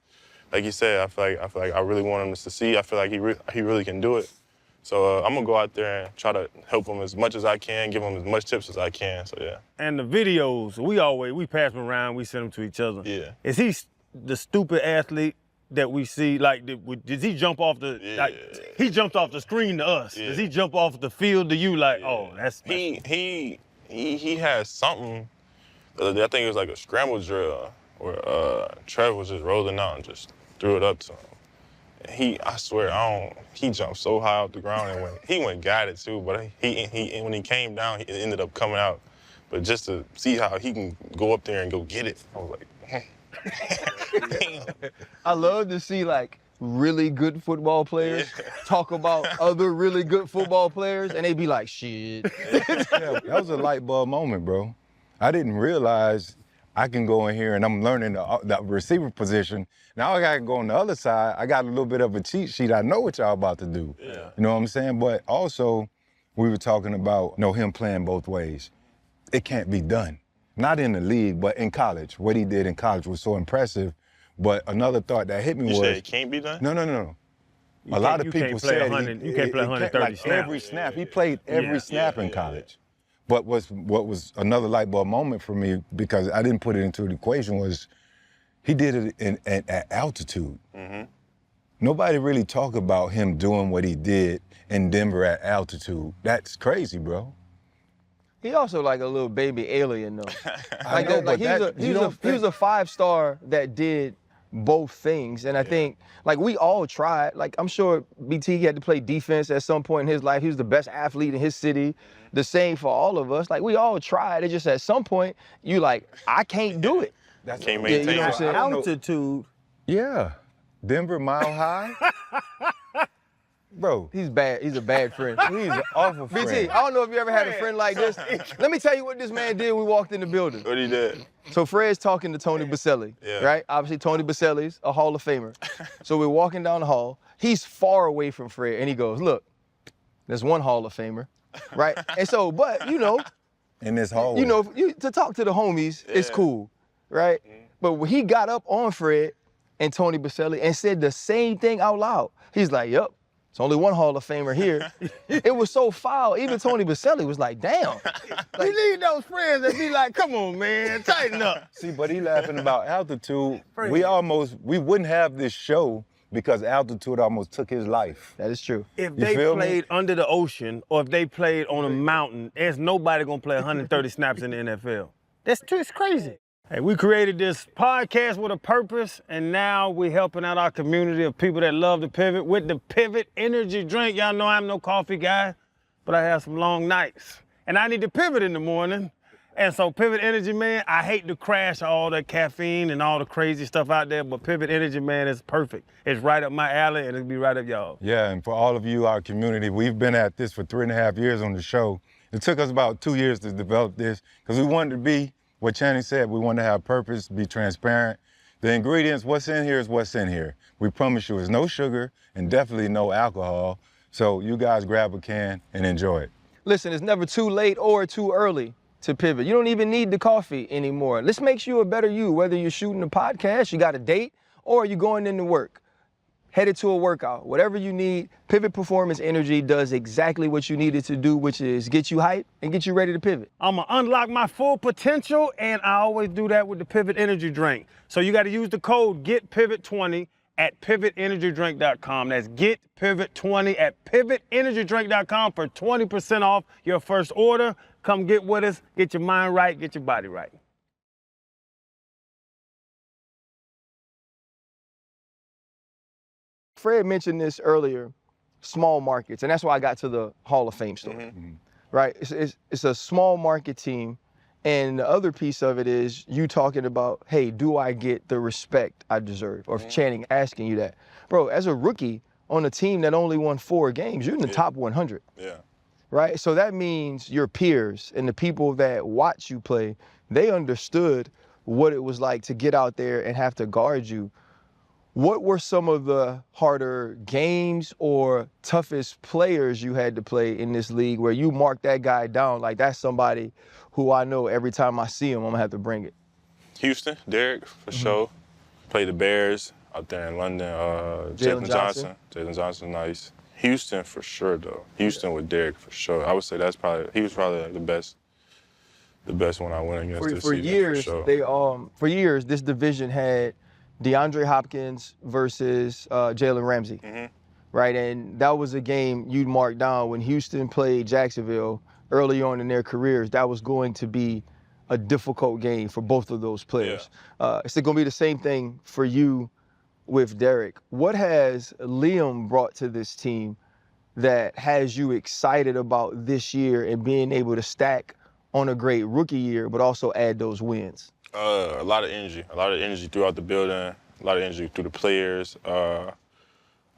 like you said, I feel like I really want him to succeed. I feel like he really can do it. So I'm gonna go out there and try to help him as much as I can, give him as much tips as I can. So yeah. And the videos, we pass them around, we send them to each other. Yeah. Is he the stupid athlete that we see? Like, did he jump off the? Yeah. Like, he jumped off the screen to us. Yeah. Does he jump off the field to you? Like, oh, that's he has something. I think it was like a scramble drill where Trevor was just rolling out and just threw it up to him. I swear, he jumped so high off the ground and he went got it too, but he when he came down, it ended up coming out. But just to see how he can go up there and go get it, I was like, damn. I love to see like really good football players talk about other really good football players, and they be like, shit. That was a light bulb moment, bro. I didn't realize I can go in here and I'm learning the receiver position. Now I gotta go on the other side. I got a little bit of a cheat sheet. I know what y'all about to do. Yeah. You know what I'm saying? But also, we were talking about him playing both ways. It can't be done. Not in the league, but in college. What he did in college was so impressive. But another thought that hit me was— You said it can't be done? No. A lot of people said you can't play 130 like snaps. every snap. He played every snap in college. But what was another light bulb moment for me, because I didn't put it into the equation, was he did it at altitude. Mm-hmm. Nobody really talk about him doing what he did in Denver at altitude. That's crazy, bro. He also like a little baby alien though. He was a 5-star that did both things. And I think like we all tried. Like I'm sure BT had to play defense at some point in his life. He was the best athlete in his city. The same for all of us. Like we all tried. It just at some point you like, I can't do it. Can't maintain you know what I'm saying? Altitude. Yeah. Denver Mile High. Bro. He's bad. He's a bad friend. He's an awful friend. BT, I don't know if you ever had a friend like this. Let me tell you what this man did when we walked in the building. What he did? So Fred's talking to Tony Baselli, right? Obviously Tony Baselli's a Hall of Famer. So we're walking down the hall. He's far away from Fred and he goes, look, there's one Hall of Famer, right? And so, but in this hallway. To talk to the homies, it's cool, right? But when he got up on Fred and Tony Baselli and said the same thing out loud, he's like, yep. It's only one Hall of Famer here. It was so foul, even Tony Baselli was like, damn. You need those friends that be like, come on, man, tighten up. See, but he laughing about altitude. We wouldn't have this show because altitude almost took his life. That is true. If You they feel me? played under the ocean or if they played on a mountain, there's nobody gonna play 130 snaps in the NFL. It's crazy. Hey, we created this podcast with a purpose, and now we're helping out our community of people that love to pivot with the Pivot Energy drink. Y'all know I'm no coffee guy, but I have some long nights. And I need to pivot in the morning. And so Pivot Energy, man, I hate to crash all that caffeine and all the crazy stuff out there, but Pivot Energy, man, is perfect. It's right up my alley, and it'll be right up y'all. Yeah, and for all of you, our community, we've been at this for 3.5 years on the show. It took us about 2 years to develop this because we wanted to be what Channing said. We wanted to have purpose, be transparent. The ingredients, what's in here is what's in here. We promise you it's no sugar and definitely no alcohol. So you guys grab a can and enjoy it. Listen, it's never too late or too early to pivot. You don't even need the coffee anymore. This makes you a better you, whether you're shooting a podcast, you got a date, or you're going into work, headed to a workout. Whatever you need, Pivot Performance Energy does exactly what you need it to do, which is get you hyped and get you ready to pivot. I'm gonna unlock my full potential, and I always do that with the Pivot Energy drink. So you gotta use the code GETPIVOT20 at pivotenergydrink.com. That's GETPIVOT20 at pivotenergydrink.com for 20% off your first order. Come get with us, get your mind right, get your body right. Fred mentioned this earlier, small markets, and that's why I got to the Hall of Fame story, right? It's a small market team, and the other piece of it is you talking about, hey, do I get the respect I deserve? Or if Channing asking you that. Bro, as a rookie on a team that only won 4 games, you're in the top 100. Yeah. Right? So that means your peers and the people that watch you play, they understood what it was like to get out there and have to guard you. What were some of the harder games or toughest players you had to play in this league where you marked that guy down? Like, that's somebody who I know every time I see him, I'm gonna have to bring it. Houston, Derek, for sure. Played the Bears out there in London. Jalen Johnson. Jalen Johnson, nice. Houston, for sure, though. Houston with Derek, for sure. I would say he was probably like the best one I went against this For season, years, for sure. this division had DeAndre Hopkins versus Jalen Ramsey, right? And that was a game you'd mark down when Houston played Jacksonville early on in their careers. That was going to be a difficult game for both of those players. It's going to be the same thing for you with Derek. What has Liam brought to this team that has you excited about this year and being able to stack on a great rookie year, but also add those wins? A lot of energy throughout the building, a lot of energy through the players. I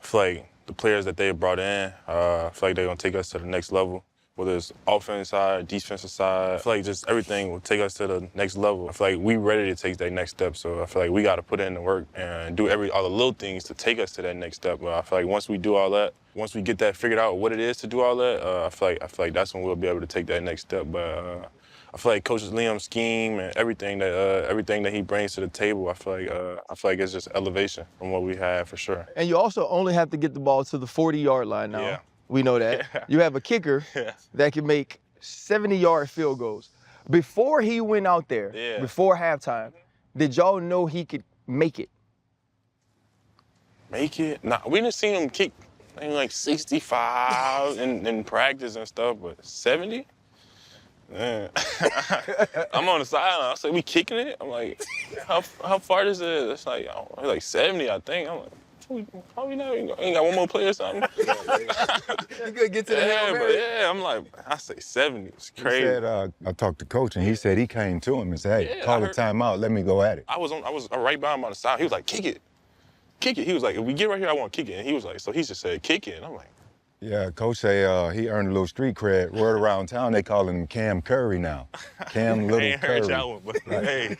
feel like the players that they brought in, I feel like they're gonna take us to the next level, whether it's offensive side, defensive side. I feel like just everything will take us to the next level. I feel like we ready to take that next step, so I feel like we gotta put in the work and do all the little things to take us to that next step. But I feel like once we do all that, once we get that figured out what it is to do all that, I feel like that's when we'll be able to take that next step. But I feel like Coach Liam's scheme and everything that he brings to the table, I feel like it's just elevation from what we had for sure. And you also only have to get the ball to the 40-yard line now. Yeah. We know that. Yeah. You have a kicker that can make 70-yard field goals. Before he went out there, before halftime, did y'all know he could make it? Make it? Nah, we didn't see him kick like 65 in practice and stuff, but 70? Man. I'm on the sideline. I say, we kicking it? I'm like, how far is it? It's like 70, I think. I'm like, probably not. Ain't got one more play or something. You could get to the Hail Mary. I'm like, I say 70. It's crazy. He said, I talked to Coach, and he said he came to him and said, hey, call the timeout, let me go at it. I was right by him on the side. He was like, kick it. Kick it. He was like, if we get right here, I want to kick it. And he was like, so he just said, kick it. And I'm like, yeah, Coach say he earned a little street cred. Word around town, they call him Cam Curry now. Cam Little I ain't Curry. heard that one, but hey.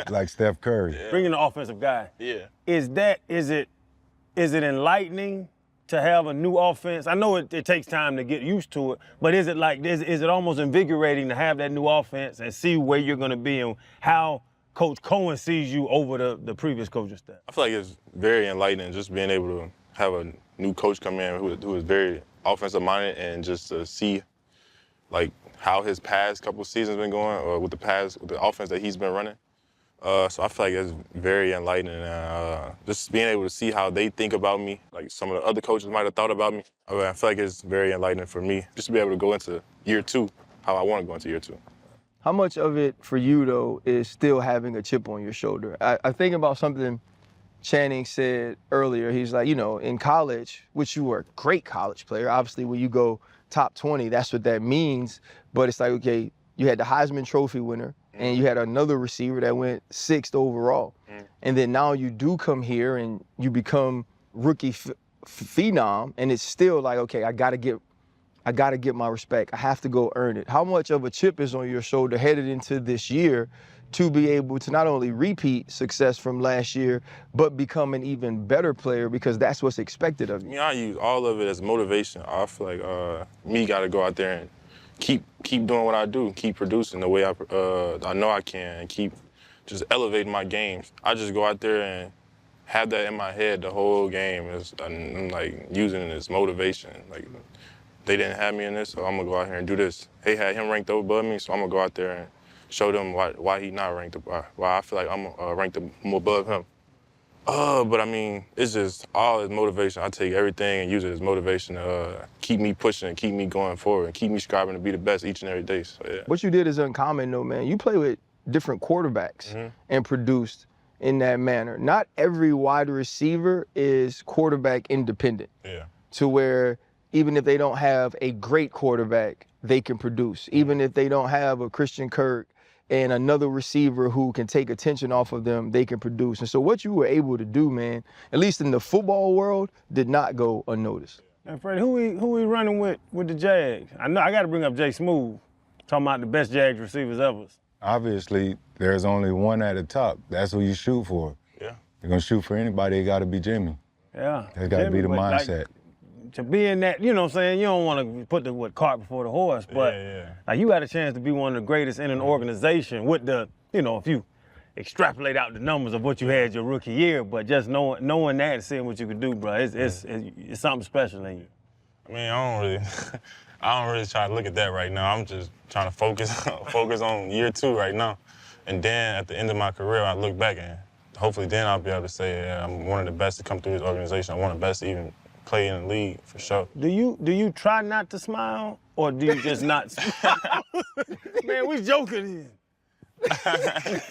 Like Steph Curry. Yeah. Bringing the offensive guy. Yeah. Is it enlightening to have a new offense? I know it takes time to get used to it, but is it almost invigorating to have that new offense and see where you're going to be and how Coach Cohen sees you over the previous coaching staff? I feel like it's very enlightening just being able to have a new coach come in who is very offensive minded and just to see like how his past couple seasons been going or with the offense that he's been running. So I feel like it's very enlightening. Just being able to see how they think about me, like some of the other coaches might have thought about me. I feel like it's very enlightening for me just to be able to go into year 2 how I want to go into year 2. How much of it for you, though, is still having a chip on your shoulder? I think about something Channing said earlier. He's like, in college, which you were a great college player, obviously when you go top 20, that's what that means. But it's like, okay, you had the Heisman Trophy winner, and you had another receiver that went 6th overall. And then now you do come here and you become rookie phenom, and it's still like, okay, I gotta get my respect. I have to go earn it. How much of a chip is on your shoulder headed into this year to be able to not only repeat success from last year, but become an even better player, because that's what's expected of you? I use all of it as motivation. I feel like me got to go out there and keep doing what I do, keep producing the way I know I can, and keep just elevating my games. I just go out there and have that in my head the whole game. I'm like using it as motivation. Like, they didn't have me in this, so I'm gonna go out here and do this. They had him ranked above me, so I'm gonna go out there and show them why he not ranked above, why I feel like I'm ranked above him. But I mean, it's just all his motivation. I take everything and use it as motivation to keep me pushing, keep me going forward, and keep me striving to be the best each and every day. So, yeah. What you did is uncommon, though, man. You play with different quarterbacks and produced in that manner. Not every wide receiver is quarterback independent. Yeah. To where even if they don't have a great quarterback, they can produce. Even if they don't have a Christian Kirk and another receiver who can take attention off of them, they can produce. And so what you were able to do, man, at least in the football world, did not go unnoticed. And Freddie, who we running with the Jags? I know I got to bring up Jay Smooth, talking about the best Jags receivers ever. Obviously, there's only one at the top. That's who you shoot for. Yeah. You're gonna shoot for anybody, it gotta be Jimmy. Yeah. That gotta be the mindset. To be in that, you know what I'm saying, you don't want to put the cart before the horse, but like, you had a chance to be one of the greatest in an organization with the, if you extrapolate out the numbers of what you had your rookie year, but just knowing that and seeing what you could do, bro, it's something special in you. I mean, I don't really try to look at that right now. I'm just trying to focus on year 2 right now. And then at the end of my career, I look back and hopefully then I'll be able to say, yeah, I'm one of the best to come through this organization. I'm one of the best to even play in the league, for sure. Do you try not to smile, or do you just not smile? Man, we joking here.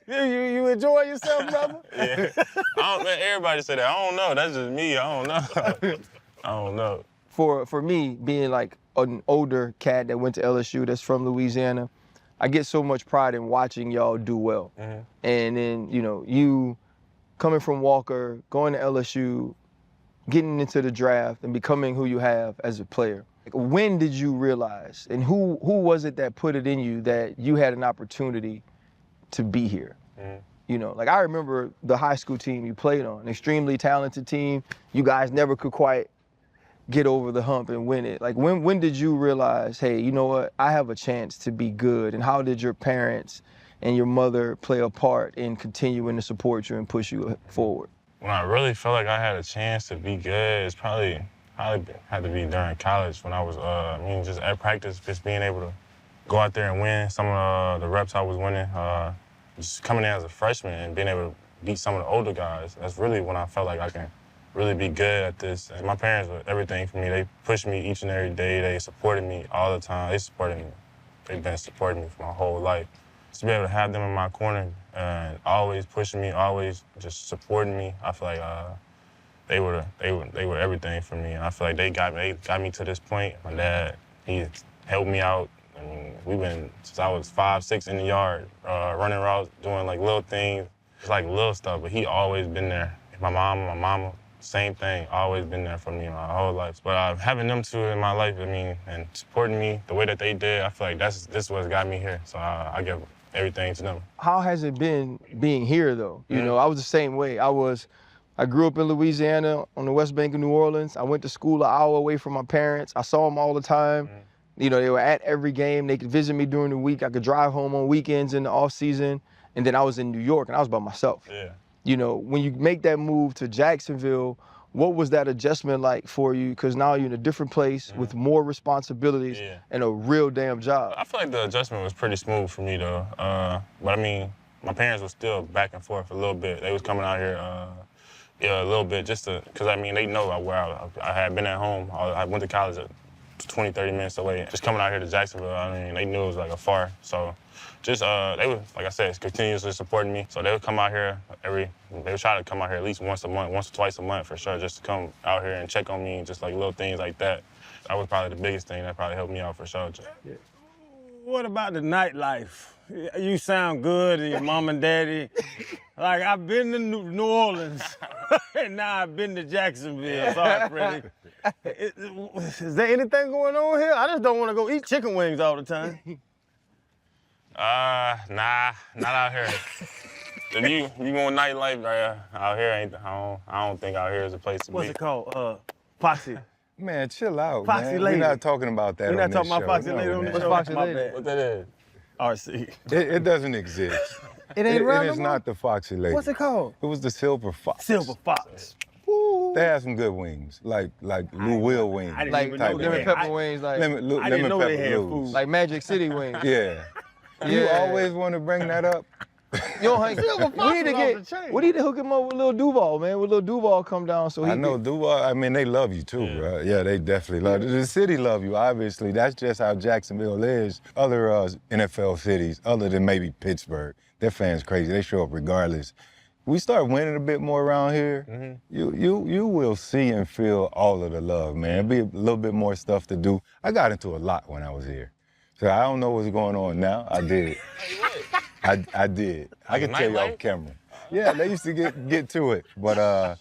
you enjoy yourself, brother? Yeah. Man, everybody say that. I don't know. That's just me. I don't know. I don't know. For me, being like an older cat that went to LSU, that's from Louisiana, I get so much pride in watching y'all do well. And then, you coming from Walker, going to LSU, getting into the draft and becoming who you have as a player. Like, when did you realize, and who was it that put it in you that you had an opportunity to be here? Like, I remember the high school team you played on, an extremely talented team. You guys never could quite get over the hump and win it. Like, when did you realize, hey, you know what, I have a chance to be good? And how did your parents and your mother play a part in continuing to support you and push you forward? When I really felt like I had a chance to be good, it's probably had to be during college when I was, just at practice, just being able to go out there and win some of the reps I was winning. Just coming in as a freshman and being able to beat some of the older guys, that's really when I felt like I can really be good at this. And my parents were everything for me. They pushed me each and every day. They supported me all the time. They've been supporting me for my whole life. To be able to have them in my corner and always pushing me, always just supporting me, I feel like they were everything for me. And I feel like they got me to this point. My dad, he helped me out. I mean, we've been since I was 5, 6 in the yard, running routes, doing like little things, just like little stuff. But he always been there. My mama, same thing, always been there for me my whole life. But having them two in my life, and supporting me the way that they did, I feel like this what's got me here. So I give everything to them. How has it been being here, though? I was the same way. I grew up in Louisiana on the West Bank of New Orleans. I went to school an hour away from my parents. I saw them all the time. They were at every game. They could visit me during the week. I could drive home on weekends in the off season. And then I was in New York and I was by myself. When you make that move to Jacksonville, what was that adjustment like for you? Because now you're in a different place with more responsibilities and a real damn job. I feel like the adjustment was pretty smooth for me, though. But I mean, my parents were still back and forth a little bit. They was coming out here, a little bit just to, because I mean, they know where I had been at home. I went to college at 20, 30 minutes away. Just coming out here to Jacksonville, I mean, they knew it was like a far. So just, they were, like I said, continuously supporting me. So they would come out here they would try to come out here at least once a month, once or twice a month for sure, just to come out here and check on me, just like little things like that. That was probably the biggest thing that probably helped me out for sure. Yeah. What about the nightlife? You sound good, and your mom and daddy. Like, I've been to New Orleans, and now I've been to Jacksonville. Sorry, Freddie. Is there anything going on here? I just don't want to go eat chicken wings all the time. Nah, not out here. If you want nightlife out here, I don't think out here is a place to be. What's it called? Foxy. Man, chill out, Foxy man. Lady. We're not talking about that We're on not this talking about show. Foxy No, Lady on man. the show? Foxy My Lady? bad. What that is? RC. It doesn't exist. It ain't around It no is more? not the Foxy Lady. What's it called? It was the Silver Fox. Silver Fox. They had some good wings, like Lou Will wings. I didn't Like even type know of they lemon had- pepper wings, like I didn't lemon know they pepper had blues. food. like Magic City wings. Yeah. You Yeah. always want to bring that up. You don't hang. Silver Fox We need to was off the chain. we need to hook him up with Lil Duval, man. With Lil Duval come down so he I know can- Duval. I mean, they love you too, bro. Yeah, they definitely love you. The city love you, obviously. That's just how Jacksonville is. Other NFL cities, other than maybe Pittsburgh, their fans crazy. They show up regardless. We start winning a bit more around here. You will see and feel all of the love, man. It'll be a little bit more stuff to do. I got into a lot when I was here, so I don't know what's going on now. I did. I did. I can tell you off nightlife? camera. Yeah, they used to get to it, but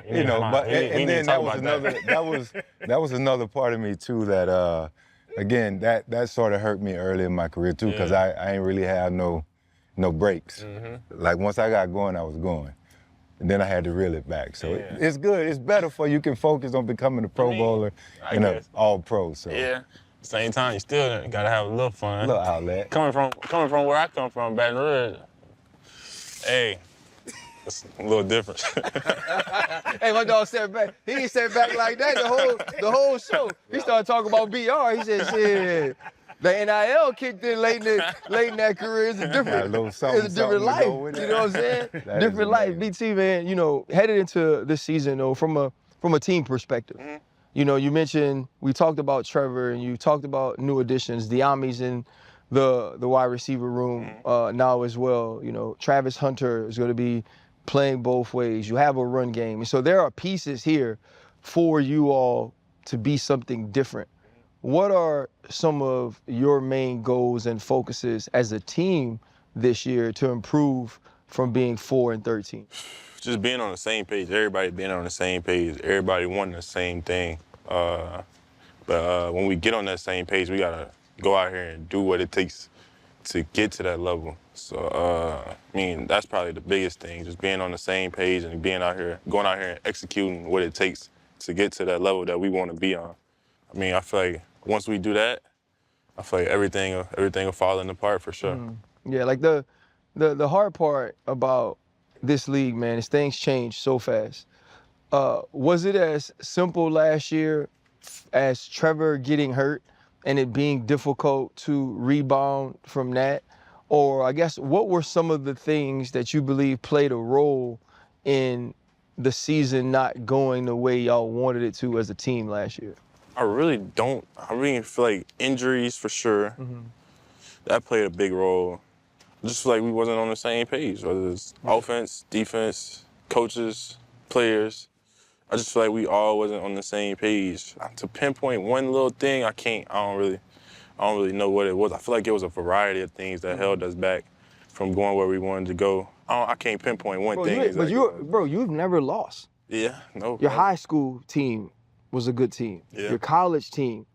you know, but and then that was another part of me too that again that sort of hurt me early in my career too because I ain't really have no breaks. Like once I got going, I was going. And then I had to reel it back. So it's good. It's better for you can focus on becoming a Pro Bowler and an All-Pro. So Yeah. Same time, you still gotta have a little fun. little outlet. Coming from where I come from, Baton Rouge. Hey, it's a little different. Hey, my dog stepped back. He didn't step back like that the whole show. He started talking about BR. He said, shit. The NIL kicked in late in that career. It's a different life. You know what I'm saying? Different life. BT, man, you know, headed into this season though, from a team perspective. You know, you mentioned, we talked about Trevor and you talked about new additions. Diami's in the wide receiver room now as well. You know, Travis Hunter is going to be playing both ways. You have a run game. And so there are pieces here for you all to be something different. What are some of your main goals and focuses as a team this year to improve from being 4-13? Just being on the same page, everybody being on the same page, everybody wanting the same thing. But when we get on that same page, we gotta go out here and do what it takes to get to that level. So, I mean, that's probably the biggest thing, just being on the same page and being out here, going out here and executing what it takes to get to that level that we want to be on. I mean, I feel like once we do that, I feel like everything will fall into part for sure. Yeah, like the hard part about this league, man, is things change so fast. Was it as simple last year as Trevor getting hurt and it being difficult to rebound from that? Or I guess, what were some of the things that you believe played a role in the season not going the way y'all wanted it to as a team last year? I really feel like injuries for sure. That played a big role. Just feel like we wasn't on the same page, whether it's offense, defense, coaches, players. I just feel like we all wasn't on the same page. To pinpoint one little thing, I don't really know what it was. I feel like it was a variety of things that held us back from going where we wanted to go. I can't pinpoint one thing. Exactly. You've never lost. Yeah, no. Your high school team was a good team. Yeah. Your college team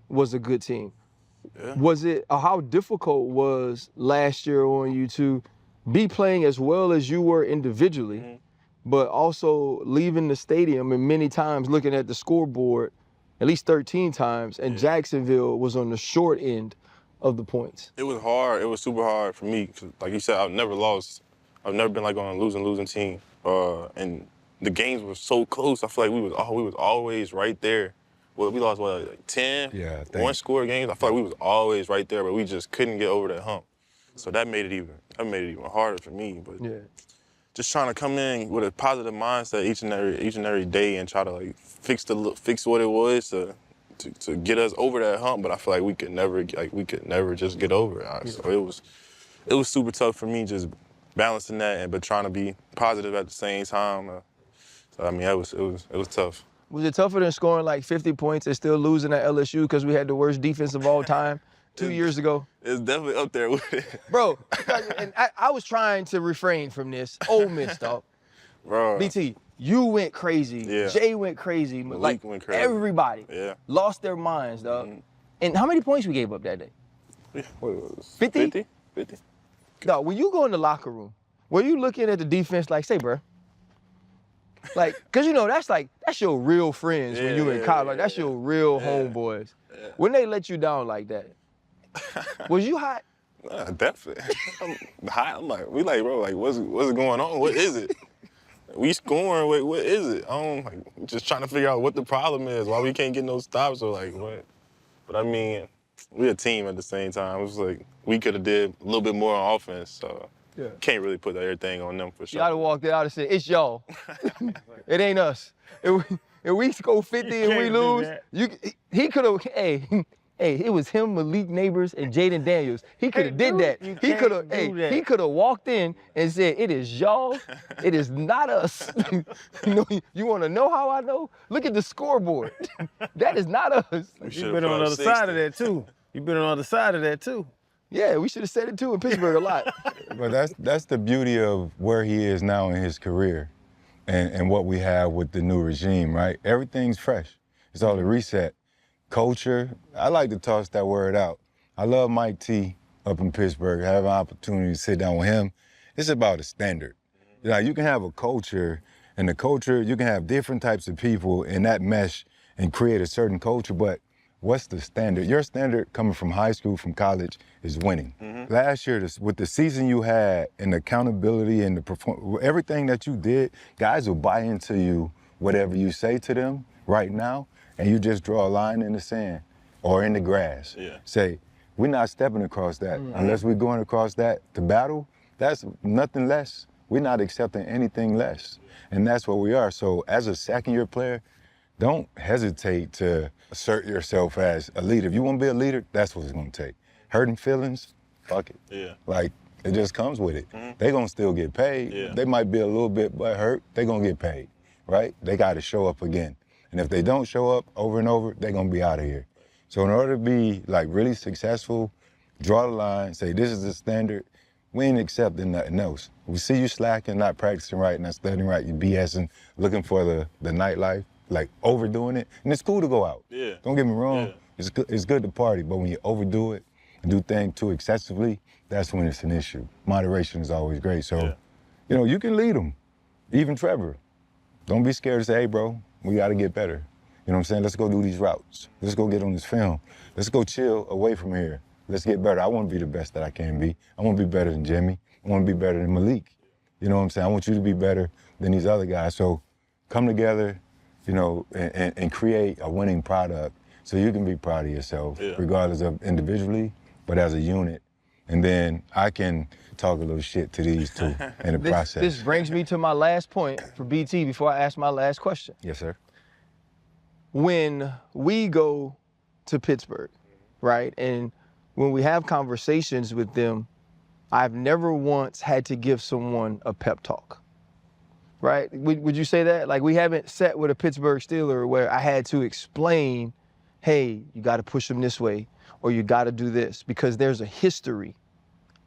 was a good team. Yeah. Was it, how difficult was last year on you to be playing as well as you were individually, but also leaving the stadium and many times looking at the scoreboard, at least 13 times, and Jacksonville was on the short end of the points? It was hard. It was super hard for me. 'Cause like you said, I've never lost. I've never been like on a losing team. And the games were so close. I feel like we was always right there. Well, we lost, like 10 one-score games? I feel like we was always right there, but we just couldn't get over that hump. So that made it even harder for me. But Yeah. just trying to come in with a positive mindset each and every day and try to like fix what it was to get us over that hump. But I feel like we could never just get over it. So it was super tough for me just balancing that but trying to be positive at the same time. So I mean, it was tough. Was it tougher than scoring like 50 points and still losing at LSU because we had the worst defense of all time 2 years ago? It's definitely up there with it. Bro, and I was trying to refrain from this. Ole Miss, dog. Bro. BT, you went crazy. Yeah. Jay went crazy. Malik went crazy. Everybody lost their minds, dog. And how many points we gave up that day? What was it? 50? 50. Dog, when you go in the locker room, were you looking at the defense like, say, bro? Like, cause you know, that's your real friends when you in college. Like, that's your real homeboys. Yeah. When they let you down like that, was you hot? Definitely. I'm hot. I'm like, bro, like, what's going on? What is it? We scoring, wait, what is it? Just trying to figure out what the problem is, why we can't get no stops or like what. But I mean, we're a team at the same time. It was like, we could have did a little bit more on offense, so. Yeah. Can't really put everything on them for sure. Y'all walked out and said, it's y'all. It ain't us. If we go 50 and we lose, he could have, hey, it was him, Malik Neighbors, and Jaden Daniels. He could have did that. He could have walked in and said, it is y'all, it is not us. You want to know how I know? Look at the scoreboard. That is not us. You've been on the other side of that too. You've been on the other side of that too. Yeah, we should have said it too in Pittsburgh a lot. But that's the beauty of where he is now in his career and what we have with the new regime, right? Everything's fresh. It's all a reset. Culture, I like to toss that word out. I love Mike T up in Pittsburgh, have an opportunity to sit down with him. It's about a standard. You can have a culture, and the culture, you can have different types of people in that mesh and create a certain culture, but what's the standard? Your standard coming from high school, from college, is winning. Last year, with the season you had and the accountability and the everything that you did, guys will buy into you, whatever you say to them right now, and you just draw a line in the sand or in the grass. Yeah. Say, we're not stepping across that. Unless we're going across that to battle, that's nothing less. We're not accepting anything less. And that's what we are. So as a second-year player, don't hesitate to assert yourself as a leader. If you want to be a leader, that's what it's going to take. Hurting feelings, fuck it. Yeah. Like, it just comes with it. They're going to still get paid. Yeah. They might be a little bit hurt. They're going to get paid, right? They got to show up again. And if they don't show up over and over, they're going to be out of here. So in order to be, like, really successful, draw the line, say, this is the standard. We ain't accepting nothing else. We see you slacking, not practicing right, not studying right, you BSing, looking for the nightlife, like overdoing it. And it's cool to go out. Yeah. Don't get me wrong. Yeah. It's good to party, but when you overdo it and do things too excessively, that's when it's an issue. Moderation is always great. So, you can lead them. Even Trevor. Don't be scared to say, hey, bro, we got to get better. You know what I'm saying? Let's go do these routes. Let's go get on this film. Let's go chill away from here. Let's get better. I want to be the best that I can be. I want to be better than Jimmy. I want to be better than Malik. You know what I'm saying? I want you to be better than these other guys. So come together, and create a winning product so you can be proud of yourself, regardless of individually, but as a unit. And then I can talk a little shit to these two in the process. This brings me to my last point for BT before I ask my last question. Yes, sir. When we go to Pittsburgh, right, and when we have conversations with them, I've never once had to give someone a pep talk, right? Would you say that? Like, we haven't sat with a Pittsburgh Steeler where I had to explain, hey, you got to push them this way, or you got to do this, because there's a history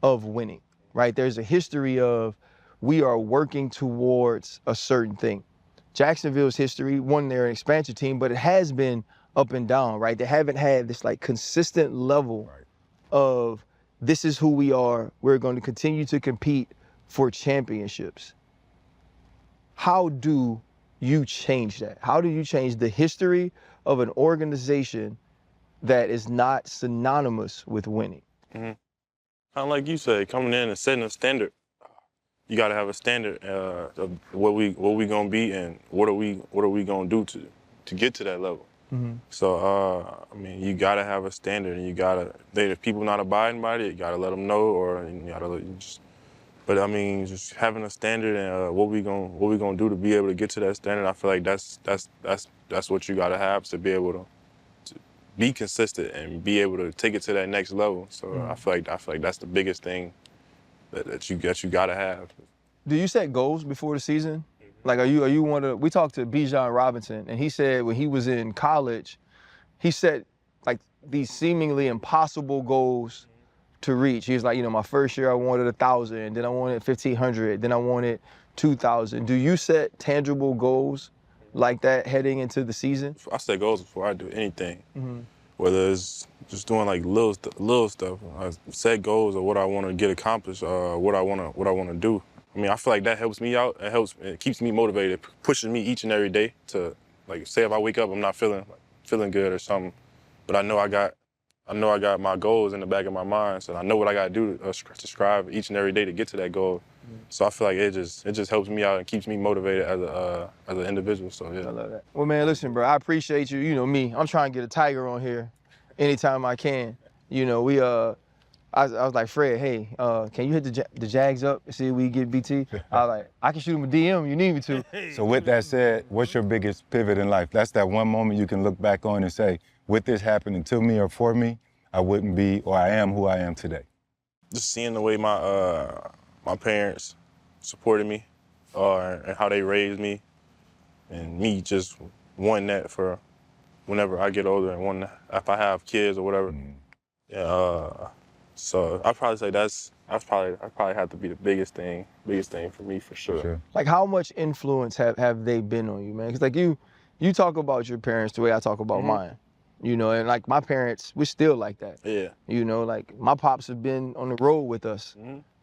of winning, right? There's a history of we are working towards a certain thing. Jacksonville's history, they're an expansion team, but it has been up and down, right? They haven't had this like consistent level of this is who we are. We're going to continue to compete for championships. How do you change that? How do you change the history of an organization that is not synonymous with winning? Kind of like you said, coming in and setting a standard. You got to have a standard of what we gonna be and what are we gonna do to get to that level. So, I mean, you gotta have a standard, and you gotta, if people not abiding by it, you gotta let them know, or you gotta just. But I mean, just having a standard and what we gonna do to be able to get to that standard, I feel like that's what you gotta have to be able to be consistent and be able to take it to that next level. So I feel like that's the biggest thing that you gotta have. Do you set goals before the season? Like, are you one of, we talked to Bijan Robinson, and he said when he was in college, he set like these seemingly impossible goals to reach. He was like, my first year I wanted 1,000, then I wanted 1,500, then I wanted 2,000. Do you set tangible goals like that heading into the season? I set goals before I do anything, whether it's just doing like little stuff. I set goals of what I want to get accomplished, what I want to do. I mean, I feel like that helps me out. It keeps me motivated, pushes me each and every day to, like, say if I wake up I'm not feeling good or something, but I know I got my goals in the back of my mind, so I know what I got to do to strive each and every day to get to that goal. So I feel like it just helps me out and keeps me motivated as an individual. So yeah. I love that. Well, man, listen, bro, I appreciate you. You know me, I'm trying to get a Tiger on here anytime I can. I was like, Fred, hey, can you hit the Jags up and see if we get BT? I was like, I can shoot him a DM. You need me to. So with that said, what's your biggest pivot in life? That's that one moment you can look back on and say, with this happening to me or for me, I wouldn't be, or I am who I am today. Just seeing the way my parents supported me, and how they raised me, and me just wanting that for whenever I get older and if I have kids or whatever. Yeah. So I'd probably say I probably have to be the biggest thing for me for sure. Like, how much influence have they been on you, man? Because like you talk about your parents the way I talk about mine. And like my parents, we're still like that. Yeah. Like my pops have been on the road with us.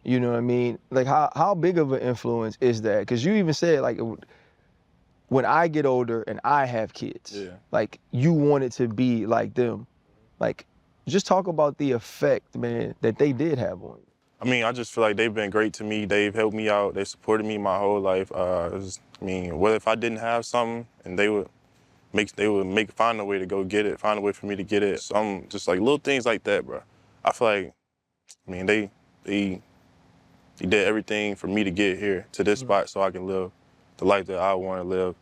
You know what I mean? Like how big of an influence is that? Because you even said like, when I get older and I have kids, like you want it to be like them. Like, just talk about the effect, man, that they did have on you. I mean, I just feel like they've been great to me. They've helped me out. They supported me my whole life. Whether if I didn't have something, and they would find a way to go get it, find a way for me to get it. Some just like little things like that, bro. I feel like, they did everything for me to get here to this spot so I can live the life that I want to live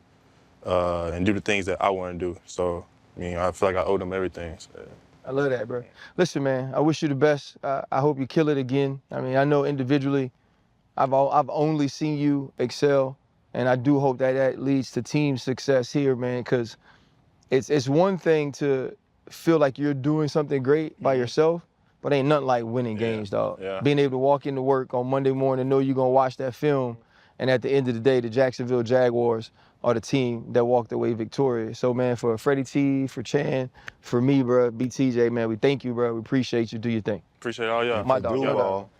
and do the things that I want to do. So, I feel like I owe them everything. So. I love that, bro. Listen, man, I wish you the best. I hope you kill it again. I know individually, I've only seen you excel, and I do hope that leads to team success here, man, because it's one thing to feel like you're doing something great by yourself, but ain't nothing like winning games, dog. Yeah. Being able to walk into work on Monday morning, know you're going to watch that film, and at the end of the day, the Jacksonville Jaguars are the team that walked away victorious. So, man, for Freddie T, for Chan, for me, bro, BTJ, man, we thank you, bro. We appreciate you. Do your thing. Appreciate all y'all. My dog. Duval.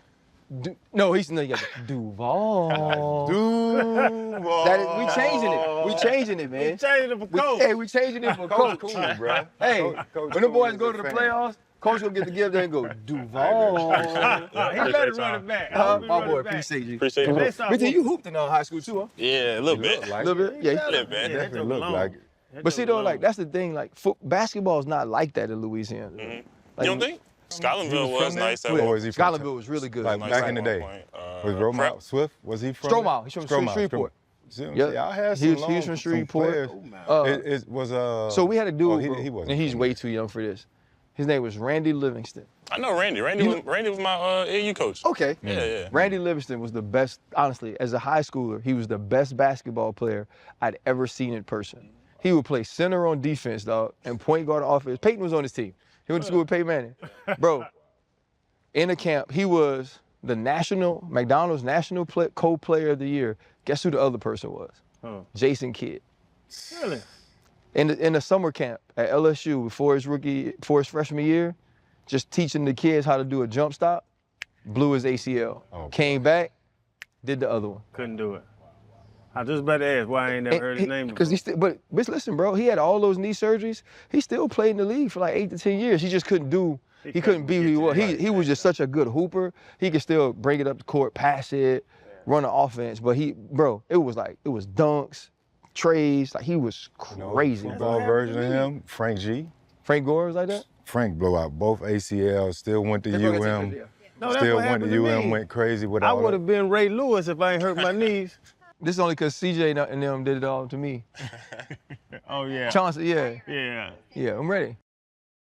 No, he's no, you got Duval. Duval. We changing it. We changing it, man. We changing it for Coach. Hey, we changing it for Coach. Coach cool, bro. Hey, Coach when the cool boys as go a to the fan. playoffs, Coach will get together and go, Duval. He better run it back. My boy, appreciate you. Appreciate They it. start BT, you hooped in high school too, huh? Yeah, a little bit. A little bit? Yeah. A little bit. Yeah, Definitely look like it. But see, though, like, that's the thing. Like, basketball is not like that in Louisiana. Like, You don't think? Scotlandville was from there? nice at Or one was he from Scotlandville was really good. Like nice back at in the one day? point. Was Romau Swift? Was he from? Stromae. He's from Stromae, Shreveport. Yeah, I had He some was from Shreveport. It was So we had a dude, he wasn't. and he's way too young for this. His name was Randy Livingston. I know Randy. Randy was my AU coach. Okay. Yeah. Randy Livingston was the best, honestly, as a high schooler, he was the best basketball player I'd ever seen in person. He would play center on defense, dog, and point guard on offense. Peyton was on his team. He went to school with Peyton Manning. Bro, in the camp, he was the McDonald's National Co-Player of the Year. Guess who the other person was? Jason Kidd. Really? In the summer camp at LSU before his freshman year, just teaching the kids how to do a jump stop, blew his ACL. Came back, did the other one. Couldn't do it. I just about to ask why I ain't never heard his name before. But listen, bro, he had all those knee surgeries. He still played in the league for like 8 to 10 years. He just couldn't do. He couldn't be who he was. He was just such a good hooper. He could still bring it up the court, pass it, run the offense. But it was dunks, trays. Like he was crazy, Football bro. version of him, Frank G. Frank Gore was like that? Frank blow out both ACLs, still went to UM. No, that's Still what went happened to to UM, me. went crazy with I all would that. have been Ray Lewis if I ain't hurt my knees. This is only because CJ and them did it all to me. Oh, yeah. Chauncey, yeah. Yeah. Yeah, I'm ready.